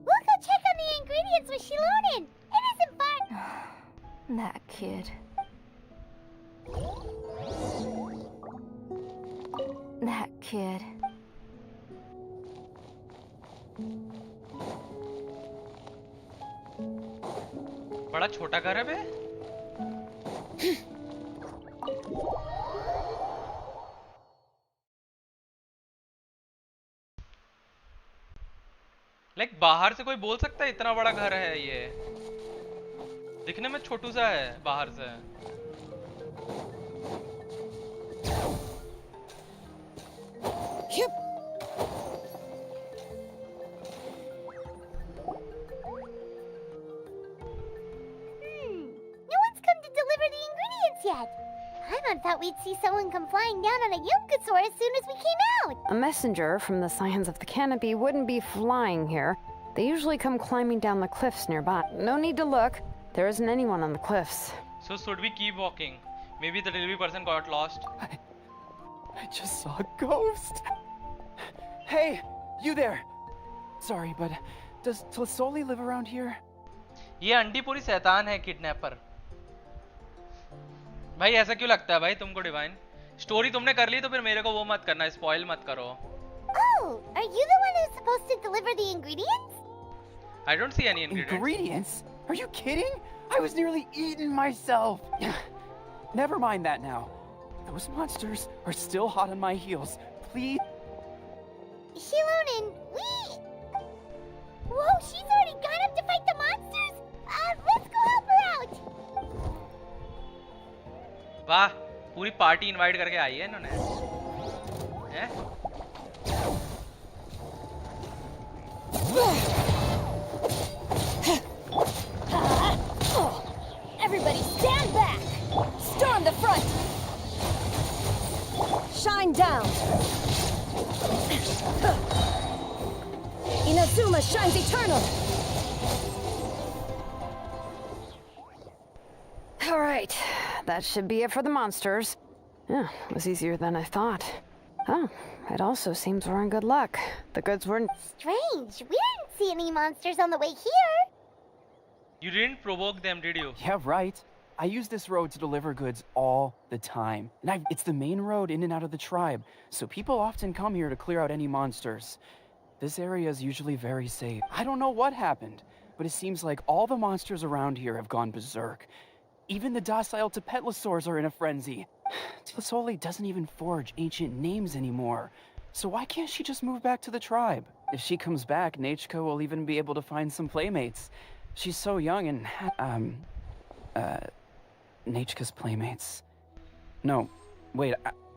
We'll go check on the ingredients with Shilonen. It isn't far. that kid. That kid. बड़ा छोटा घर है बे। लाइक बाहर से कोई बोल सकता है इतना बड़ा घर है ये? दिखने में छोटू सा है बाहर से। No one's come to deliver the ingredients yet. Paimon thought we'd see someone come flying down on a Yunkasaur as soon as we came out. A messenger from the Scions of the Canopy wouldn't be flying here. They usually come climbing down the cliffs nearby. No need to look. There isn't anyone on the cliffs. So should we keep walking? Maybe the delivery person got lost. I just saw a ghost. Hey, you there. Sorry, but does Tlasoli live around here? ये aunty पूरी शैतान है, kidnapper. भाई ऐसा क्यों लगता है भाई तुमको डिवाइन? स्टोरी तुमने कर ली तो फिर मेरे को वो मत करना, स्पॉइल मत करो। Oh, are you the one who's supposed to deliver the ingredients? I don't see any ingredients. Ingredients? Are you kidding? I was nearly eaten myself. Never mind that now. Those monsters are still hot on my heels. Please. Shilonen, Whoa, she's already gone up to fight the monsters? Let's go help her out! वाह, पूरी party invite करके आई है इन्होंने। हैं? Everybody stand back! Storm the front! Shine down! Inazuma shines eternal! All right, that should be it for the monsters. Yeah, it was easier than I thought. Oh, it also seems we're in good luck. The goods weren't... Strange, we didn't see any monsters on the way here. You didn't provoke them, did you? Yeah, right. I use this road to deliver goods all the time. And it's the main road in and out of the tribe, so people often come here to clear out any monsters. This area is usually very safe. I don't know what happened, but it seems like all the monsters around here have gone berserk. Even the docile Tepetlosaurs are in a frenzy. Tlasoli doesn't even forge ancient names anymore. So why can't she just move back to the tribe? If she comes back, Nachiko will even be able to find some playmates. She's so young and, Nachiko's playmates. No, wait,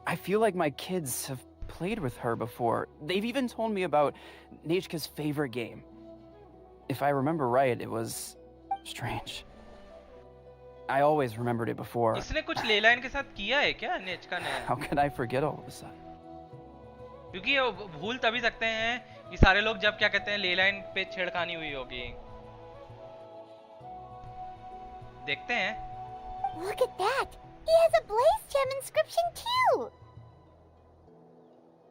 I feel like my kids have played with her before. They've even told me about Nachiko's favorite game. If I remember right, it was strange. I always remembered it before. इसने कुछ लेलाइन के साथ किया है क्या नेचका ने? How could I forget all of a sudden? क्योंकि वो भूल तभी सकते हैं कि सारे लोग जब क्या कहते हैं लेलाइन पे छेड़खानी हुई होगी। देखते हैं। Look at that! He has a blaze gem inscription too!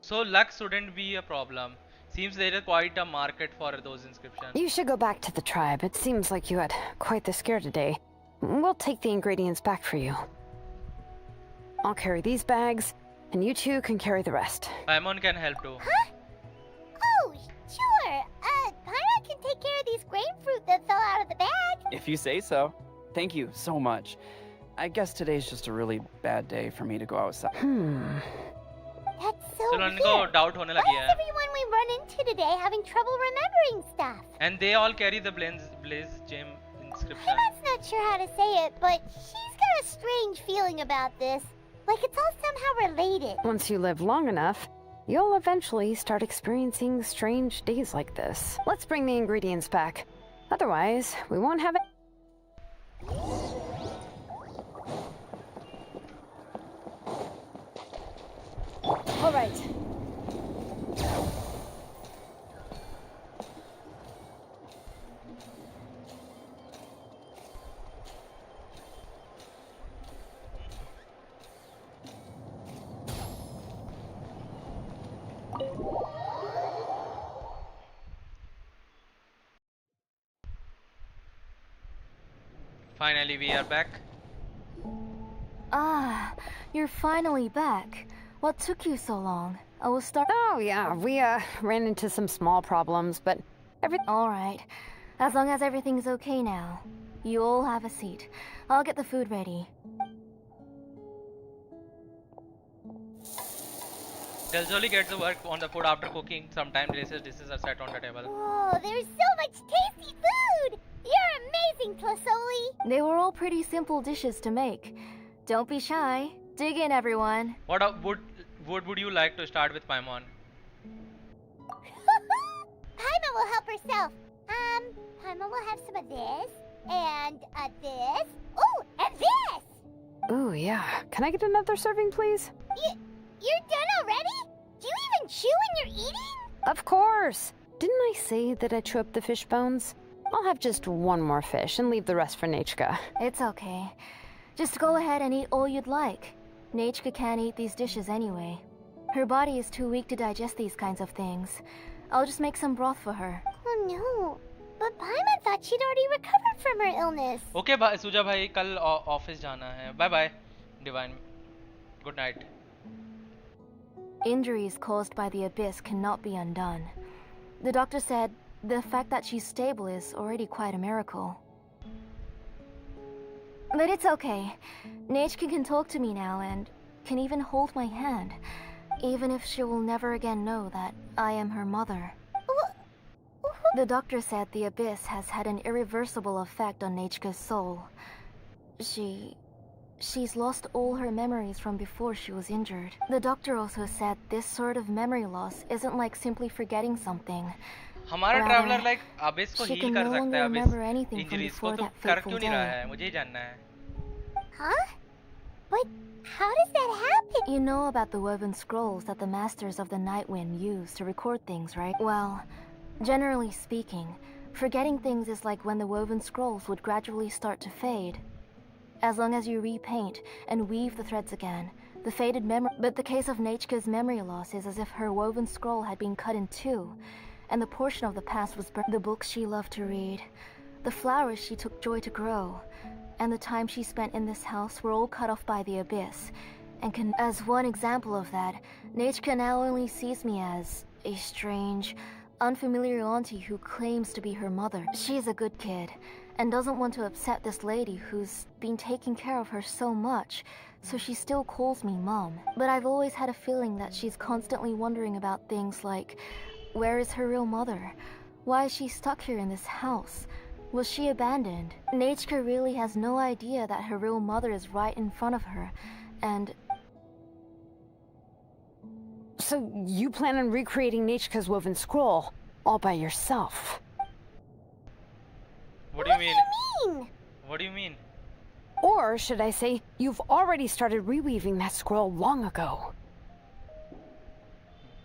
So luck shouldn't be a problem. Seems there is quite a market for those inscriptions. You should go back to the tribe. It seems like you had quite the scare today. We'll take the ingredients back for you. I'll carry these bags, and you two can carry the rest. Paimon can help too. Huh? Oh, sure. Paimon can take care of these grapefruit that fell out of the bag. If you say so. Thank you so much. I guess today's just a really bad day for me to go outside. That's so चलो weird. इनको doubt होने Why लगी is है। everyone we run into today having trouble remembering stuff? And they all carry the blaze gem inscription. Paimon's not sure how to say it, but she's got a strange feeling about this. Like it's all somehow related. Once you live long enough, you'll eventually start experiencing strange days like this. Let's bring the ingredients back. Otherwise, we won't have it. All right. Finally, we are back. Ah, you're finally back. What took you so long? I will start. Oh, yeah, we ran into some small problems, but Alright. As long as everything's okay now. You all have a seat. I'll get the food ready. Delzoli gets the work on the food after cooking. Sometimes delicious dishes are set on the table. Whoa, there's so much tasty food! You're amazing, Tlasoli! They were all pretty simple dishes to make. Don't be shy. Dig in, everyone. What would you like to start with, Paimon? Paimon will help herself. Paimon will have some of this, and this. Oh, and this! Ooh, yeah. Can I get another serving, please? You're done already? Do you even chew when you're eating? Of course! Didn't I say that I chew up the fish bones? I'll have just one more fish and leave the rest for Nechka. It's okay. Just go ahead and eat all you'd like. Nechka can't eat these dishes anyway. Her body is too weak to digest these kinds of things. I'll just make some broth for her. Oh no. But Paimon thought she'd already recovered from her illness. Okay, Shujha भाई कल office जाना है. Bye bye, Divine. Good night. Injuries caused by the abyss cannot be undone. The doctor said the fact that she's stable is already quite a miracle. But it's okay. Nechka can talk to me now and can even hold my hand, even if she will never again know that I am her mother. The doctor said the abyss has had an irreversible effect on Nechka's soul. She's lost all her memories from before she was injured. The doctor also said this sort of memory loss isn't like simply forgetting something. हमारा traveller like Abish को she heal can कर no सकता longer है remember Abish anything from injuries को before तो that कर fateful क्यों नहीं रहा day. है मुझे ही जानना है. Huh? But how does that happen? You know about the woven scrolls that the Masters of the Nightwind use to record things, right? Well, generally speaking, forgetting things is like when the woven scrolls would gradually start to fade. As long as you repaint and weave the threads again, the faded memory... But the case of Nechka's memory loss is as if her woven scroll had been cut in two, and the portion of the past was burned. The books she loved to read, the flowers she took joy to grow, and the time she spent in this house were all cut off by the abyss. And as one example of that, Nechka now only sees me as a strange, unfamiliar auntie who claims to be her mother. She's a good kid, and doesn't want to upset this lady who's been taking care of her so much, so she still calls me Mom. But I've always had a feeling that she's constantly wondering about things like, where is her real mother? Why is she stuck here in this house? Was she abandoned? Nechka really has no idea that her real mother is right in front of her, and... So you plan on recreating Nechka's woven scroll all by yourself? What do you mean? Mean? What do you mean? Or should I say, you've already started reweaving that scroll long ago?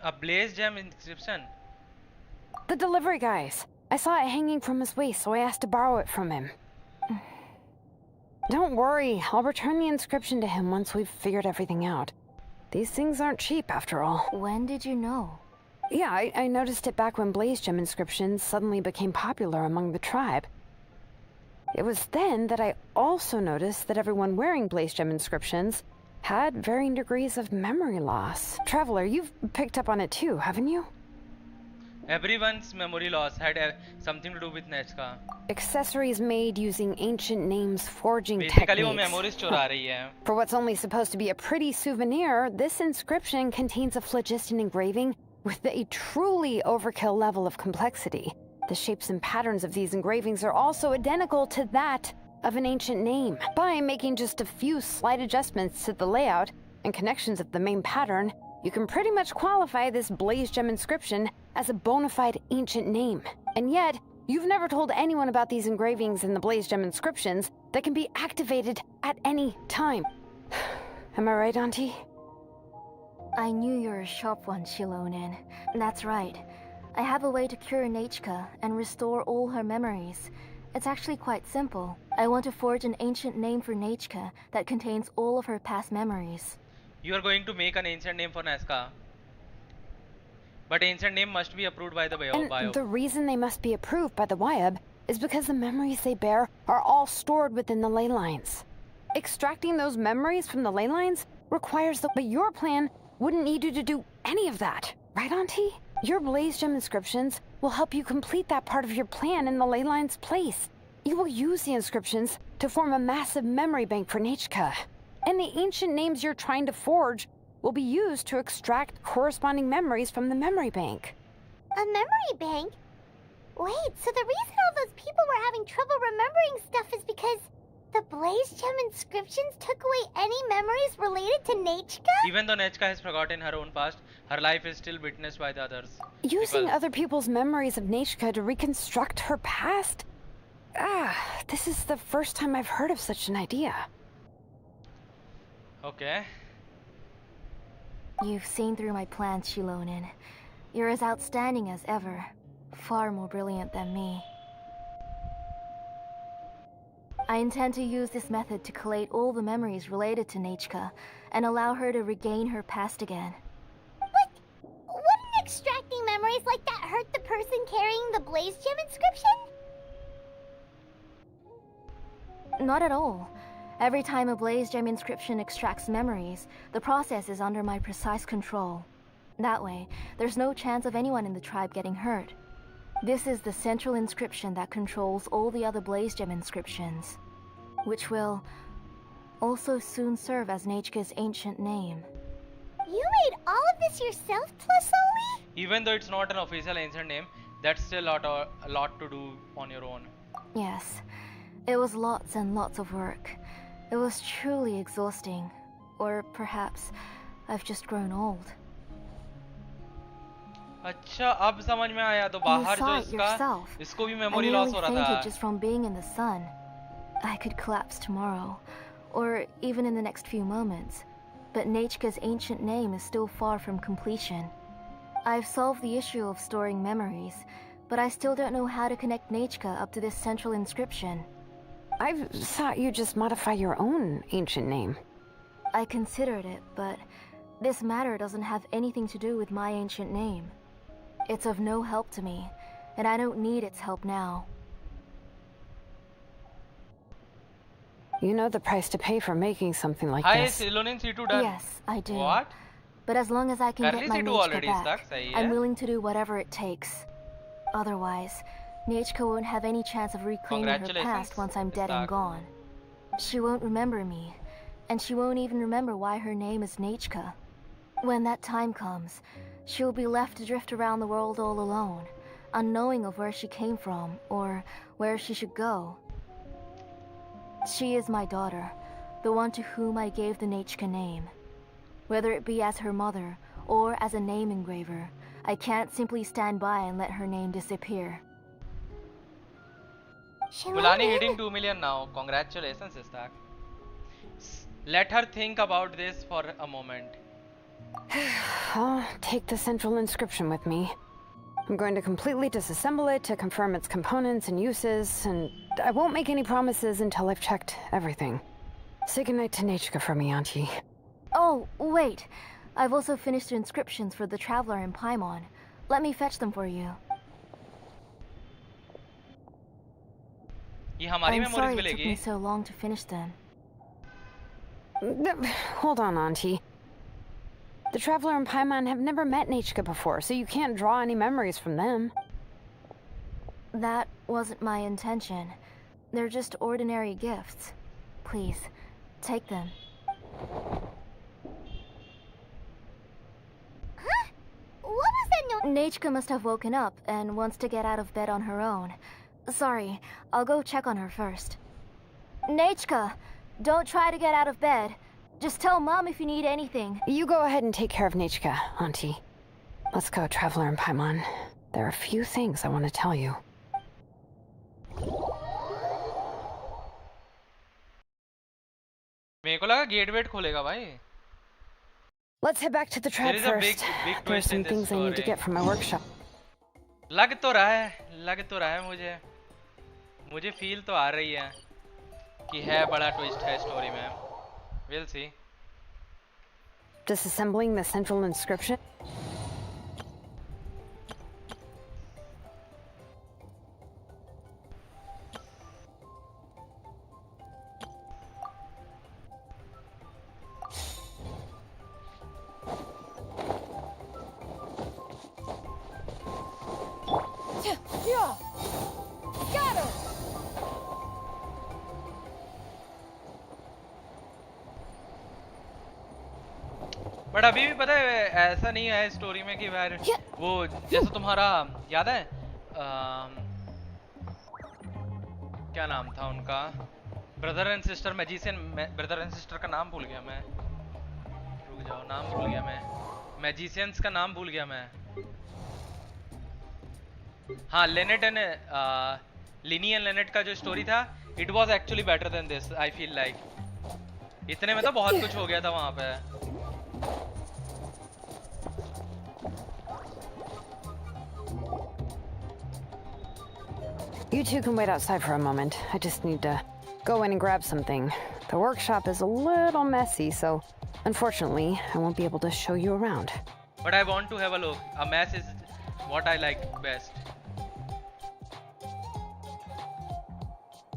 A blaze gem inscription. The delivery guys. I saw it hanging from his waist, so I asked to borrow it from him. Don't worry, I'll return the inscription to him once we've figured everything out. These things aren't cheap, after all. When did you know? Yeah, I noticed it back when blaze gem inscriptions suddenly became popular among the tribe. It was then that I also noticed that everyone wearing blaze gem inscriptions had varying degrees of memory loss. Traveler, you've picked up on it too, haven't you? Everyone's memory loss had something to do with Nechka. Accessories made using ancient names forging Basically वो techniques. memories चुरा रही है. For what's only supposed to be a pretty souvenir, this inscription contains a phlogiston engraving with a truly overkill level of complexity. The shapes and patterns of these engravings are also identical to that of an ancient name. By making just a few slight adjustments to the layout and connections of the main pattern, you can pretty much qualify this blaze gem inscription as a bona fide ancient name. And yet, you've never told anyone about these engravings in the blaze gem inscriptions that can be activated at any time. Am I right, Auntie? I knew you were a sharp one, Shilonin. That's right. I have a way to cure Nechka and restore all her memories. It's actually quite simple. I want to forge an ancient name for Nechka that contains all of her past memories. You are going to make an ancient name for Nechka. But ancient name must be approved by the bio. And the reason they must be approved by the Wyab is because the memories they bear are all stored within the ley lines. Extracting those memories from the ley lines requires But your plan wouldn't need you to do any of that, right, Auntie? Your blaze gem inscriptions will help you complete that part of your plan in the ley line's place. You will use the inscriptions to form a massive memory bank for Nechka. And the ancient names you're trying to forge will be used to extract corresponding memories from the memory bank. A memory bank? Wait, so the reason all those people were having trouble remembering stuff is because the Blaze Gem inscriptions took away any memories related to Nechka? Even though Nechka has forgotten her own past, her life is still witnessed by the others. Using People. other people's memories of Nechka to reconstruct her past? This is the first time I've heard of such an idea. Okay. You've seen through my plans, Shilonin. You're as outstanding as ever. Far more brilliant than me. I intend to use this method to collate all the memories related to Nechka and allow her to regain her past again. What? Wouldn't extracting memories like that hurt the person carrying the Blaze Gem inscription? Not at all. Every time a Blaze Gem inscription extracts memories, the process is under my precise control. That way, there's no chance of anyone in the tribe getting hurt. This is the central inscription that controls all the other Blaze Gem inscriptions, which will also soon serve as Nechka's ancient name. You made all of this yourself, Tlasoli? Even though it's not an official ancient name, that's still a lot to do on your own. Yes, it was lots and lots of work. It was truly exhausting. Or perhaps I've just grown old. अच्छा अब समझ में आया तो You बाहर saw जो it इसका yourself. इसको भी I मेमोरी लॉस nearly हो रहा fainted था. just from being in the sun. I could collapse tomorrow, or even in the next few moments. But Nechka's ancient name is still far from completion. I've solved the issue of storing memories, but I still don't know how to connect Nechka up to this central inscription. I thought you just modify your own ancient name. I considered it, but this matter doesn't have anything to do with my ancient name. It's of no help to me, and I don't need its help now. You know the price to pay for making something like Hi, this. Silonin C2 done. Yes, I do. What? But as long as I can कर get Lee my C2 Nechka already इस back, तक, सही I'm है. willing to do whatever it takes. Otherwise, Nechka won't have any chance of reclaiming her Congratulations, past once I'm dead and Isaac. gone. She won't remember me, and she won't even remember why her name is Nechka. When that time comes, she'll be left to drift around the world all alone, unknowing of where she came from or where she should go. She is my daughter, the one to whom I gave the Nechka name. Whether it be as her mother or as a name engraver, I can't simply stand by and let her name disappear. Bulani hitting 2 million now. Congratulations, Isaac. Let her think about this for a moment. I'll take the central inscription with me. I'm going to completely disassemble it to confirm its components and uses, and I won't make any promises until I've checked everything. Say goodnight to Nechka for me, Auntie. Oh, wait. I've also finished the inscriptions for the Traveler in Paimon. Let me fetch them for you. ये हमारी I'm memories sorry it took मिलेगी. me so long to finish them. Hold on, Auntie. The Traveler and Paimon have never met Nechka before, so you can't draw any memories from them. That wasn't my intention. They're just ordinary gifts. Please, take them. Huh? What was that note? Nechka must have woken up and wants to get out of bed on her own. Sorry, I'll go check on her first. Nechka, don't try to get out of bed. Just tell Mom if you need anything. You go ahead and take care of Nechka, Auntie. Let's go, Traveler and Paimon. There are a few things I want to tell you. मेरे को लगा gate wait खोलेगा भाई. Let's head back to the tribe There is a first. big There's twist in some this things I need to story. get from my workshop. लग तो रहा है मुझे फील तो आ रही है कि है बड़ा ट्विस्ट है स्टोरी में. We'll see. Disassembling the central inscription? But अभी भी पता है ऐसा नहीं है स्टोरी में कि यार वो जैसे तुम्हारा याद है क्या नाम था उनका brother and sister magician brother and sister का नाम भूल गया मैं रुक जाओ नाम भूल गया मैं मैजिशियंस का नाम भूल गया मैं हाँ लेनेट एंड लिनी एंड लेनेट का जो स्टोरी था it was actually better than this I feel like इतने में तो बहुत कुछ हो गया था वहां पे You two can wait outside for a moment. I just need to go in and grab something. The workshop is a little messy, so unfortunately, I won't be able to show you around. But I want to have a look. A mess is what I like best.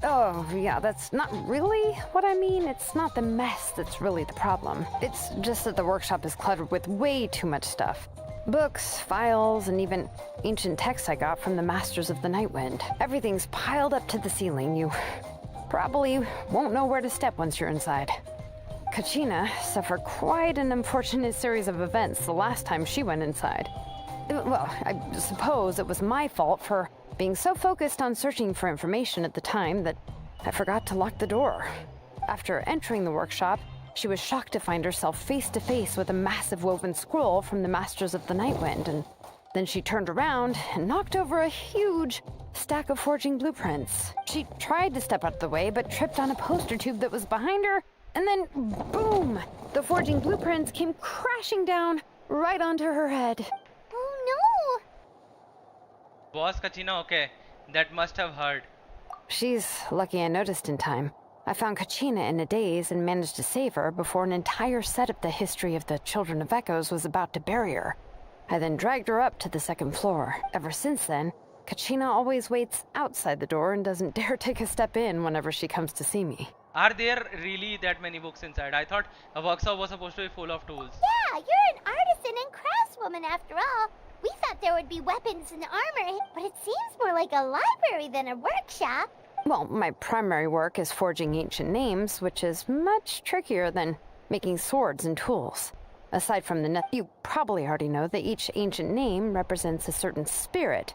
Oh, yeah, that's not really what I mean. It's not the mess that's really the problem. It's just that the workshop is cluttered with way too much stuff. Books, files, and even ancient texts I got from the Masters of the Nightwind. Everything's piled up to the ceiling. You probably won't know where to step once you're inside. Kachina suffered quite an unfortunate series of events the last time she went inside. Well, I suppose it was my fault for being so focused on searching for information at the time that I forgot to lock the door. After entering the workshop, she was shocked to find herself face to face with a massive woven scroll from the Masters of the Nightwind, and then she turned around and knocked over a huge stack of forging blueprints. She tried to step out of the way, but tripped on a poster tube that was behind her, and then boom! The forging blueprints came crashing down right onto her head. Oh no! Boss Kachina, okay, that must have hurt. She's lucky I noticed in time. I found Kachina in a daze and managed to save her before an entire set of the history of the Children of Echoes was about to bury her. I then dragged her up to the second floor. Ever since then, Kachina always waits outside the door and doesn't dare take a step in whenever she comes to see me. Are there really that many books inside? I thought a workshop was supposed to be full of tools. Yeah, you're an artisan and craftswoman after all. We thought there would be weapons and armor, but it seems more like a library than a workshop. Well, my primary work is forging ancient names, which is much trickier than making swords and tools. Aside from the you probably already know that each ancient name represents a certain spirit,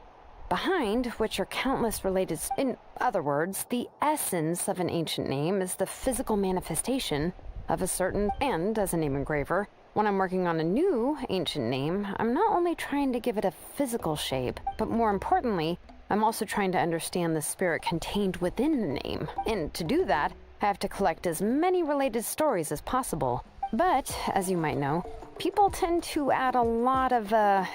behind which are countless related. In other words, the essence of an ancient name is the physical manifestation of a certain. And as a name engraver, when I'm working on a new ancient name, I'm not only trying to give it a physical shape, but more importantly, I'm also trying to understand the spirit contained within the name. And to do that, I have to collect as many related stories as possible. But, as you might know, people tend to add a lot of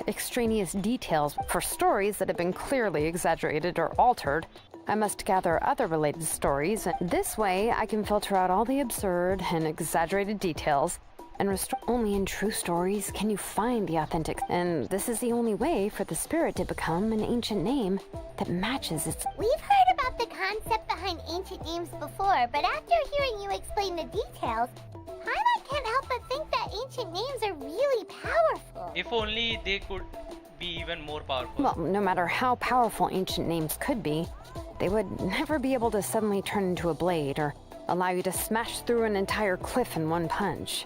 extraneous details for stories that have been clearly exaggerated or altered. I must gather other related stories, and this way I can filter out all the absurd and exaggerated details and restore. Only in true stories can you find the authentic, and this is the only way for the spirit to become an ancient name that matches its. We've heard about the concept behind ancient names before, but after hearing you explain the details, Paimon can't help but think that ancient names are really powerful. If only they could be even more powerful. Well, no matter how powerful ancient names could be, they would never be able to suddenly turn into a blade or allow you to smash through an entire cliff in one punch.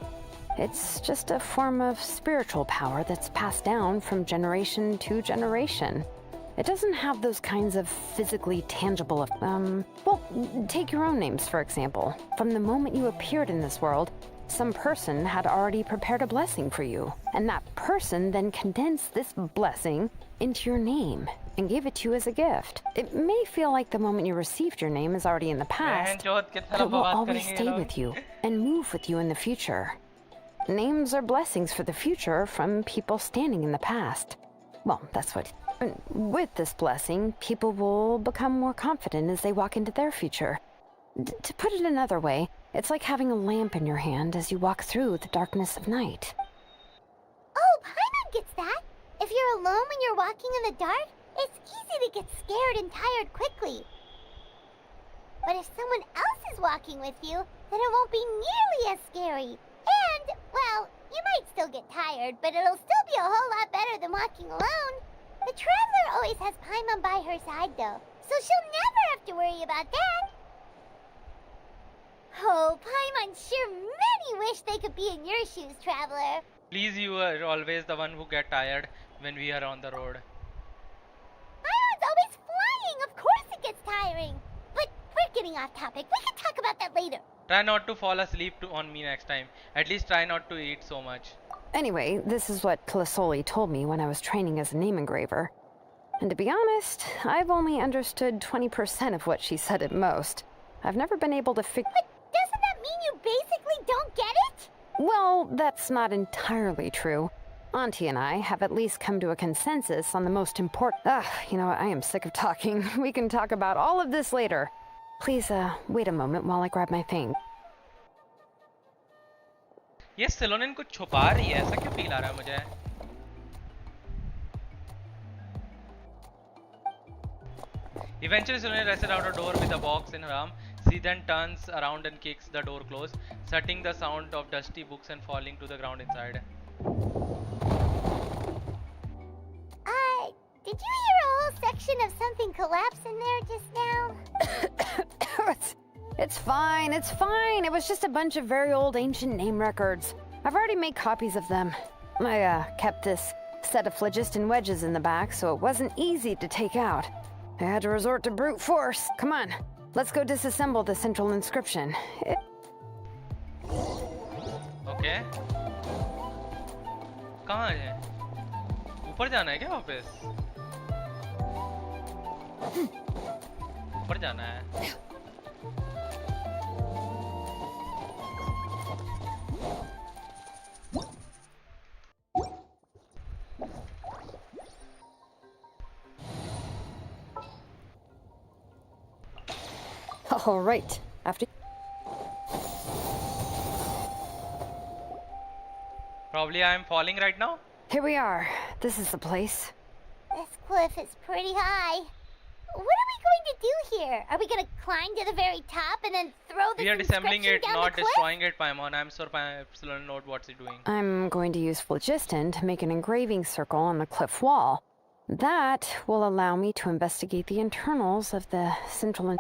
It's just a form of spiritual power that's passed down from generation to generation. It doesn't have those kinds of physically tangible, well, take your own names, for example. From the moment you appeared in this world, some person had already prepared a blessing for you, and that person then condensed this blessing into your name and gave it to you as a gift. It may feel like the moment you received your name is already in the past, but it will always stay with you and move with you in the future. Names are blessings for the future from people standing in the past. Well, that's what. With this blessing, people will become more confident as they walk into their future. To put it another way, it's like having a lamp in your hand as you walk through the darkness of night. Oh, Paimon gets that. If you're alone when you're walking in the dark, it's easy to get scared and tired quickly. But if someone else is walking with you, then it won't be nearly as scary. And, well, you might still get tired, but it'll still be a whole lot better than walking alone. The Traveler always has Paimon by her side, though, so she'll never have to worry about that. Oh, Paimon sure many wish they could be in your shoes, Traveler. Please, you are always the one who get tired when we are on the road. Iron's always flying. Of course it gets tiring. But we're getting off topic. We can talk about that later. Try not to fall asleep on me next time. At least try not to eat so much. Anyway, this is what Clisoli told me when I was training as a name engraver. And to be honest, I've only understood 20% of what she said at most. I've never been able to figure... But doesn't that mean you basically don't get it? Well, that's not entirely true. Auntie and I have at least come to a consensus on the most important... you know, I am sick of talking. We can talk about all of this later. Please, wait a moment while I grab my thing. ये सेलोनिन को छुपा रही है, ऐसा क्यों feel आ रहा है मुझे? Eventually, Selonin rushes out a door with a box in her arm. She then turns around and kicks the door closed, shutting the sound of dusty books and falling to the ground inside. Did you hear a whole section of something collapse in there just now? It's fine, it's fine. It was just a bunch of very old ancient name records. I've already made copies of them. I kept this set of phlogiston wedges in the back, so it wasn't easy to take out. I had to resort to brute force. Come on, let's go disassemble the central inscription. Okay. कहाँ है? ऊपर जाना है क्या वापस? ऊपर जाना है. All right, after... Probably I am falling right now. Here we are. This is the place. This cliff is pretty high. What are we going to do here? Are we going to climb to the very top and then throw this We are inscription disassembling it, down not the cliff? destroying it, Paimon. I'm sure Selonin knows what's he doing. I'm going to use phlogiston to make an engraving circle on the cliff wall. That will allow me to investigate the internals of the central...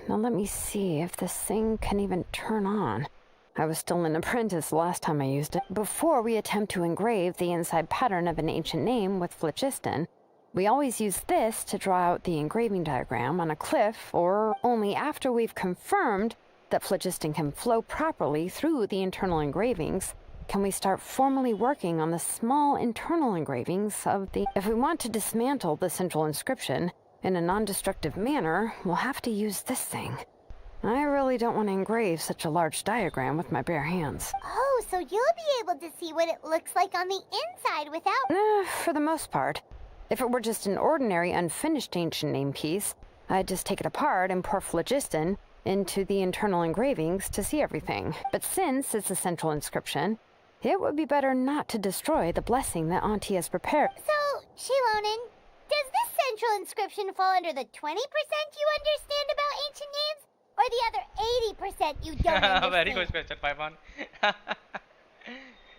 Now let me see if this thing can even turn on. I was still an apprentice last time I used it. Before we attempt to engrave the inside pattern of an ancient name with phlogiston, we always use this to draw out the engraving diagram on a cliff, or only after we've confirmed that phlogiston can flow properly through the internal engravings can we start formally working on the small internal engravings of the... If we want to dismantle the central inscription in a non-destructive manner, we'll have to use this thing. I really don't want to engrave such a large diagram with my bare hands. Oh, so you'll be able to see what it looks like on the inside without... For the most part. If it were just an ordinary unfinished ancient name piece, I'd just take it apart and pour phlogiston into the internal engravings to see everything. But since it's a central inscription, it would be better not to destroy the blessing that Auntie has prepared. So, Shilonin, does this central inscription fall under the 20% you understand about ancient names? Or the other 80% you don't understand? Very good question, Paimon.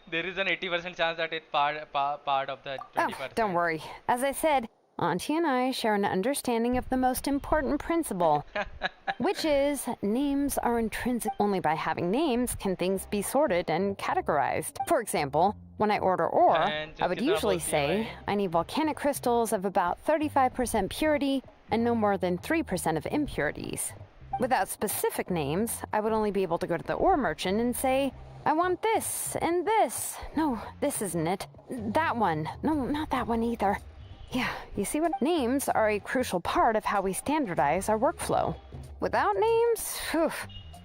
There is an 80% chance that it's part of the 20%. Oh, don't worry. As I said, Auntie and I share an understanding of the most important principle, which is names are intrinsic. Only by having names can things be sorted and categorized. For example, when I order ore, I would usually say I need volcanic crystals of about 35% purity and no more than 3% of impurities. Without specific names, I would only be able to go to the ore merchant and say, I want this and this. No, this isn't it. That one. No, not that one either. Yeah, you see what? Names are a crucial part of how we standardize our workflow. Without names,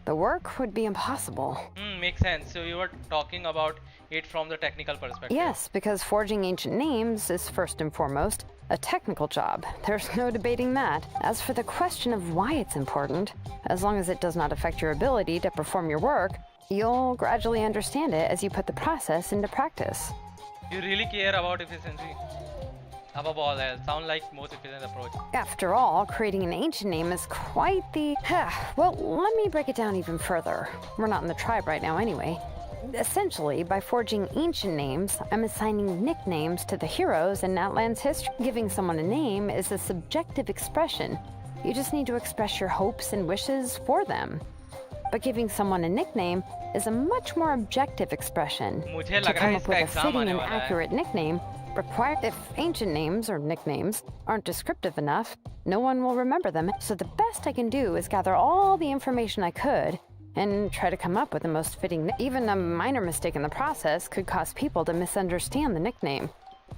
the work would be impossible. Makes sense. So you were talking about it from the technical perspective. Yes, because forging ancient names is first and foremost a technical job. There's no debating that. As for the question of why it's important, as long as it does not affect your ability to perform your work, you'll gradually understand it as you put the process into practice. You really care about efficiency above all else. Sound like most efficient approach. After all, creating an ancient name is quite the... Well, let me break it down even further. We're not in the tribe right now anyway. Essentially, by forging ancient names, I'm assigning nicknames to the heroes in Natlan's history. Giving someone a name is a subjective expression. You just need to express your hopes and wishes for them. but giving someone a nickname is a much more objective expression. मुझे To लग रहा come है up इसका with a exam fitting आने and वाला है. accurate nickname required if ancient names or nicknames aren't descriptive enough, no one will remember them. So the best I can do is gather all the information I could and try to come up with the most fitting. Even a minor mistake in the process could cause people to misunderstand the nickname.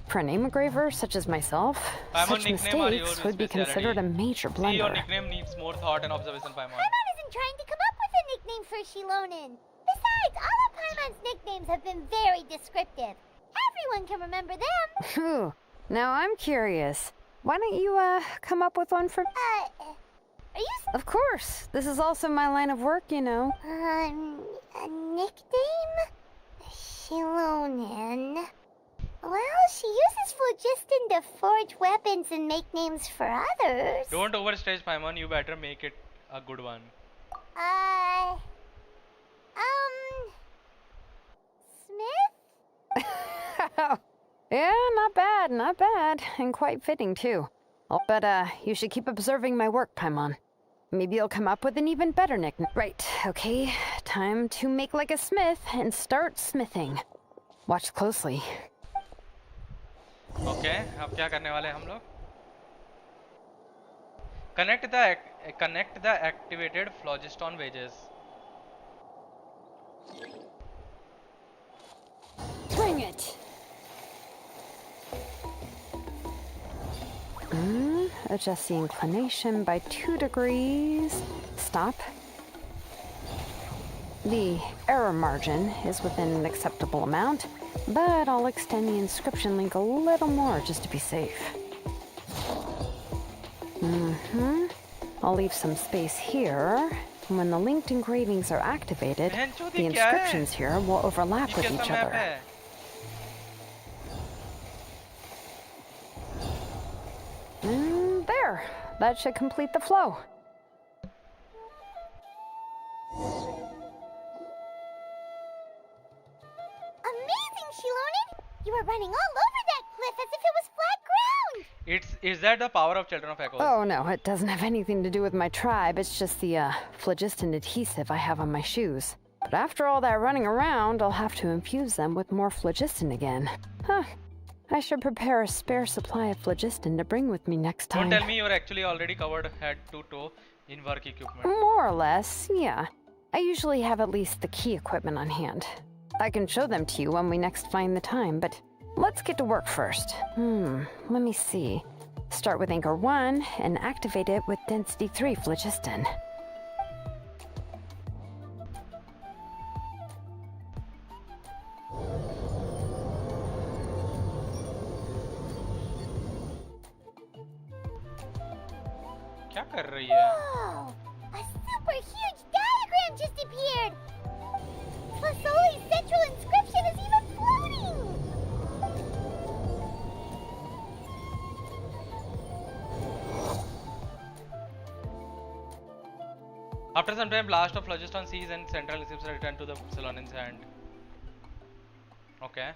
For a name engraver such as myself, Paimon, such nickname are your mistakes would be specialty. considered a major See, your blunder. nickname needs more thought and observation, Paimon. Paimon isn't trying to come up with a nickname for Shilonen. Besides, all of Paimon's nicknames have been very descriptive. Everyone can remember them. Phew. Now I'm curious. Why don't you, come up with one for... Are you... Of course. This is also my line of work, you know. A nickname? Shilonen. Well, she uses phlogiston to forge weapons and make names for others. Don't overstretch, Paimon. You better make it a good one. Smith? Yeah, not bad, and quite fitting too. Oh, but you should keep observing my work, Paimon. Maybe you'll come up with an even better nickname. Right, okay, time to make like a smith and start smithing. Watch closely. Okay, अब क्या करने वाले हैं हम लोग? Connect the activated phlogiston wedges. Bring it. Adjust the inclination by 2 degrees. Stop. The error margin is within an acceptable amount, but I'll extend the inscription link a little more just to be safe. I'll leave some space here. When the linked engravings are activated, the inscriptions here will overlap with each other. There. That should complete the flow. Amazing, Shilonen! You were running all over that cliff as if it was flat ground! Is that the power of Children of Echoes? Oh, no, it doesn't have anything to do with my tribe. It's just the, phlogiston adhesive I have on my shoes. But after all that running around, I'll have to infuse them with more phlogiston again. Huh. I should prepare a spare supply of phlogiston to bring with me next time. Don't tell me you're actually already covered head to toe in work equipment. More or less, yeah. I usually have at least the key equipment on hand. I can show them to you when we next find the time, but let's get to work first. Let me see. Start with Anchor 1 and activate it with Density 3 phlogiston. क्या कर रही है? Whoa! A super huge diagram just appeared! Fasoli's central inscription is even floating! After some time, blast of phlogiston seas and central inscription return to the Silonen's hand. Okay.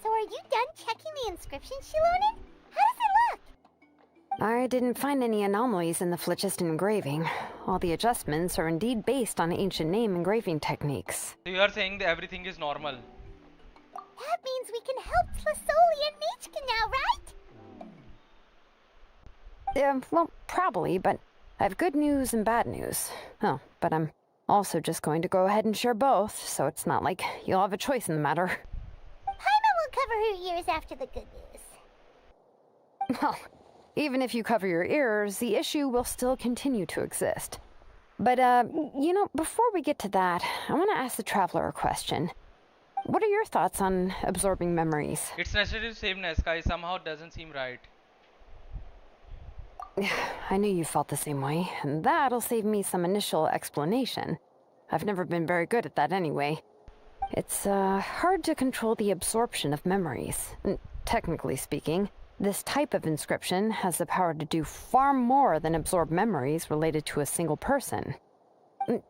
So are you done checking the inscription, Shilonen? How does it look? I didn't find any anomalies in the phlogiston engraving. All the adjustments are indeed based on ancient name engraving techniques. So you are saying that everything is normal. That means we can help Fasoli and Michka now, right? Well, probably, but I have good news and bad news. Oh, but I'm also just going to go ahead and share both, so it's not like you'll have a choice in the matter. Paimon will cover her ears after the good news. Well, even if you cover your ears, the issue will still continue to exist. But, before we get to that, I want to ask the Traveler a question. What are your thoughts on absorbing memories? It's necessary to save Nesca. It somehow doesn't seem right. I knew you felt the same way, and that'll save me some initial explanation. I've never been very good at that anyway. It's, hard to control the absorption of memories. Technically speaking, this type of inscription has the power to do far more than absorb memories related to a single person.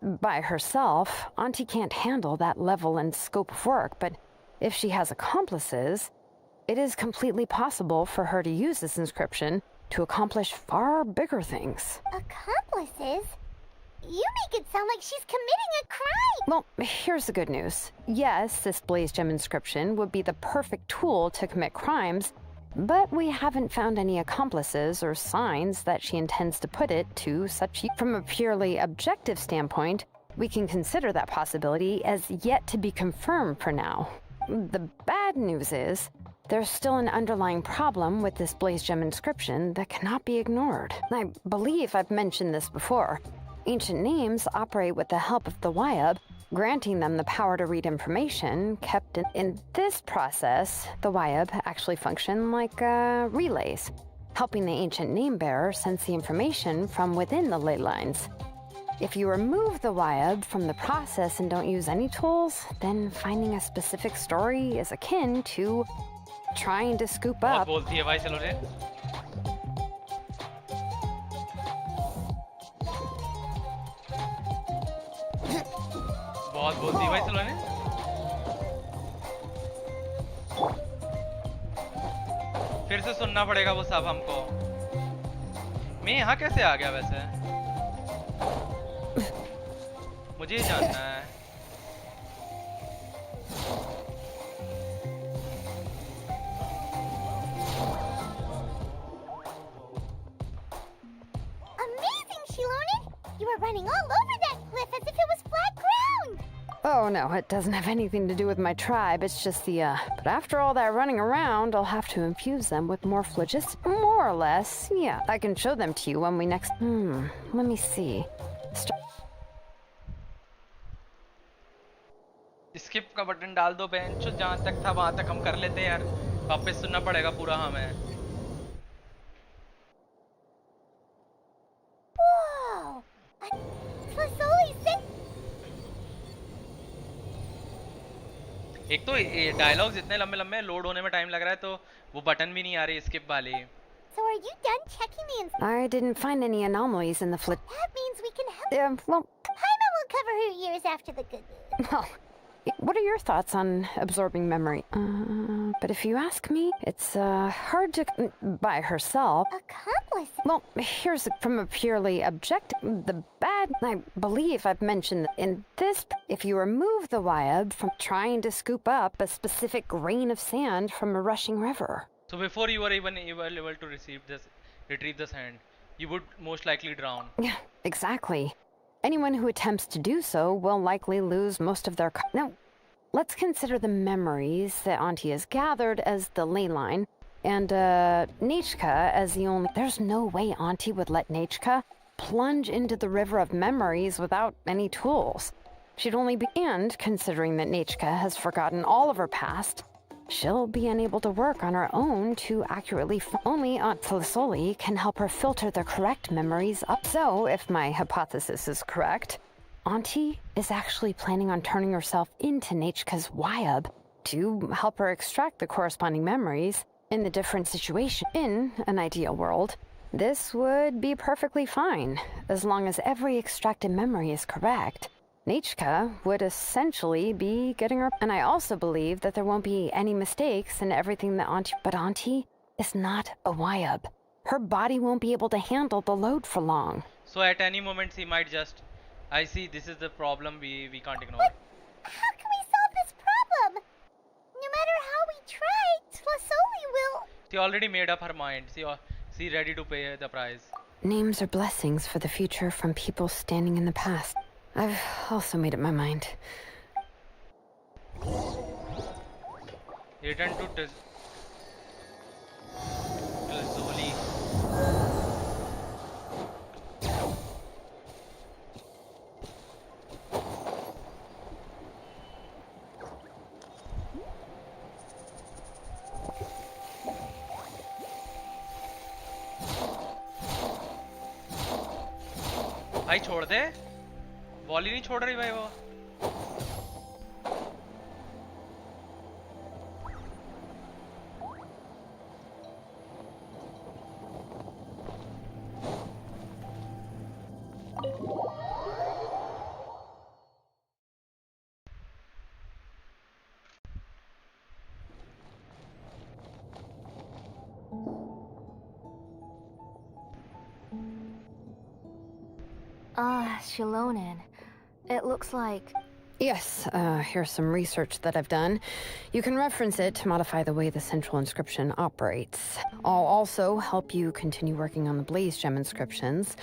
By herself, Auntie can't handle that level and scope of work, but if she has accomplices, it is completely possible for her to use this inscription to accomplish far bigger things. Accomplices? You make it sound like she's committing a crime! Well, here's the good news. Yes, this blaze gem inscription would be the perfect tool to commit crimes, but we haven't found any accomplices or signs that she intends to put it to such use. From a purely objective standpoint, we can consider that possibility as yet to be confirmed for now. The bad news is, there's still an underlying problem with this blaze gem inscription that cannot be ignored. I believe I've mentioned this before. Ancient names operate with the help of the Wyab, granting them the power to read information kept in this process. The Wyab actually function like relays, helping the ancient name bearer sense the information from within the ley lines. If you remove the Wyab from the process and don't use any tools, then finding a specific story is akin to trying to scoop बहुत up. बोलती है भाई सेलोने। बहुत बोलती है भाई सेलोने। फिर से सुनना पड़ेगा वो सब हमको। मैं यहाँ कैसे आ गया वैसे? मुझे ये जानना है। Amazing, Shilonen! You were running all over that cliff as if it was flat ground! Oh no, it doesn't have anything to do with my tribe, it's just but after all that running around, I'll have to infuse them with more phlogiston. More or less, yeah. I can show them to you when we next. Let me see. Skip का button डाल दो बेंचो, जहाँ तक था वहाँ तक हम कर लेते हैं यार। वापस सुनना पड़ेगा पूरा हमें। Whoa! Fasoli said... एक तो डायलॉग्स इतने लंबे लंबे लोड होने में टाइम लग रहा है, तो वो बटन भी नहीं आ रही स्किप वाली। So are you done checking the inscription? I didn't find any anomalies in the That means we can help. well, Paimon will cover her ears after the good news. well, what are your thoughts on absorbing memory? But if you ask me, it's hard to by herself. Accomplice? Well, here's from a purely objective. The bad, I believe I've mentioned in this. If you remove the Wyab from trying to scoop up a specific grain of sand from a rushing river. So before you were even able to retrieve the sand, you would most likely drown. Yeah, exactly. Anyone who attempts to do so will likely lose most of their. Now, let's consider the memories that Auntie has gathered as the ley line, and Nechka as the only. There's no way Auntie would let Nechka plunge into the river of memories without any tools. She'd only be. And considering that Nechka has forgotten all of her past, she'll be unable to work on her own to accurately. Only Aunt Felisoli can help her filter the correct memories up. So, if my hypothesis is correct, Auntie is actually planning on turning herself into Nechka's Wyab to help her extract the corresponding memories in the different situation. In an ideal world, this would be perfectly fine, as long as every extracted memory is correct. Nechka would essentially be getting her. And I also believe that there won't be any mistakes in everything that Auntie. But Auntie is not a Wyab. Her body won't be able to handle the load for long. So at any moment she might just, I see this is the problem we can't ignore. But how can we solve this problem? No matter how we try, Tlasoli will... She already made up her mind. She ready to pay the price. Names are blessings for the future from people standing in the past. I've also made up my mind. Return to Tlazoli. भाई छोड़ दे, ball ही नहीं छोड़ रही भाई वो। Shilonen. It looks like... Yes, here's some research that I've done. You can reference it to modify the way the central inscription operates. I'll also help you continue working on the Blaze Gem inscriptions.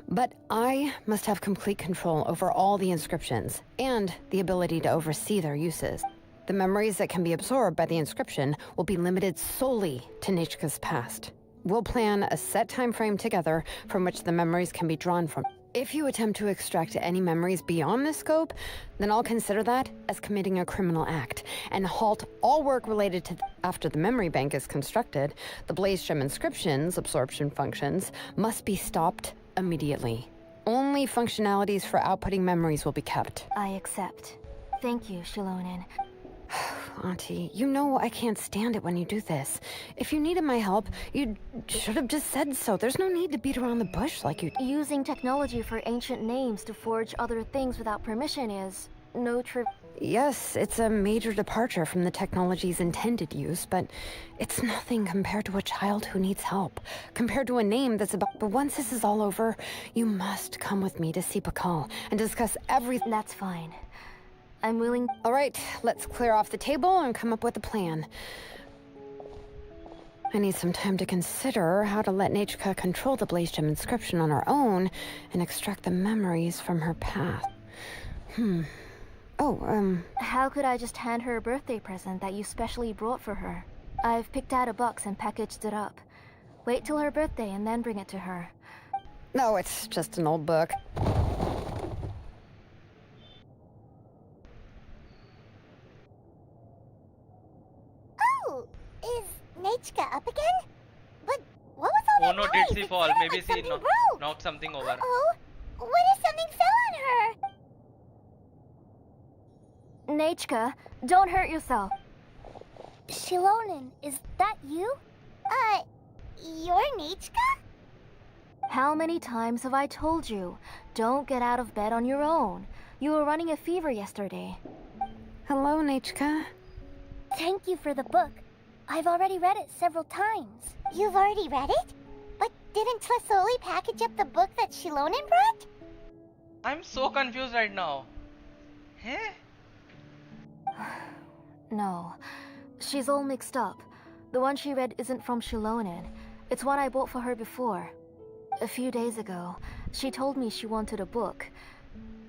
But I must have complete control over all the inscriptions, and the ability to oversee their uses. The memories that can be absorbed by the inscription will be limited solely to Nichka's past. We'll plan a set time frame together from which the memories can be drawn from. If you attempt to extract any memories beyond this scope, then I'll consider that as committing a criminal act and halt all work related to after the memory bank is constructed. The Blaze Gem inscriptions, absorption functions, must be stopped immediately. Only functionalities for outputting memories will be kept. I accept. Thank you, Shilonen. Auntie, you know I can't stand it when you do this. If you needed my help, you should have just said so. There's no need to beat around the bush like you... Using technology for ancient names to forge other things without permission is no true. Yes, it's a major departure from the technology's intended use, but it's nothing compared to a child who needs help. Compared to a name that's about... But once this is all over, you must come with me to see Pakal and discuss everything. That's fine. I'm willing... All right, let's clear off the table and come up with a plan. I need some time to consider how to let Nichka control the Blaze Gem inscription on her own and extract the memories from her past. How could I just hand her a birthday present that you specially brought for her? I've picked out a box and packaged it up. Wait till her birthday and then bring it to her. No, it's just an old book. Oh, is Nichka up again? But what was all that Oh no, noise? did she It fall? sounded Maybe like she something broke. knocked something over. Oh, what if something fell on her? Nichka, don't hurt yourself. Shilonen, is that you? You're Nichka? How many times have I told you? Don't get out of bed on your own. You were running a fever yesterday. Hello, Nichka. Thank you for the book. I've already read it several times. You've already read it? But didn't Tlasoli package up the book that Shilonen brought? I'm so confused right now. Huh? No, she's all mixed up. The one she read isn't from Shilonen. It's one I bought for her before. A few days ago, she told me she wanted a book.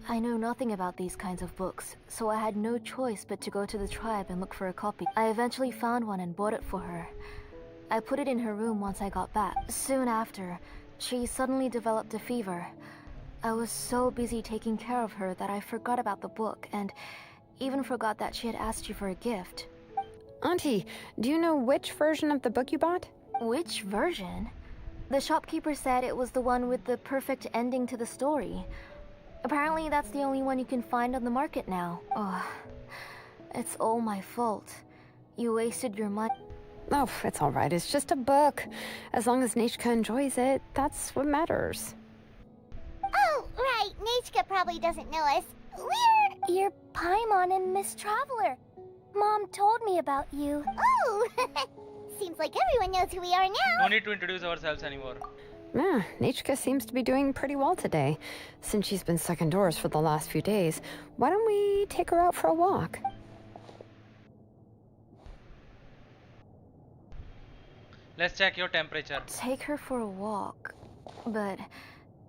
I know nothing about these kinds of books, so I had no choice but to go to the tribe and look for a copy. I eventually found one and bought it for her. I put it in her room once I got back. Soon after, she suddenly developed a fever. I was so busy taking care of her that I forgot about the book and even forgot that she had asked you for a gift. Auntie, do you know which version of the book you bought? Which version? The shopkeeper said it was the one with the perfect ending to the story. Apparently that's the only one you can find on the market now. Ugh. It's all my fault. You wasted your money. Oh, it's all right. It's just a book. As long as Nichka enjoys it, that's what matters. Oh, right. Nichka probably doesn't know us. We're your Paimon and Miss Traveler. Mom told me about you. Oh, seems like everyone knows who we are now. No need to introduce ourselves anymore. Yeah, Nichka seems to be doing pretty well today. Since she's been stuck indoors for the last few days, why don't we take her out for a walk? Let's check your temperature. Take her for a walk. But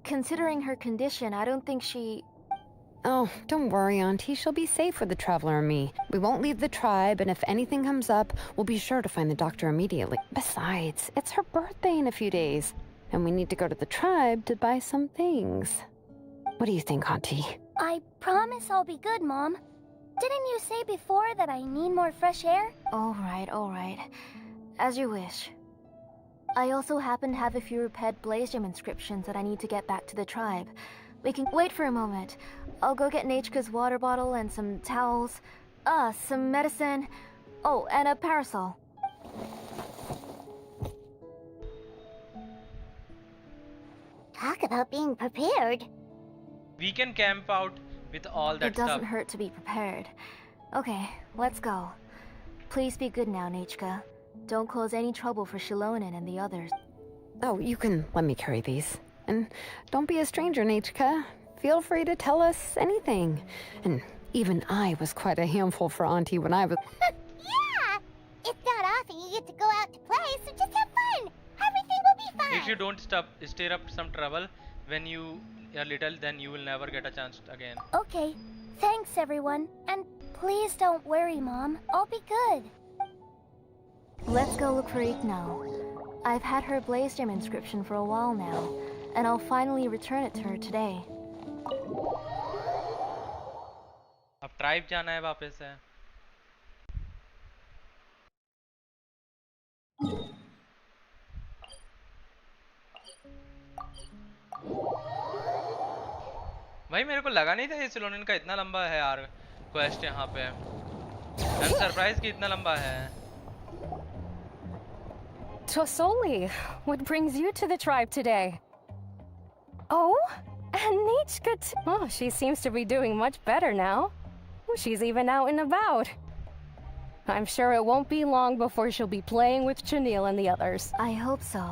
considering her condition, I don't think she... Oh, don't worry, Auntie. She'll be safe with the Traveler and me. We won't leave the tribe, and if anything comes up, we'll be sure to find the doctor immediately. Besides, it's her birthday in a few days, and we need to go to the tribe to buy some things. What do you think, Auntie? I promise I'll be good, Mom. Didn't you say before that I need more fresh air? All right. As you wish. I also happen to have a few repaired Blaze Gem inscriptions that I need to get back to the tribe. We can wait for a moment. I'll go get Nichka's water bottle and some towels. Some medicine. Oh, and a parasol. Talk about being prepared. We can camp out with all that It doesn't stuff. hurt to be prepared. Okay, let's go. Please be good now, Nichka. Don't cause any trouble for Shilonen and the others. Oh, you can let me carry these. And don't be a stranger, Nichka. feel free to tell us anything. And even I was quite a handful for Auntie when I was. Yeah! It's not often you get to go out to play, so just have fun. Everything will be fine. If you don't stir up some trouble when you are little, then you will never get a chance again. Okay, thanks everyone. And please don't worry, Mom. I'll be good. Let's go look for Ignal. I've had her Blaze Gem inscription for a while now, and I'll finally return it to her today. अब tribe जाना है वापस से. भाई मेरे को लगा नहीं था ये सिलोनिन का इतना लंबा है यार क्वेस्ट यहाँ पे. I'm surprised कि इतना लंबा है. Tosoli, what brings you to the tribe today? Oh, and Nichka oh, she seems to be doing much better now. She's even out and about. I'm sure it won't be long before she'll be playing with Chanil and the others. I hope so.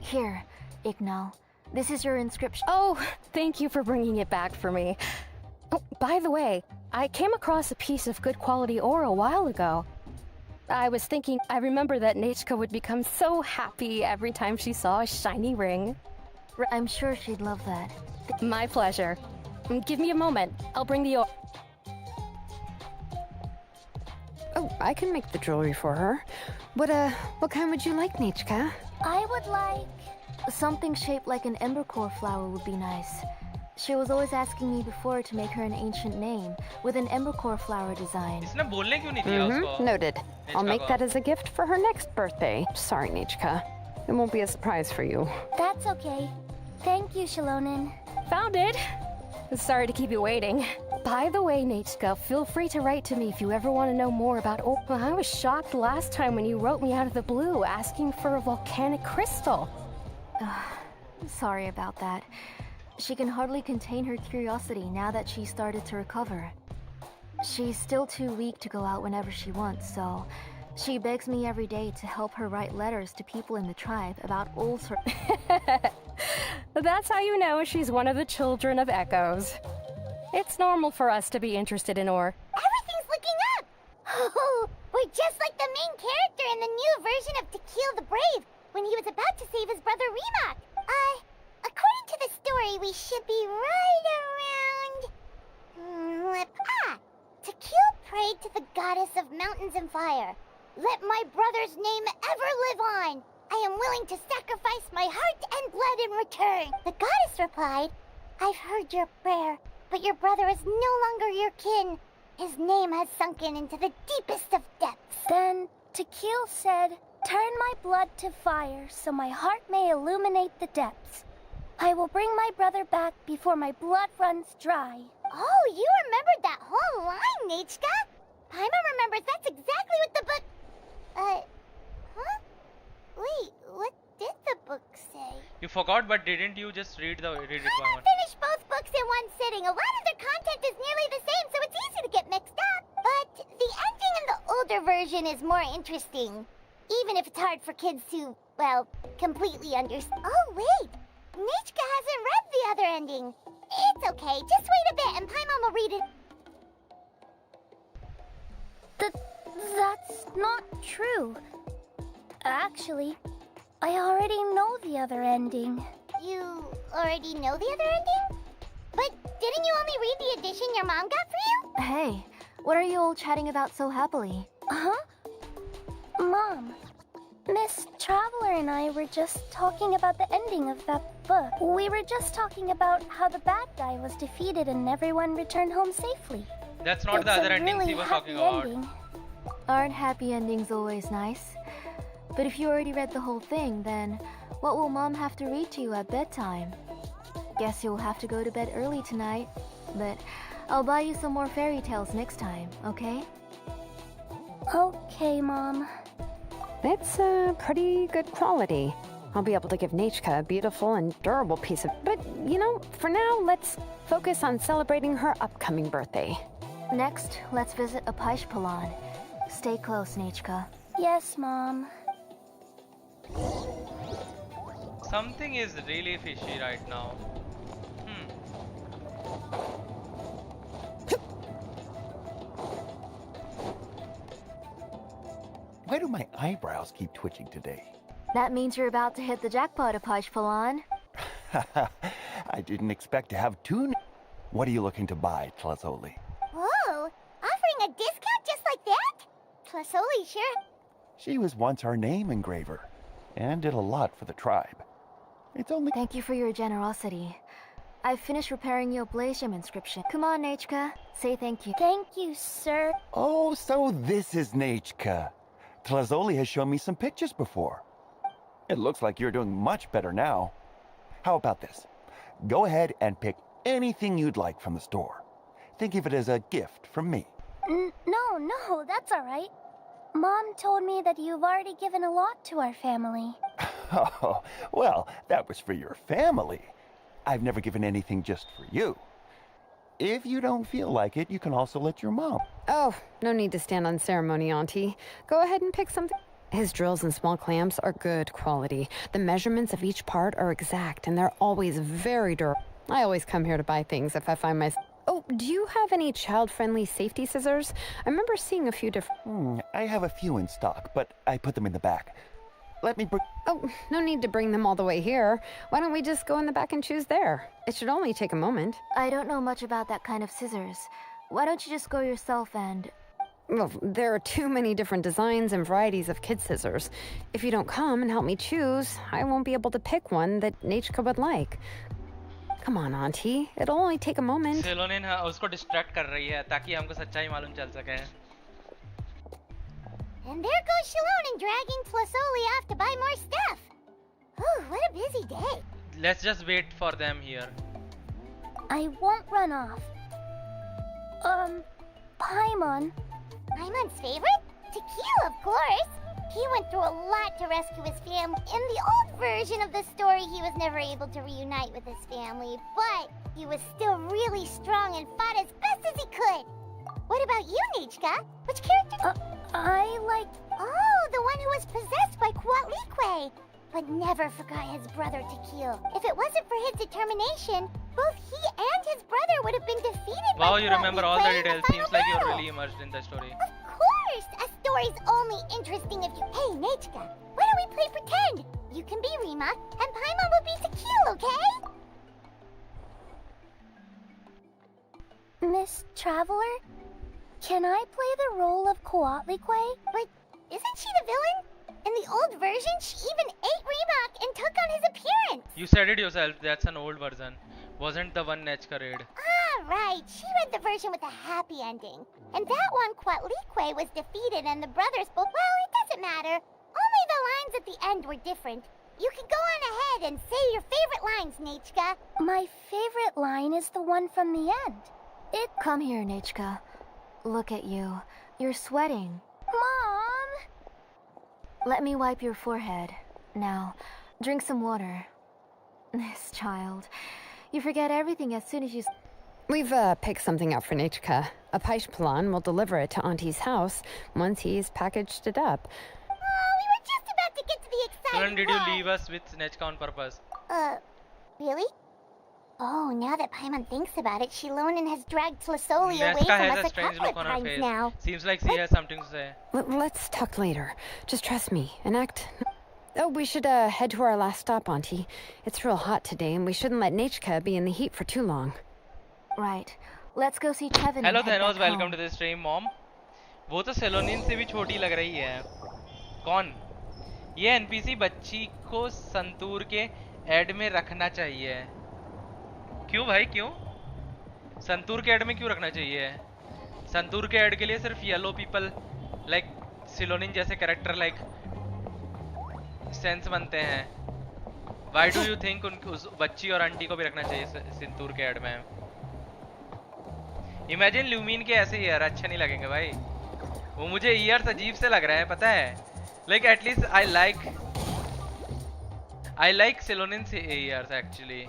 Here, Ignal. This is your inscription. Oh, thank you for bringing it back for me. Oh, by the way, I came across a piece of good quality ore a while ago. I was thinking, I remember that Nechka would become so happy every time she saw a shiny ring. I'm sure she'd love that. My pleasure. Give me a moment. I'll bring the ore. Oh, I can make the jewelry for her. What kind would you like, Nichka? I would like... Something shaped like an embercore flower would be nice. She was always asking me before to make her an ancient name with an embercore flower design. इसने बोलने क्यों नहीं दिया उसको? Noted. I'll Nichka make को. that as a gift for her next birthday. Sorry, Nichka. It won't be a surprise for you. That's okay. Thank you, Shilonin. Found it! Sorry to keep you waiting. By the way, Nechka, feel free to write to me if you ever want to know more about ore. I was shocked last time when you wrote me out of the blue asking for a volcanic crystal. Sorry about that. She can hardly contain her curiosity now that she started to recover. She's still too weak to go out whenever she wants, so she begs me every day to help her write letters to people in the tribe about old That's how you know she's one of the children of Echoes. It's normal for us to be interested in ore. Everything's looking up! Oh, we're just like the main character in the new version of To Kill the Brave when he was about to save his brother Remak. According to the story, we should be right around... To Kill prayed to the goddess of mountains and fire. Let my brother's name ever live on. I am willing to sacrifice my heart and blood in return. The goddess replied, I've heard your prayer, but your brother is no longer your kin. His name has sunken into the deepest of depths. Then Tequil said, turn my blood to fire so my heart may illuminate the depths. I will bring my brother back before my blood runs dry. Oh, you remembered that whole line, Nechka. Paimon remembers that's exactly what the book... Huh? Wait, what did the book say? You forgot, but didn't you just read it? I Paimon? finished both books in one sitting. A lot of their content is nearly the same, so it's easy to get mixed up. But the ending in the older version is more interesting. Even if it's hard for kids to, well, completely understand. Oh, wait. Nichka hasn't read the other ending. It's okay. Just wait a bit and Paimon will read it. That's not true. Actually, I already know the other ending. You already know the other ending? But didn't you only read the edition your mom got for you? Hey, what are you all chatting about so happily? Huh? Mom, Miss Traveler and I were just talking about the ending of that book. We were just talking about how the bad guy was defeated and everyone returned home safely. That's not the It's other a endings really he was happy talking about. ending. Aren't happy endings always nice? But if you already read the whole thing, then what will Mom have to read to you at bedtime? Guess you'll have to go to bed early tonight, but I'll buy you some more fairy tales next time, okay? Okay, Mom. It's pretty good quality. I'll be able to give Nechka a beautiful and durable piece of... But, you know, for now, let's focus on celebrating her upcoming birthday. Next, let's visit Apaish Palan. Stay close, Nechka. Yes, Mom. Something is really fishy right now. Why do my eyebrows keep twitching today? That means you're about to hit the jackpot, Apashpalan. I didn't expect to have two. What are you looking to buy, Tlazoli? Whoa! Offering a discount just like that? Tlasoli sure. She was once our name engraver, and did a lot for the tribe. It's only. Thank you for your generosity. I've finished repairing your Blasium inscription. Come on, Nachka. Say thank you. Thank you, sir. Oh, so this is Nachka. Tlazoli has shown me some pictures before. It looks like you're doing much better now. How about this? Go ahead and pick anything you'd like from the store. Think of it as a gift from me. No, that's all right. Mom told me that you've already given a lot to our family. Oh, well, that was for your family. I've never given anything just for you. If you don't feel like it, you can also let your mom. Oh, no need to stand on ceremony, Auntie. Go ahead and pick something. His drills and small clamps are good quality. The measurements of each part are exact, and they're always very durable. I always come here to buy things if I find myself. Oh, do you have any child-friendly safety scissors? I remember seeing a few different. I have a few in stock, but I put them in the back. Let me bring. Oh, no need to bring them all the way here. Why don't we just go in the back and choose there? It should only take a moment. I don't know much about that kind of scissors. Why don't you just go yourself and... Well, there are too many different designs and varieties of kid scissors. If you don't come and help me choose, I won't be able to pick one that Nachka would like. Come on, Auntie. It'll only take a moment. सेलोनिन उसको distract कर रही है ताकि हमको सच्चाई मालूम चल सके. And there goes Shalon dragging Tlasoli off to buy more stuff. Ooh, what a busy day. Let's just wait for them here. I won't run off. Paimon. Paimon's favorite? Tequila, of course. He went through a lot to rescue his family. In the old version of the story, he was never able to reunite with his family, but he was still really strong and fought as best as he could. What about you, Nichka? Which character? I like... Oh, the one who was possessed by Kuatlikwe, but never forgot his brother Tequila. If it wasn't for his determination, both he and his brother would have been defeated by Wow, you remember all the Kuatlikwe in details. final Seems like you're battle. really immersed in the story. Of course! A story's only interesting if you... Hey, Nichka, why don't we play pretend? You can be Rima, and Paimon will be Tequila, okay? Miss Traveler? Can I play the role of Kuatlikwe? But isn't she the villain? In the old version, she even ate Reebok and took on his appearance. You said it yourself. That's an old version. Wasn't the one Nachka raid. Ah, right. She read the version with a happy ending. And that one, Kuatlikwe was defeated and the brothers both... Well, it doesn't matter. Only the lines at the end were different. You can go on ahead and say your favorite lines, Nachka. My favorite line is the one from the end. Come here, Nachka. Look at you. You're sweating. Mom! Let me wipe your forehead. Now, drink some water. This child. You forget everything as soon as you... We've picked something up for Nachka. A Paishpalan will deliver it to Auntie's house once he's packaged it up. Oh, we were just about to get to the exciting Solan, did you part. leave us with Nachka on purpose? Really? Oh, now that Paimon thinks about it, Shilonin has dragged Tlasoli away Nachka from has us a a strange couple look of on her times face. now. Seems like she has something to say. Let's talk later. Just trust me and act... Oh, we should head to our last stop, Auntie. It's real hot today, and we shouldn't let Nachka be in the heat for too long. Right. Let's go see Chevin. Hello and head Thanos, back welcome home. to the stream, mom. वो तो सेलोनिन से भी छोटी लग रही है. कौन? ये एनपीसी बच्ची को संतूर के ऐड में रखना चाहिए. क्यों भाई क्यों? संतूर के ऐड में क्यों रखना चाहिए? संतूर के ऐड के लिए सिर्फ येलो पीपल लाइक सेलोनिन जैसे कैरेक्टर लाइक सेंस बनते हैं. Why do you think उस बच्ची और आंटी को भी रखना चाहिए संतूर के ऐड में? इमेजिन ल्यूमिन के ऐसे ईयर अच्छे नहीं लगेंगे भाई. वो मुझे ईयर्स अजीब से लग रहे हैं पता है. लाइक एटलीस्ट आई लाइक सेलोनिन से ईयर्स एक्चुअली.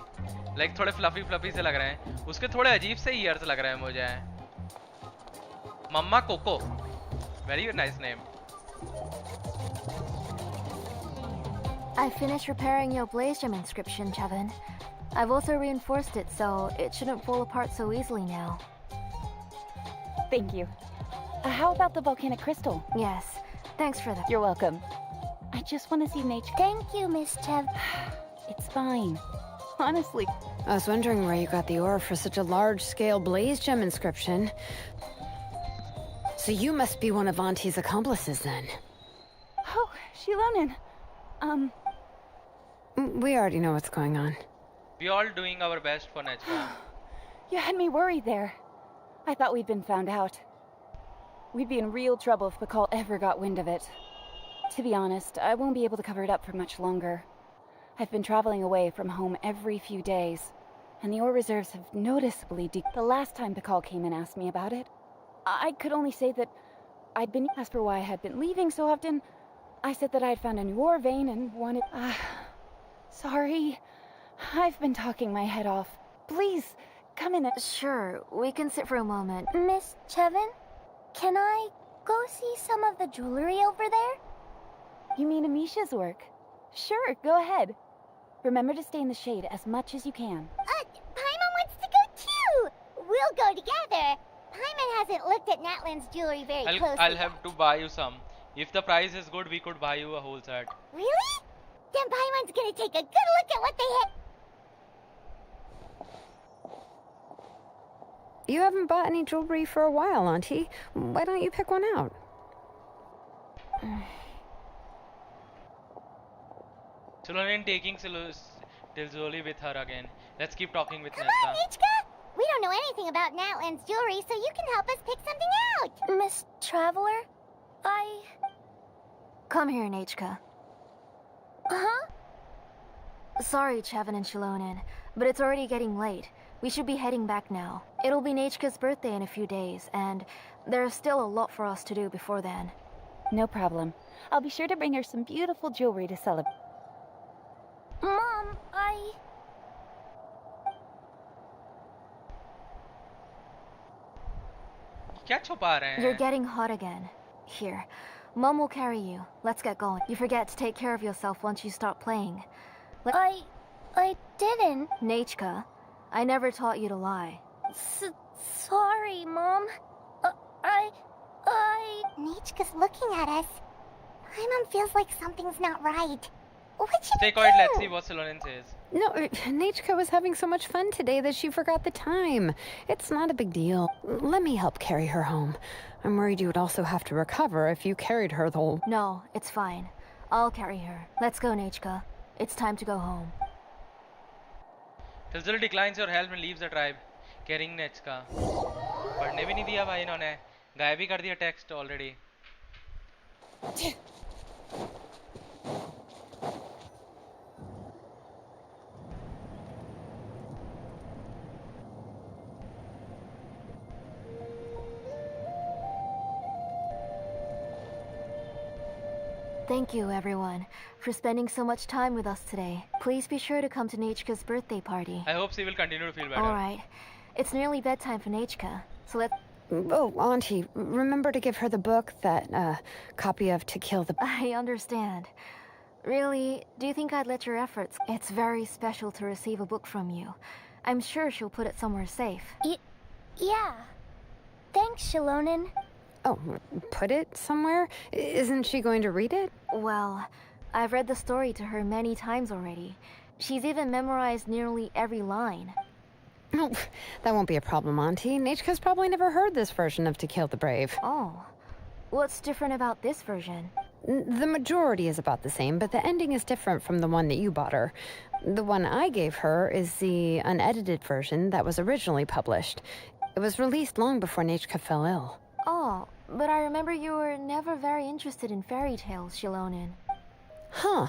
लाइक थोड़े फ्लफी से लग रहे हैं. उसके थोड़े अजीब से ईयर्स लग रहे हैं मुझे. Mama Coco, very nice name. I finished repairing your Blasium inscription, Chevin. I've also reinforced it, so it shouldn't fall apart so easily now. Thank you. How about the volcanic crystal? Yes, thanks for that. You're welcome. I just want to see nature. Thank you, Miss Chev. It's fine. Honestly. I was wondering where you got the ore for such a large-scale blaze gem inscription. So you must be one of Auntie's accomplices, then. Oh, Shilonen. We already know what's going on. We all doing our best for Nechka. You had me worried there. I thought we'd been found out. We'd be in real trouble if Pakal ever got wind of it. To be honest, I won't be able to cover it up for much longer. I've been traveling away from home every few days, and the ore reserves have noticeably decreased. The last time Pakal came and asked me about it, I could only say that I'd been asked for why I had been leaving so often. I said that I had found a new ore vein and wanted... Sorry. I've been talking my head off. Please, come in. Sure, we can sit for a moment. Miss Chevin, can I go see some of the jewelry over there? You mean Amisha's work? Sure, go ahead. Remember to stay in the shade as much as you can. Paimon wants to go too! We'll go together. Paimon hasn't looked at Natlan's jewelry very closely. I'll have to buy you some. If the price is good, we could buy you a whole set. Really? Then Paimon's gonna take a good look at what they have. You haven't bought any jewelry for a while, Auntie. Why don't you pick one out? Shilonen taking Tilzoli with her again. Let's keep talking with Come Nechka. on, Nichka! We don't know anything about Natlan's jewelry, so you can help us pick something out. Miss Traveler, Come here, Nechka. Huh? Sorry, Chevin and Shilonen, but it's already getting late. We should be heading back now. It'll be Nechka's birthday in a few days, and there's still a lot for us to do before then. No problem. I'll be sure to bring her some beautiful jewelry to celebrate. Mom, क्या छुपा रहे हैं? You're getting hot again. Here, Mom will carry you. Let's get going. You forget to take care of yourself once you start playing. I didn't. Nechka, I never taught you to lie. Sorry, Mom. Nichka's looking at us. Paimon feels like something's not right. What should Stay we quiet, do? let's see what Shilonen says. No, Nechka was having so much fun today that she forgot the time. It's not a big deal. Let me help carry her home. I'm worried you would also have to recover if you carried her the whole... No, it's fine. I'll carry her. Let's go, Nechka. It's time to go home. Tilzoli declines your help and leaves the tribe, carrying Nechka. पढ़ने भी नहीं दिया भाई इन्होंने. गायब ही कर दिया text already. Thank you, everyone, for spending so much time with us today. Please be sure to come to Nechka's birthday party. I hope she will continue to feel better. Alright. It's nearly bedtime for Nechka, so let's... Oh, Auntie, remember to give her the book, that, copy of To Kill the... I understand. Really, do you think I'd let your efforts... It's very special to receive a book from you. I'm sure she'll put it somewhere safe. Yeah. Thanks, Shilonen. Oh, put it somewhere? Isn't she going to read it? Well, I've read the story to her many times already. She's even memorized nearly every line. Oh, that won't be a problem, Auntie. Nechka's probably never heard this version of To Kill the Brave. Oh. What's different about this version? The majority is about the same, but the ending is different from the one that you bought her. The one I gave her is the unedited version that was originally published. It was released long before Nechka fell ill. Oh, but I remember you were never very interested in fairy tales, Shilonen. Huh.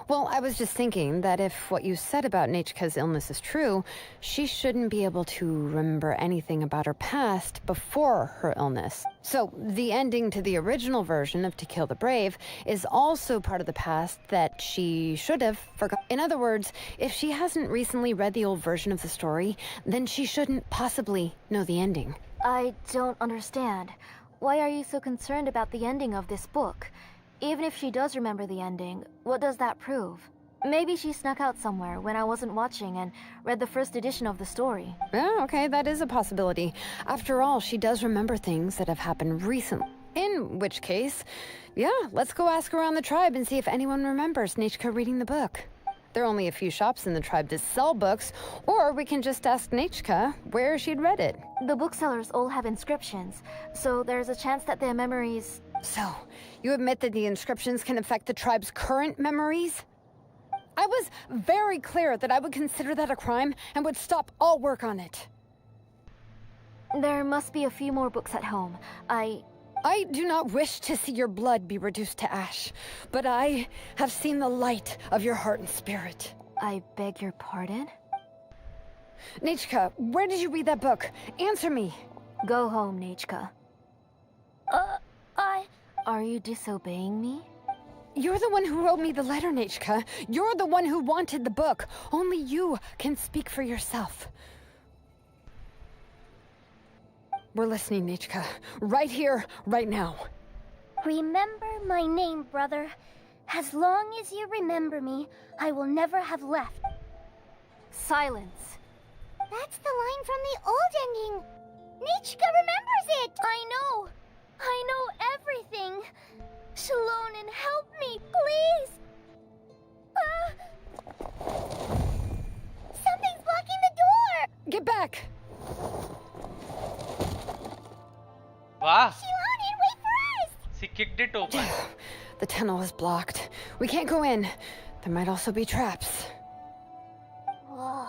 Well, I was just thinking that if what you said about Nechka's illness is true, she shouldn't be able to remember anything about her past before her illness. So, the ending to the original version of To Kill the Brave is also part of the past that she should have forgotten. In other words, if she hasn't recently read the old version of the story, then she shouldn't possibly know the ending. I don't understand. Why are you so concerned about the ending of this book? Even if she does remember the ending, what does that prove? Maybe she snuck out somewhere when I wasn't watching and read the first edition of the story. Yeah, okay, that is a possibility. After all, she does remember things that have happened recently. In which case, yeah, let's go ask around the tribe and see if anyone remembers Nechka reading the book. There are only a few shops in the tribe that sell books, or we can just ask Nechka where she'd read it. The booksellers all have inscriptions, so there's a chance that their memories... So, you admit that the inscriptions can affect the tribe's current memories? I was very clear that I would consider that a crime and would stop all work on it. There must be a few more books at home. I do not wish to see your blood be reduced to ash, but I have seen the light of your heart and spirit. I beg your pardon? Nechka, where did you read that book? Answer me. Go home, Nechka. Are you disobeying me? You're the one who wrote me the letter, Nechka. You're the one who wanted the book. Only you can speak for yourself. We're listening, Nechka. Right here, right now. Remember my name, brother. As long as you remember me, I will never have left. Silence. That's the line from the old ending. Nechka remembers it! I know everything. Shalonen, help me, please! Something's blocking the door! Get back! Wow. Shalonen, wait for us! She kicked it open. The tunnel is blocked. We can't go in. There might also be traps. Whoa.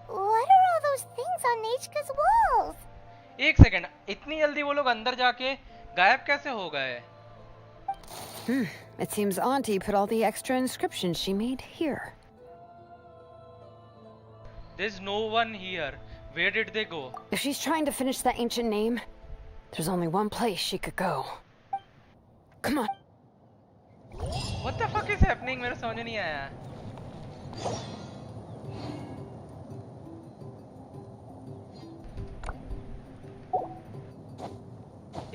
What are all those things on Nechka's walls? एक second, इतनी जल्दी वो लोग अंदर जाके गायब कैसे हो गए? It seems Auntie put all the extra inscriptions she made here. There's no one here. Where did they go? If she's trying to finish that ancient name, there's only one place she could go. Come on. What the fuck is happening? मेरे समझ नहीं आया.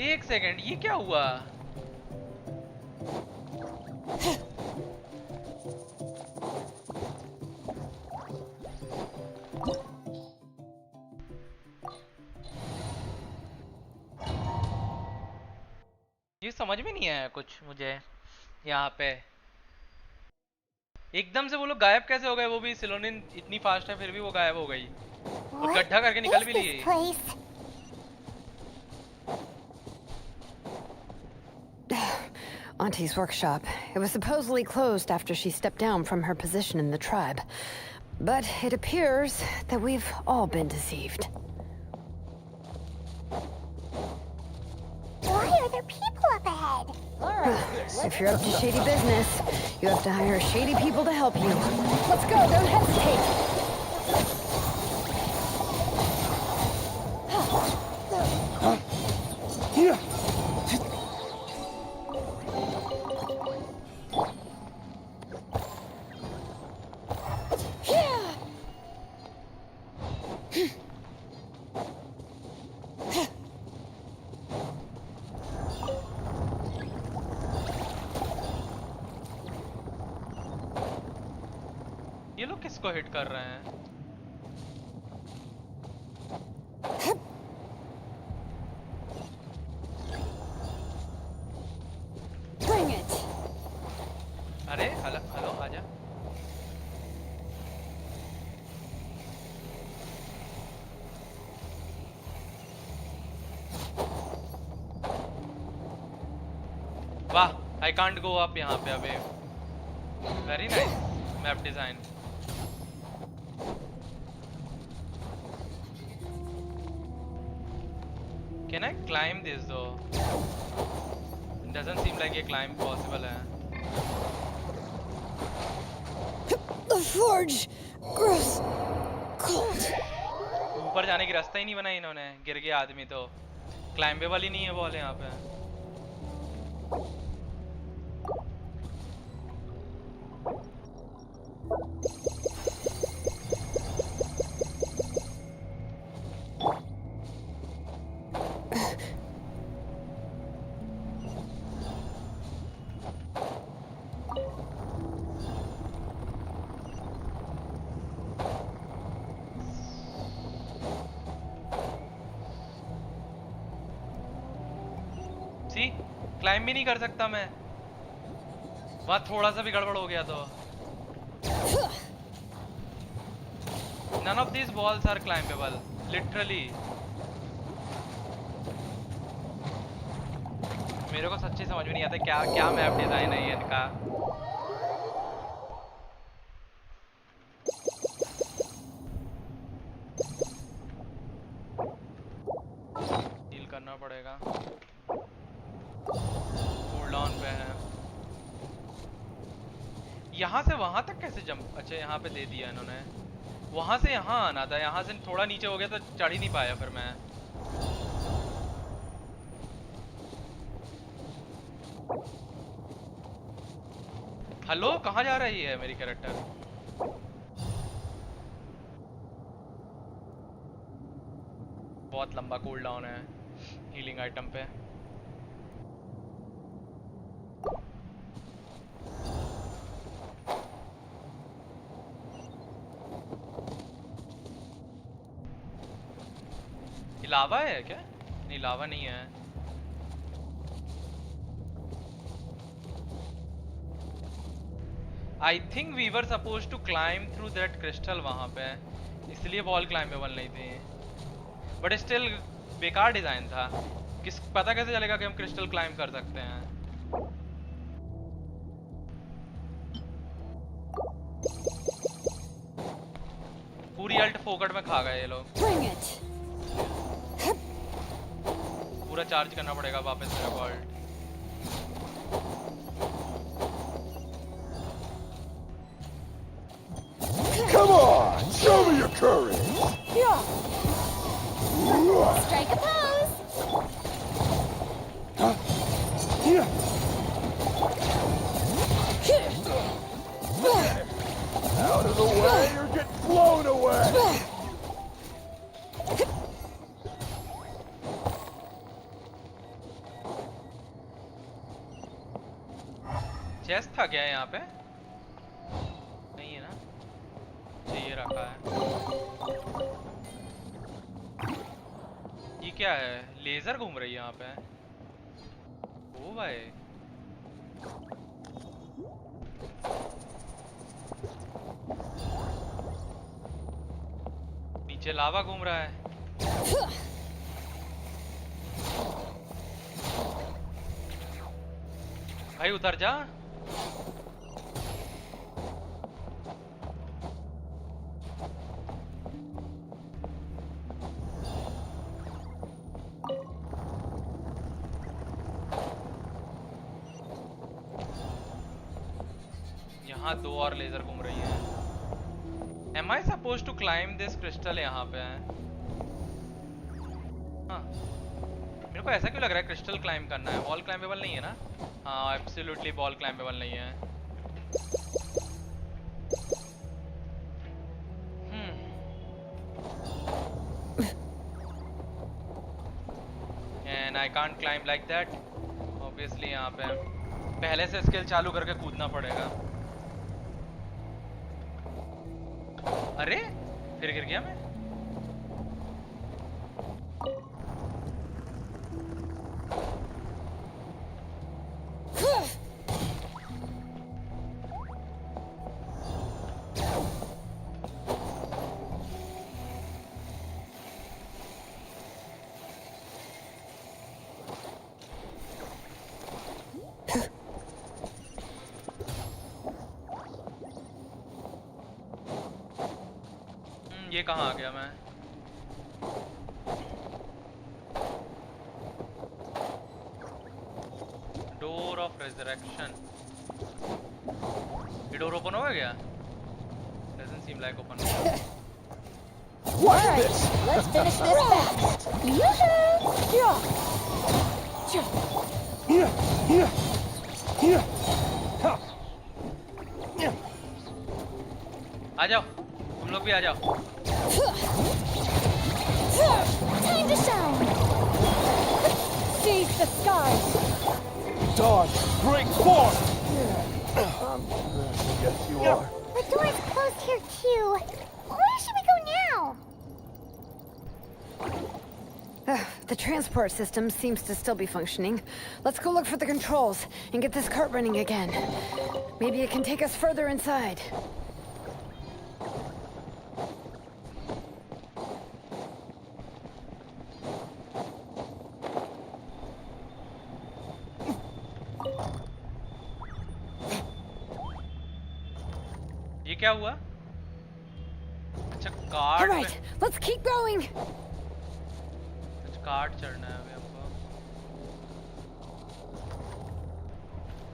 एक second, ये क्या हुआ? ये समझ में नहीं आया कुछ मुझे यहाँ पे. एकदम से वो लोग गायब कैसे हो गए? वो भी सिलोनिन इतनी फास्ट है फिर भी वो गायब हो गई और गड्ढा करके निकल भी ली. Auntie's workshop. It was supposedly closed after she stepped down from her position in the tribe. But it appears that we've all been deceived. Why are there people up ahead? If you're up to shady business, you have to hire shady people to help you. Let's go, don't hesitate! ये लोग किसको hit कर रहे हैं? Bring it. अरे hello आजा. वाह, I can't go up यहाँ पे अबे. Very nice map design. Can I climb this though? It doesn't seem like a climb possible है. The forge! Gross! Cold! ऊपर जाने की रास्ता ही नहीं बनाई इन्होंने. गिर गया आदमी तो. क्लाइंबेबल ही नहीं है वॉल यहाँ पे. सी क्लाइम भी नहीं कर सकता मैं, वहाँ थोड़ा सा भी गड़बड़ हो गया तो। None of these walls are climbable, literally. मेरे को सच्ची समझ में नहीं आता क्या क्या मैप डिजाइन है ये इनका। डील करना पड़ेगा, कूल डाउन पे है। यहाँ से वहां तक कैसे जंप, अच्छा यहाँ पे दे दिया इन्होंने, वहां से यहाँ आना था, यहाँ से थोड़ा नीचे हो गया तो चढ़ ही नहीं पाया फिर मैं। हेलो कहाँ जा रही है मेरी कैरेक्टर? बहुत लंबा कूल डाउन है हीलिंग आइटम पे। ये लावा है क्या? नहीं लावा नहीं है। I think we were supposed to climb through that crystal वहाँ पे, इसलिए वॉल क्लाइमेबल नहीं थी। बट स्टिल बेकार डिजाइन था, किस पता कैसे चलेगा कि हम क्रिस्टल क्लाइम कर सकते हैं? पूरी अल्ट फोकट में खा गए ये लोग। पूरा चार्ज करना पड़ेगा वापस मेरे को alt. Come on, show me your courage. Strike a pose. Out of the way, you're getting blown away. Chest था क्या यहाँ पे? नहीं है ना, ये रखा है। ये क्या है? लेजर घूम रही है यहाँ पे। ओ भाई नीचे लावा घूम रहा है। भाई उतर जा। यहाँ दो और लेजर घूम रही है। Am I supposed to climb this crystal? यहाँ पे है। हाँ मेरे को ऐसा क्यों लग रहा है क्रिस्टल क्लाइम करना है, वॉल क्लाइमेबल नहीं है ना? हाँ एब्सोल्युटली वॉल क्लाइमेबल नहीं है। And I can't climb like that. Obviously यहाँ पे पहले से स्किल चालू करके कूदना पड़ेगा। अरे फिर गिर गया मैं। ये कहाँ आ गया मैं? Door of resurrection. ये डोर ओपन हो गया? Doesn't seem like open. Watch this. Let's finish this fast. आ जाओ तुम लोग भी आ जाओ। Time to shine. Seize the sky. Dodge, break forth. Yes, you are. The door's closed here too. Where should we go now? The transport system seems to still be functioning. Let's go look for the controls and get this cart running again. Maybe it can take us further inside. ये क्या हुआ? अच्छा card All right, let's keep going. अच्छा card चढ़ना है अभी हमको.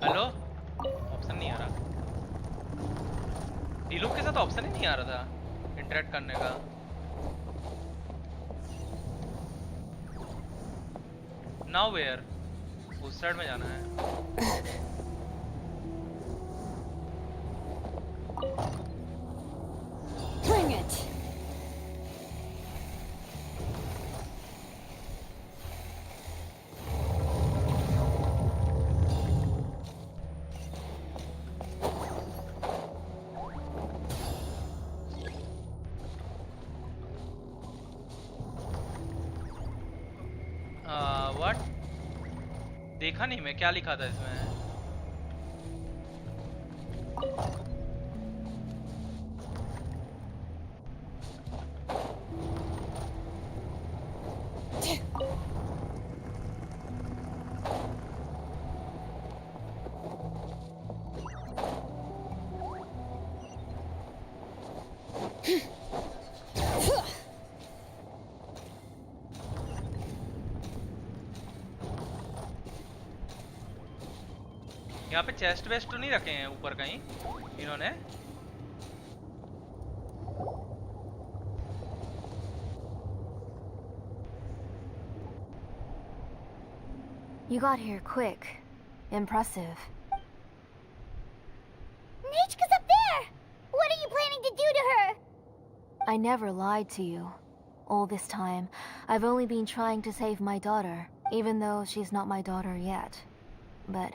Hello? Option नहीं आ रहा. डीलू के साथ ऑप्शन ही नहीं आ रहा था इंटरेक्ट करने का. Now where? उस साइड में जाना है. Bring it. व्हाट? देखा नहीं मैं, क्या लिखा था इसमें? यहाँ पे चेस्ट वेस्ट तो नहीं रखे हैं ऊपर कहीं इन्होंने? You got here quick. Impressive. Nechka's up there! What are you planning to do to her? I never lied to you. All this time, I've only been trying to save my daughter, even though she's not my daughter yet. But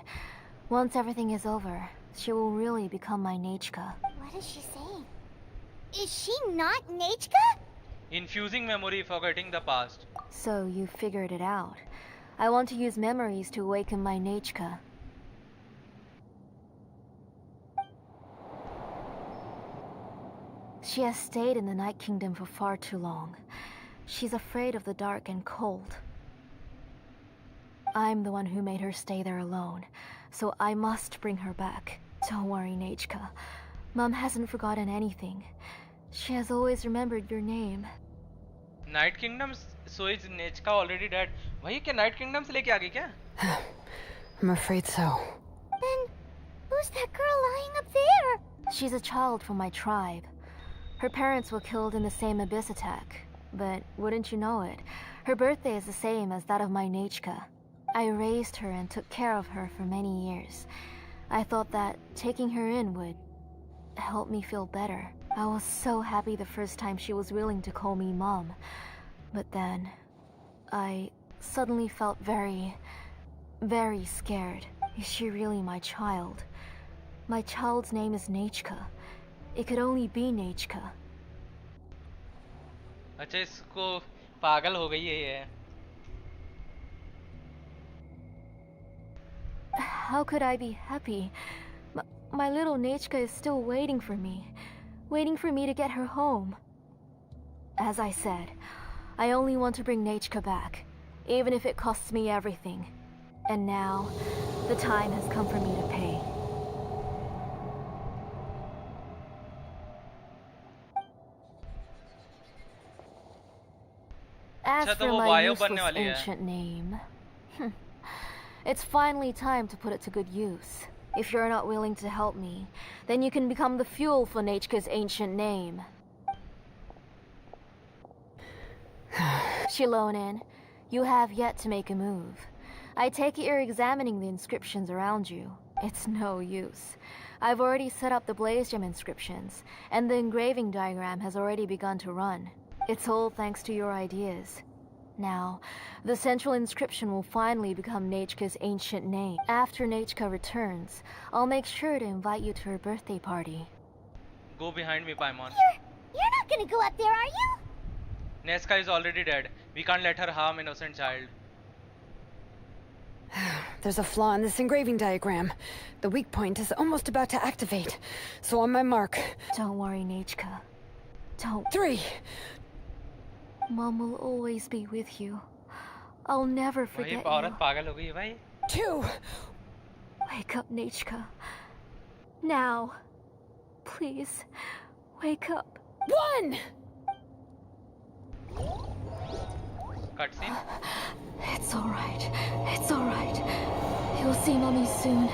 once everything is over, she will really become my Nechka. What is she saying? Is she not Nechka? Infusing memory, forgetting the past. So you figured it out. I want to use memories to awaken my Nechka. She has stayed in the Night Kingdom for far too long. She's afraid of the dark and cold. I'm the one who made her stay there alone, so I must bring her back. Don't worry, Nechka. Mom hasn't forgotten anything. She has always remembered your name. Night Kingdom, so is Nechka already dead? वही क्या Night Kingdom से लेके आ गई क्या? I'm afraid so. Then, who's that girl lying up there? She's a child from my tribe. Her parents were killed in the same abyss attack. But wouldn't you know it, her birthday is the same as that of my Nechka. I raised her and took care of her for many years. I thought that taking her in would help me feel better. I was so happy the first time she was willing to call me Mom. But then, I suddenly felt very, very scared. Is she really my child? My child's name is Nechka. It could only be Nechka. अच्छा इसको पागल हो गई है ये. How could I be happy? My little Nechka is still waiting for me to get her home. As I said, I only want to bring Nechka back, even if it costs me everything. And now, the time has come for me to pay. As for my useless ancient name, it's finally time to put it to good use. If you're not willing to help me, then you can become the fuel for Nechka's ancient name. Shilonin, you have yet to make a move. I take it you're examining the inscriptions around you. It's no use. I've already set up the Blaze Gem inscriptions, and the engraving diagram has already begun to run. It's all thanks to your ideas. Now, the central inscription will finally become Nechka's ancient name. After Nechka returns, I'll make sure to invite you to her birthday party. Go behind me, Paimon. You're not gonna go up there, are you? Neska is already dead. We can't let her harm innocent child. There's a flaw in this engraving diagram. The weak point is almost about to activate. So on my mark. Don't worry, Nechka. Don't. 3. Mom will always be with you. I'll never भाई forget औरत you. पागल हो गई है भाई. 2. Wake up, Nechka. Now. Please. Wake up. 1. Cutscene. It's alright. It's alright. You'll see Mommy soon.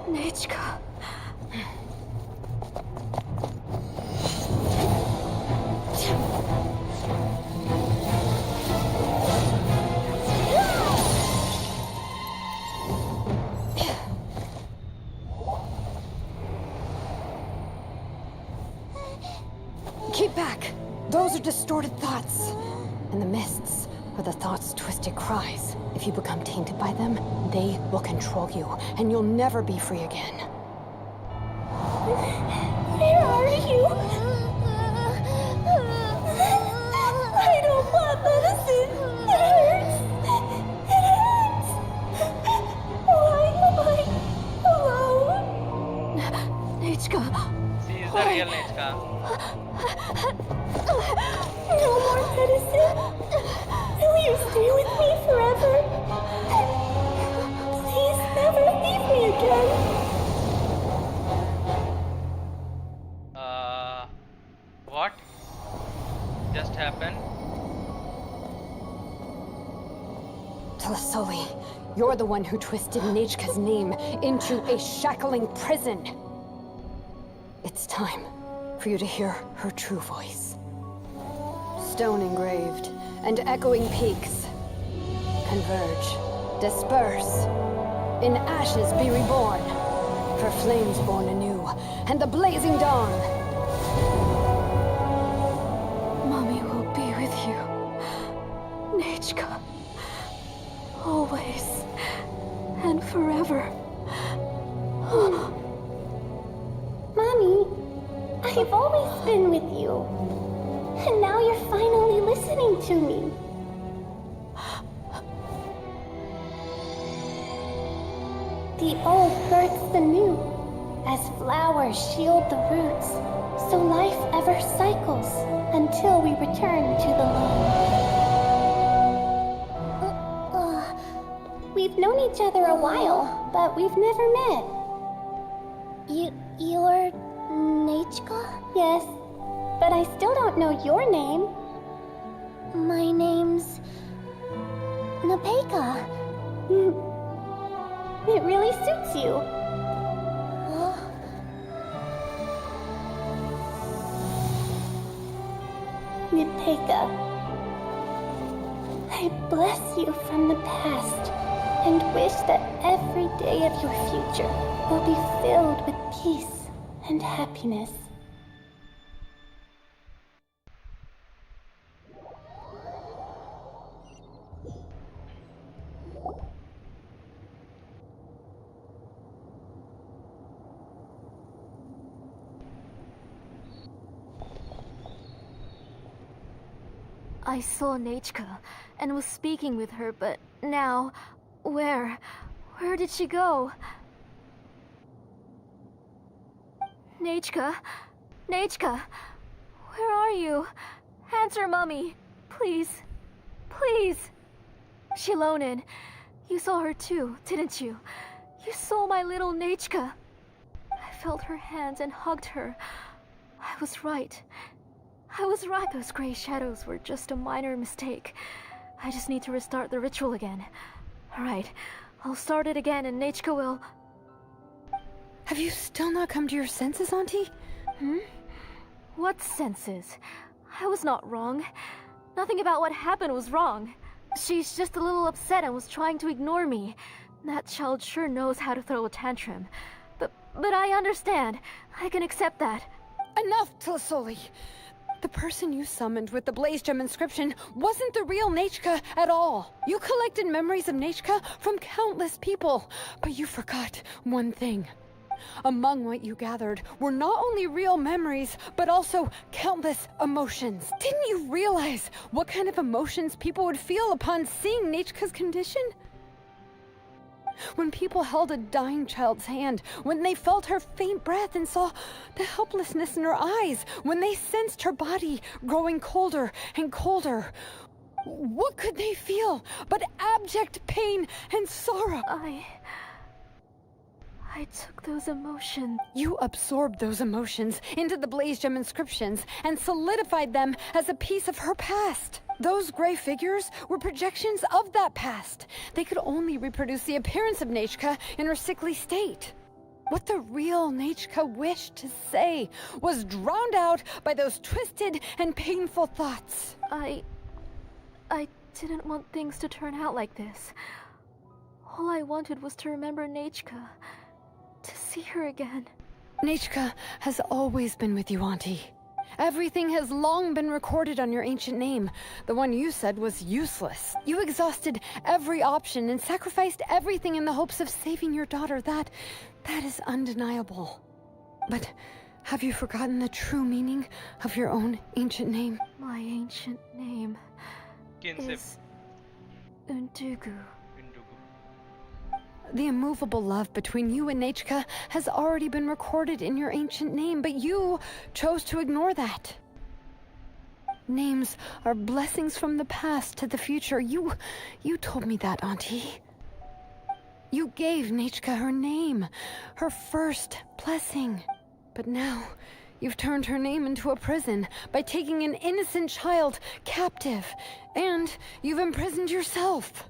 Nechka. Keep back. Those are distorted thoughts. And the mists are the thoughts' twisted cries. If you become tainted by them, they will control you, and you'll never be free again. Where are you? I don't want medicine. It hurts. It hurts. Why am I alone? Nechka. She is the real Nechka. No more medicine. Will you stay with me forever? Please never leave me again. What just happened? Tlasoli, you're the one who twisted Nechka's name into a shackling prison. It's time for you to hear her true voice. Stone engraved and echoing peaks converge, disperse, in ashes be reborn, for flames born anew, and the blazing dawn. Mommy will be with you. Nechka. Always. And forever. Mommy, I've always been with you. And now you're finally listening to me. The old births the new, as flowers shield the roots, so life ever cycles until we return to the loam. We've known each other a while, but we've never met. You're Nechka? Yes, but I still don't know your name. My name's Nepeka. It really suits you. Nepeka, I bless you from the past and wish that every day of your future will be filled with peace and happiness. I saw Nechka and was speaking with her, but now, where did she go? Nechka? Nechka? Where are you? Answer Mommy, please. Please. Shilonin, you saw her too, didn't you? You saw my little Nechka. I felt her hands and hugged her. I was right. I was right. Those gray shadows were just a minor mistake. I just need to restart the ritual again. Alright, I'll start it again and Nechka will... Have you still not come to your senses, Auntie? What senses? I was not wrong. Nothing about what happened was wrong. She's just a little upset and was trying to ignore me. That child sure knows how to throw a tantrum. But I understand. I can accept that. Enough, Tlasoli! The person you summoned with the Blaze Gem inscription wasn't the real Nechka at all. You collected memories of Nechka from countless people, but you forgot one thing. Among what you gathered were not only real memories, but also countless emotions. Didn't you realize what kind of emotions people would feel upon seeing Nechka's condition? When people held a dying child's hand, when they felt her faint breath and saw the helplessness in her eyes, when they sensed her body growing colder and colder, what could they feel but abject pain and sorrow? I took those emotions. You absorbed those emotions into the Blaze Gem inscriptions and solidified them as a piece of her past. Those gray figures were projections of that past. They could only reproduce the appearance of Nechka in her sickly state. What the real Nechka wished to say was drowned out by those twisted and painful thoughts. I didn't want things to turn out like this. All I wanted was to remember Nechka. To see her again. Nechka has always been with you, Auntie. Everything has long been recorded on your ancient name. The one you said was useless. You exhausted every option and sacrificed everything in the hopes of saving your daughter. That is undeniable. But have you forgotten the true meaning of your own ancient name? My ancient name is Undugu. The immovable love between you and Nechka has already been recorded in your ancient name, but you chose to ignore that. Names are blessings from the past to the future. You told me that, Auntie. You gave Nechka her name, her first blessing. But now, you've turned her name into a prison by taking an innocent child captive, and you've imprisoned yourself.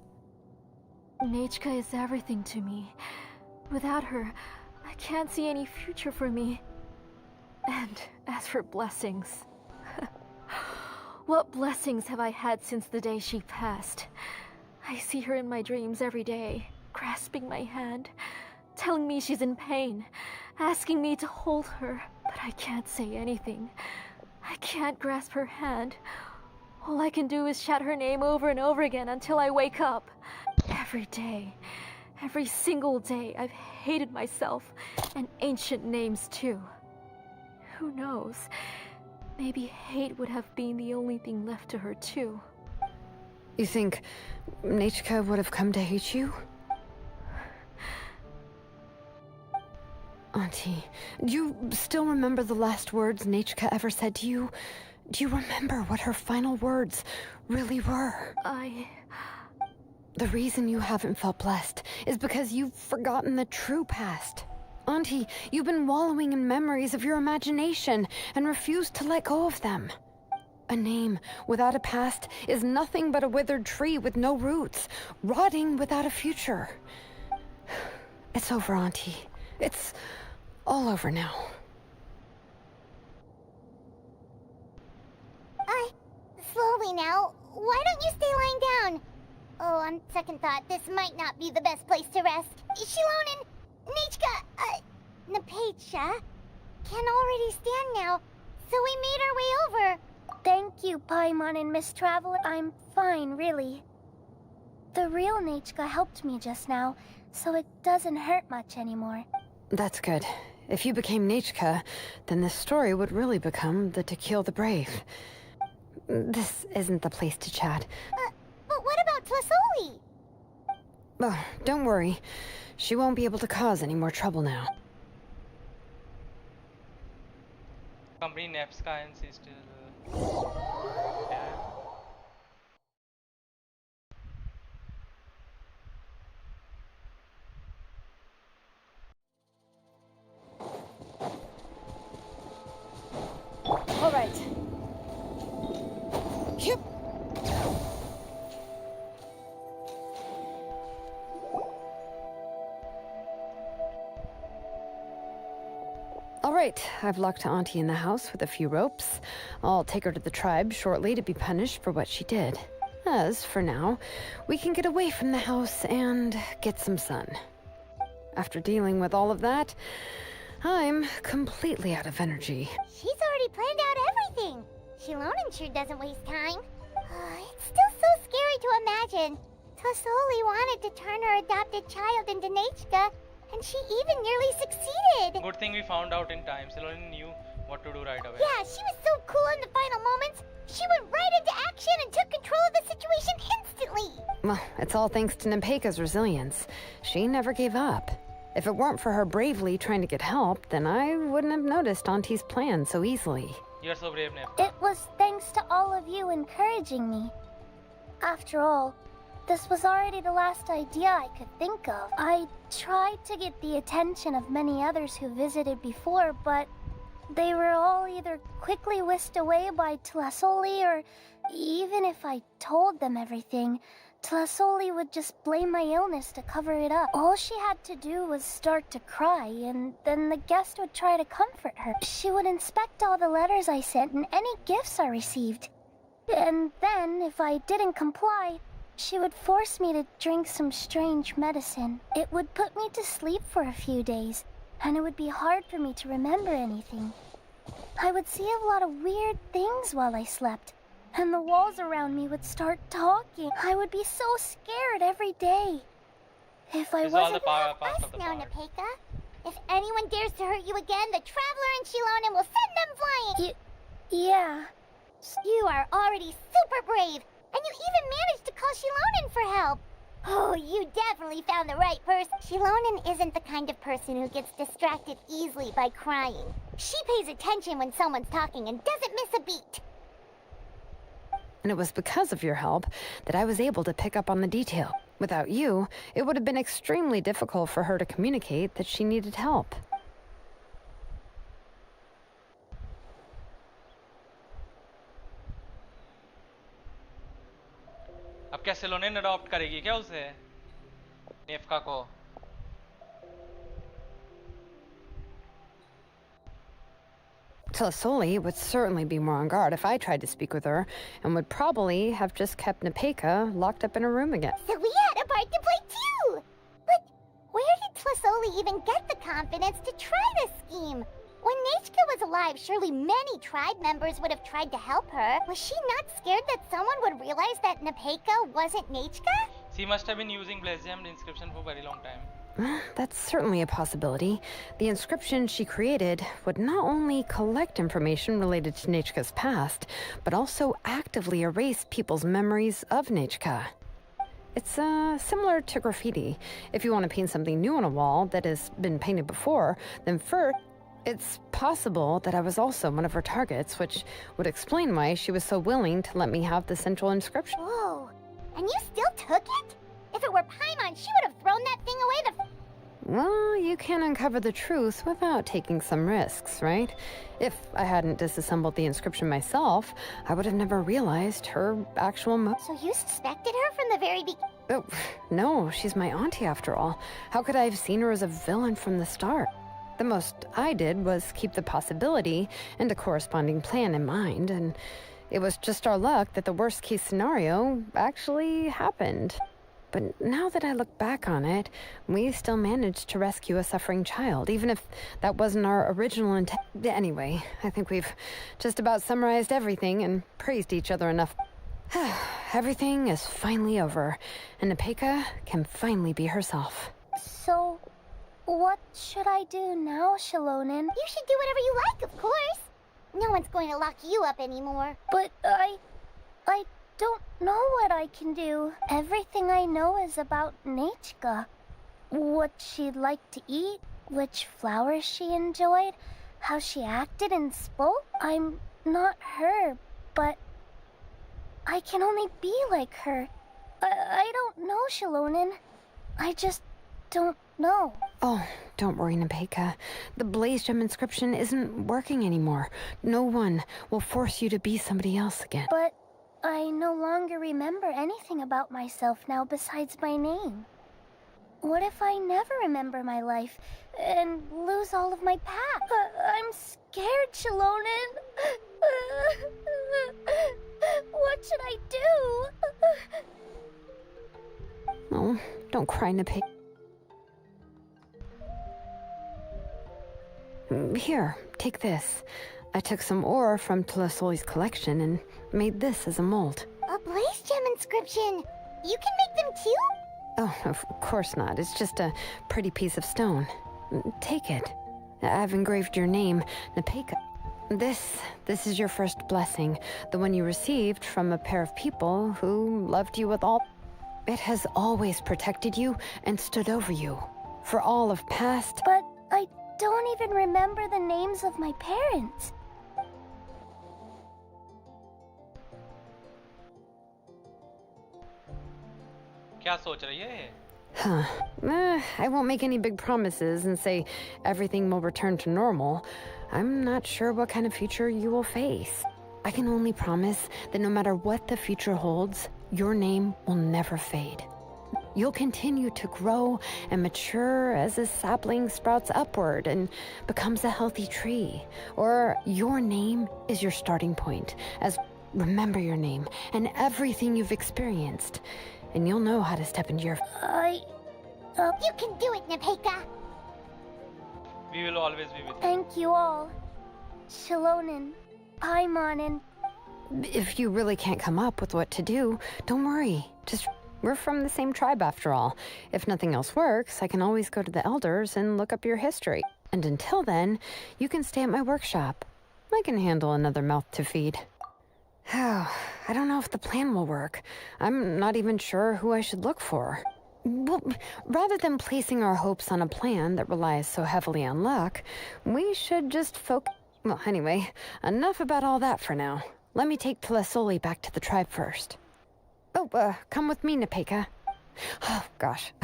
Nechka is everything to me. Without her, I can't see any future for me. And as for blessings... what blessings have I had since the day she passed? I see her in my dreams every day, grasping my hand, telling me she's in pain, asking me to hold her, but I can't say anything. I can't grasp her hand. All I can do is shout her name over and over again until I wake up. Every day, every single day, I've hated myself, and ancient names too. Who knows? Maybe hate would have been the only thing left to her too. You think Nechka would have come to hate you? Auntie, do you still remember the last words Nechka ever said to you? Do you remember what her final words really were? The reason you haven't felt blessed is because you've forgotten the true past. Auntie, you've been wallowing in memories of your imagination and refused to let go of them. A name without a past is nothing but a withered tree with no roots, rotting without a future. It's over, Auntie. It's all over now. Slowly now. Why don't you stay lying down? Oh, on second thought, this might not be the best place to rest. Shilon and Nechka, Napecha can already stand now, so we made our way over. Thank you, Paimon and Miss Traveler. I'm fine, really. The real Nechka helped me just now, so it doesn't hurt much anymore. That's good. If you became Nechka, then this story would really become the To Kill the Brave. This isn't the place to chat. But what about Tlasoli? Oh, don't worry. She won't be able to cause any more trouble now. Company Nevska and sister. Yeah. All right. Yep. All right, I've locked Auntie in the house with a few ropes. I'll take her to the tribe shortly to be punished for what she did. As for now, we can get away from the house and get some sun. After dealing with all of that, I'm completely out of energy. She's already planned out everything. Shilonen sure doesn't waste time. It's still so scary to imagine. Tlasoli wanted to turn her adopted child into Nechka, And she even nearly succeeded. Good thing we found out in time. Ceylon knew what to do right away. Yeah, she was so cool in the final moments. She went right into action and took control of the situation instantly. Well, it's all thanks to Nepeka's resilience. She never gave up. If it weren't for her bravely trying to get help, then I wouldn't have noticed Auntie's plan so easily. You're so brave, Nef. It was thanks to all of you encouraging me. After all, this was already the last idea I could think of. I tried to get the attention of many others who visited before, but they were all either quickly whisked away by Tlasoli, or even if I told them everything, Tlasoli would just blame my illness to cover it up. All she had to do was start to cry, and then the guest would try to comfort her. She would inspect all the letters I sent and any gifts I received. And then, if I didn't comply, she would force me to drink some strange medicine. It would put me to sleep for a few days, and it would be hard for me to remember anything. I would see a lot of weird things while I slept, and the walls around me would start talking. I would be so scared every day. If I wasn't... Us now, Nepeka. If anyone dares to hurt you again, the Traveler and Shilonen will send them flying! Yeah. You are already super brave, and you even managed to call Shilonen for help. Oh, you definitely found the right person. Shilonen isn't the kind of person who gets distracted easily by crying. She pays attention when someone's talking and doesn't miss a beat. And it was because of your help that I was able to pick up on the detail. Without you, it would have been extremely difficult for her to communicate that she needed help. अब क्या सेलोनेन adopt करेगी क्या उसे नेफ्का को Tlasoli would certainly be more on guard if I tried to speak with her, and would probably have just kept Nepeka locked up in her room again. So we had a part to play too! But where did Tlasoli even get the confidence to try this scheme? When Nechka was alive, surely many tribe members would have tried to help her. Was she not scared that someone would realize that Nepeka wasn't Nechka? She must have been using Blaze Gem inscription for a very long time. That's certainly a possibility. The inscription she created would not only collect information related to Nechka's past, but also actively erase people's memories of Nechka. It's similar to graffiti. If you want to paint something new on a wall that has been painted before, then first, it's possible that I was also one of her targets, which would explain why she was so willing to let me have the central inscription. Whoa, and you still took it? If it were Paimon, she would have thrown that thing away Well, you can uncover the truth without taking some risks, right? If I hadn't disassembled the inscription myself, I would have never realized her actual So you suspected her from the very beginning? Oh, no, she's my auntie after all. How could I have seen her as a villain from the start? The most I did was keep the possibility and a corresponding plan in mind, and it was just our luck that the worst-case scenario actually happened. But now that I look back on it, we still managed to rescue a suffering child, even if that wasn't our original intent. Anyway, I think we've just about summarized everything and praised each other enough. Everything is finally over, and Nepeka can finally be herself. So, what should I do now, Shilonen? You should do whatever you like, of course. No one's going to lock you up anymore. But I don't know what I can do. Everything I know is about Nechka. What she'd like to eat, which flowers she enjoyed, how she acted and spoke. I'm not her, but I can only be like her. I don't know, Shilonen. I just don't know. Oh, don't worry, Nepeka. The Blaze Gem inscription isn't working anymore. No one will force you to be somebody else again. But I no longer remember anything about myself now besides my name. What if I never remember my life and lose all of my past? I'm scared, Shilonen. What should I do? Oh, don't cry, Nepeka. Here, take this. I took some ore from Tlasoli's collection and made this as a mold. A Blaze Gem inscription! You can make them too? Oh, of course not. It's just a pretty piece of stone. Take it. I've engraved your name, Yu-Peng. This is your first blessing, the one you received from a pair of people who loved you with all. It has always protected you and stood over you for all of past. But I don't even remember the names of my parents. क्या सोच रही है? Huh. I won't make any big promises and say everything will return to normal. I'm not sure what kind of future you will face. I can only promise that no matter what the future holds, your name will never fade. You'll continue to grow and mature as a sapling sprouts upward and becomes a healthy tree. Or your name is your starting point, as remember your name and everything you've experienced. And you'll know how to step into your... You can do it, Yu-Peng. We will always be with you. Thank you all. Shilonen, Paimon, and... If you really can't come up with what to do, don't worry. We're from the same tribe after all. If nothing else works, I can always go to the elders and look up your history. And until then, you can stay at my workshop. I can handle another mouth to feed. Oh, I don't know if the plan will work. I'm not even sure who I should look for. Well, rather than placing our hopes on a plan that relies so heavily on luck, we should just focus... Well, anyway, enough about all that for now. Let me take Tlasoli back to the tribe first. Oh, come with me, Yu-Peng. Oh, gosh.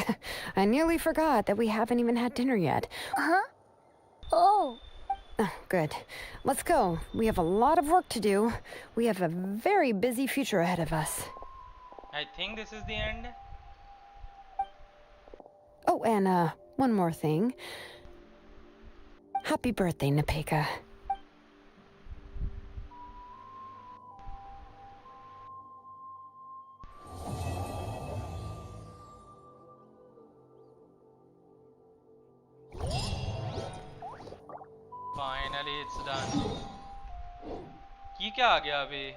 I nearly forgot that we haven't even had dinner yet. Huh? Oh. Oh, good. Let's go. We have a lot of work to do. We have a very busy future ahead of us. I think this is the end. Oh, and one more thing. Happy birthday, Yu-Peng. Finally, it's done. ये क्या आ गया अभी?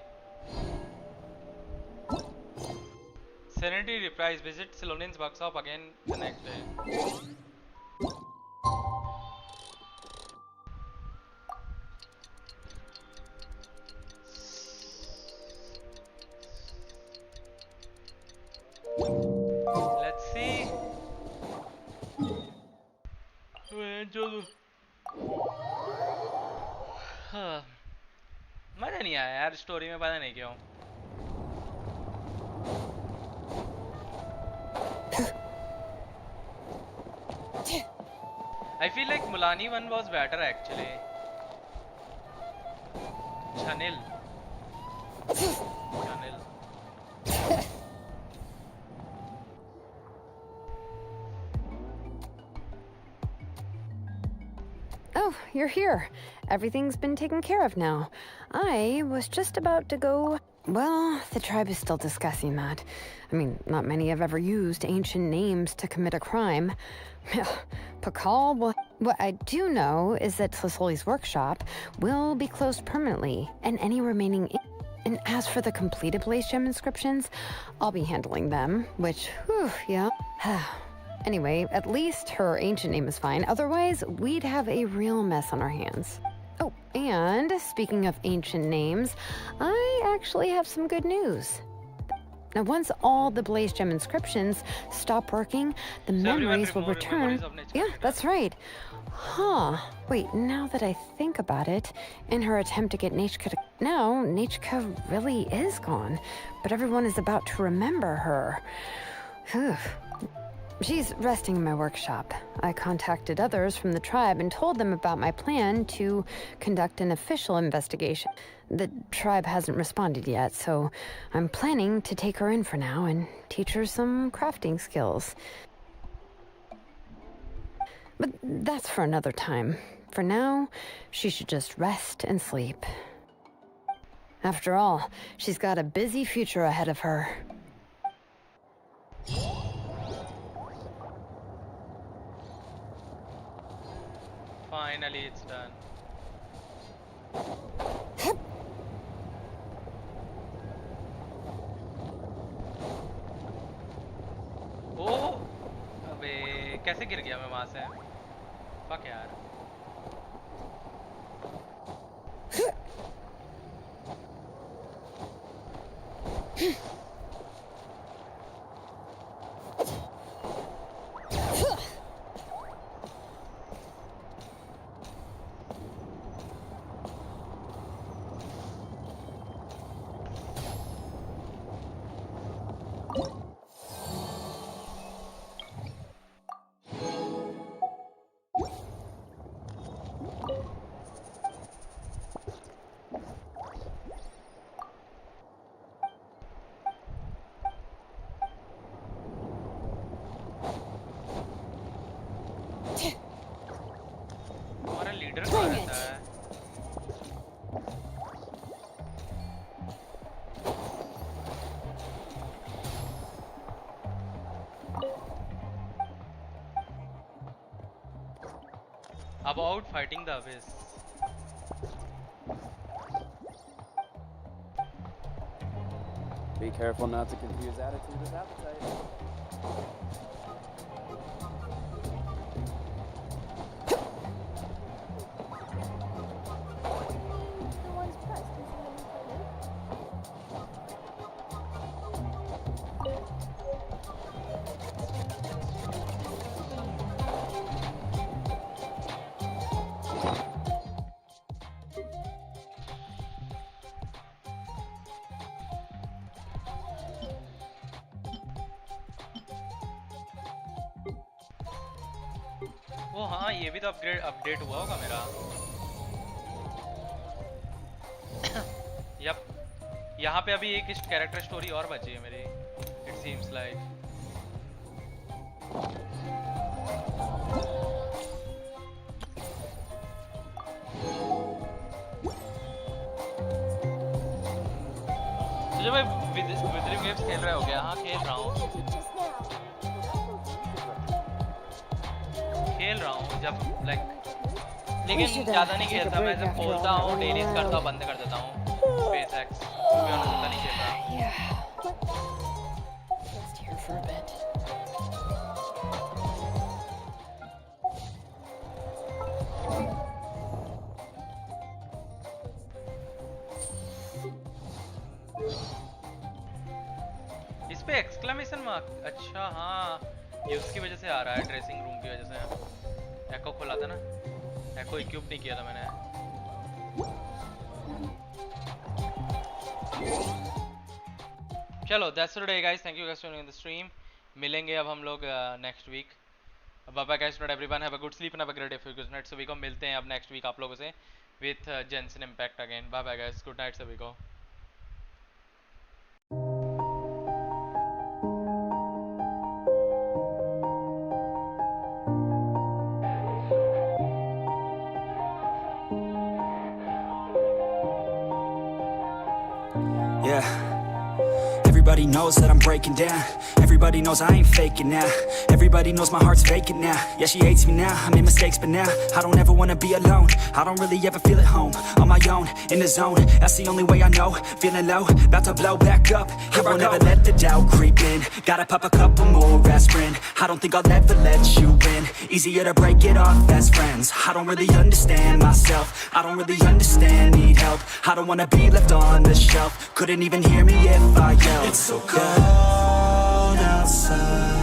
Serenity reprise. Visit Silonen's workshop again the next day. Let's see. हाँ, मजा नहीं आया यार story में, पता नहीं क्यों. I feel like Mulani one was better actually. Chanil. Oh, you're here. Everything's been taken care of now. I was just about to go... Well, the tribe is still discussing that. I mean, not many have ever used ancient names to commit a crime. Pakal, well, what I do know is that Tlasoli's workshop will be closed permanently, and any remaining... And as for the completed Blaze Gem inscriptions, I'll be handling them, which, whew, yeah. Anyway, at least her ancient name is fine. Otherwise, we'd have a real mess on our hands. Oh, and speaking of ancient names, I actually have some good news. Now, once all the Blaze Gem inscriptions stop working, the memories will return. Yeah, that's right. Huh. Wait, now that I think about it, in her attempt to get Nechka to... Now, Nechka really is gone, but everyone is about to remember her. Whew. She's resting in my workshop. I contacted others from the tribe and told them about my plan to conduct an official investigation. The tribe hasn't responded yet, so I'm planning to take her in for now and teach her some crafting skills. But that's for another time. For now, she should just rest and sleep. After all, she's got a busy future ahead of her. Finally, it's done. Oh, वहां से। Fuck यार। हमारा leader कहाँ रहता है? About fighting the abyss. Be careful not to confuse attitude with appetite. ओ हाँ, ये भी तो अपडेट हुआ होगा मेरा। यप, यहाँ पे अभी एक कैरेक्टर स्टोरी और बची है मेरी। इट सीम्स लाइक तुझे भाई विदरिंग गेम्स खेल रहे हो क्या? हाँ खेल रहा हूँ जब लाइक, लेकिन ज़्यादा नहीं खेलता मैं। जब खोलता हूँ डेलीज करता हूँ, बंद कर देता हूँ स्पेस एक्स, उतना नहीं खेलता। इस पे एक्सक्लेमेशन मार्क, अच्छा हाँ ये उसकी वजह से आ रहा है, ड्रेसिंग रूम की वजह से। एको खोला था ना, एको इक्विप नहीं किया था मैंने। चलो that's today guys, thank you guys for the stream. मिलेंगे अब हम लोग next week. Bye bye guys, not everyone, have a good sleep and have a great day for good night सभी को। मिलते हैं अब नेक्स्ट वीक आप लोगों से with Genshin Impact again. Bye bye guys, good night सभी को। Yeah, everybody knows that I'm breaking down. Everybody knows I ain't faking now. Everybody knows my heart's vacant now. Yeah, she hates me now, I made mistakes but now I don't ever wanna be alone. I don't really ever feel at home. On my own, in the zone, that's the only way I know. Feeling low, about to blow back up. I won't ever let the doubt creep in. Gotta pop a couple more aspirin. I don't think I'll ever let you in. Easier to break it off best friends. I don't really understand myself. I don't really understand, need help. I don't wanna be left on the shelf. Couldn't even hear me if I yelled. It's so cold outside.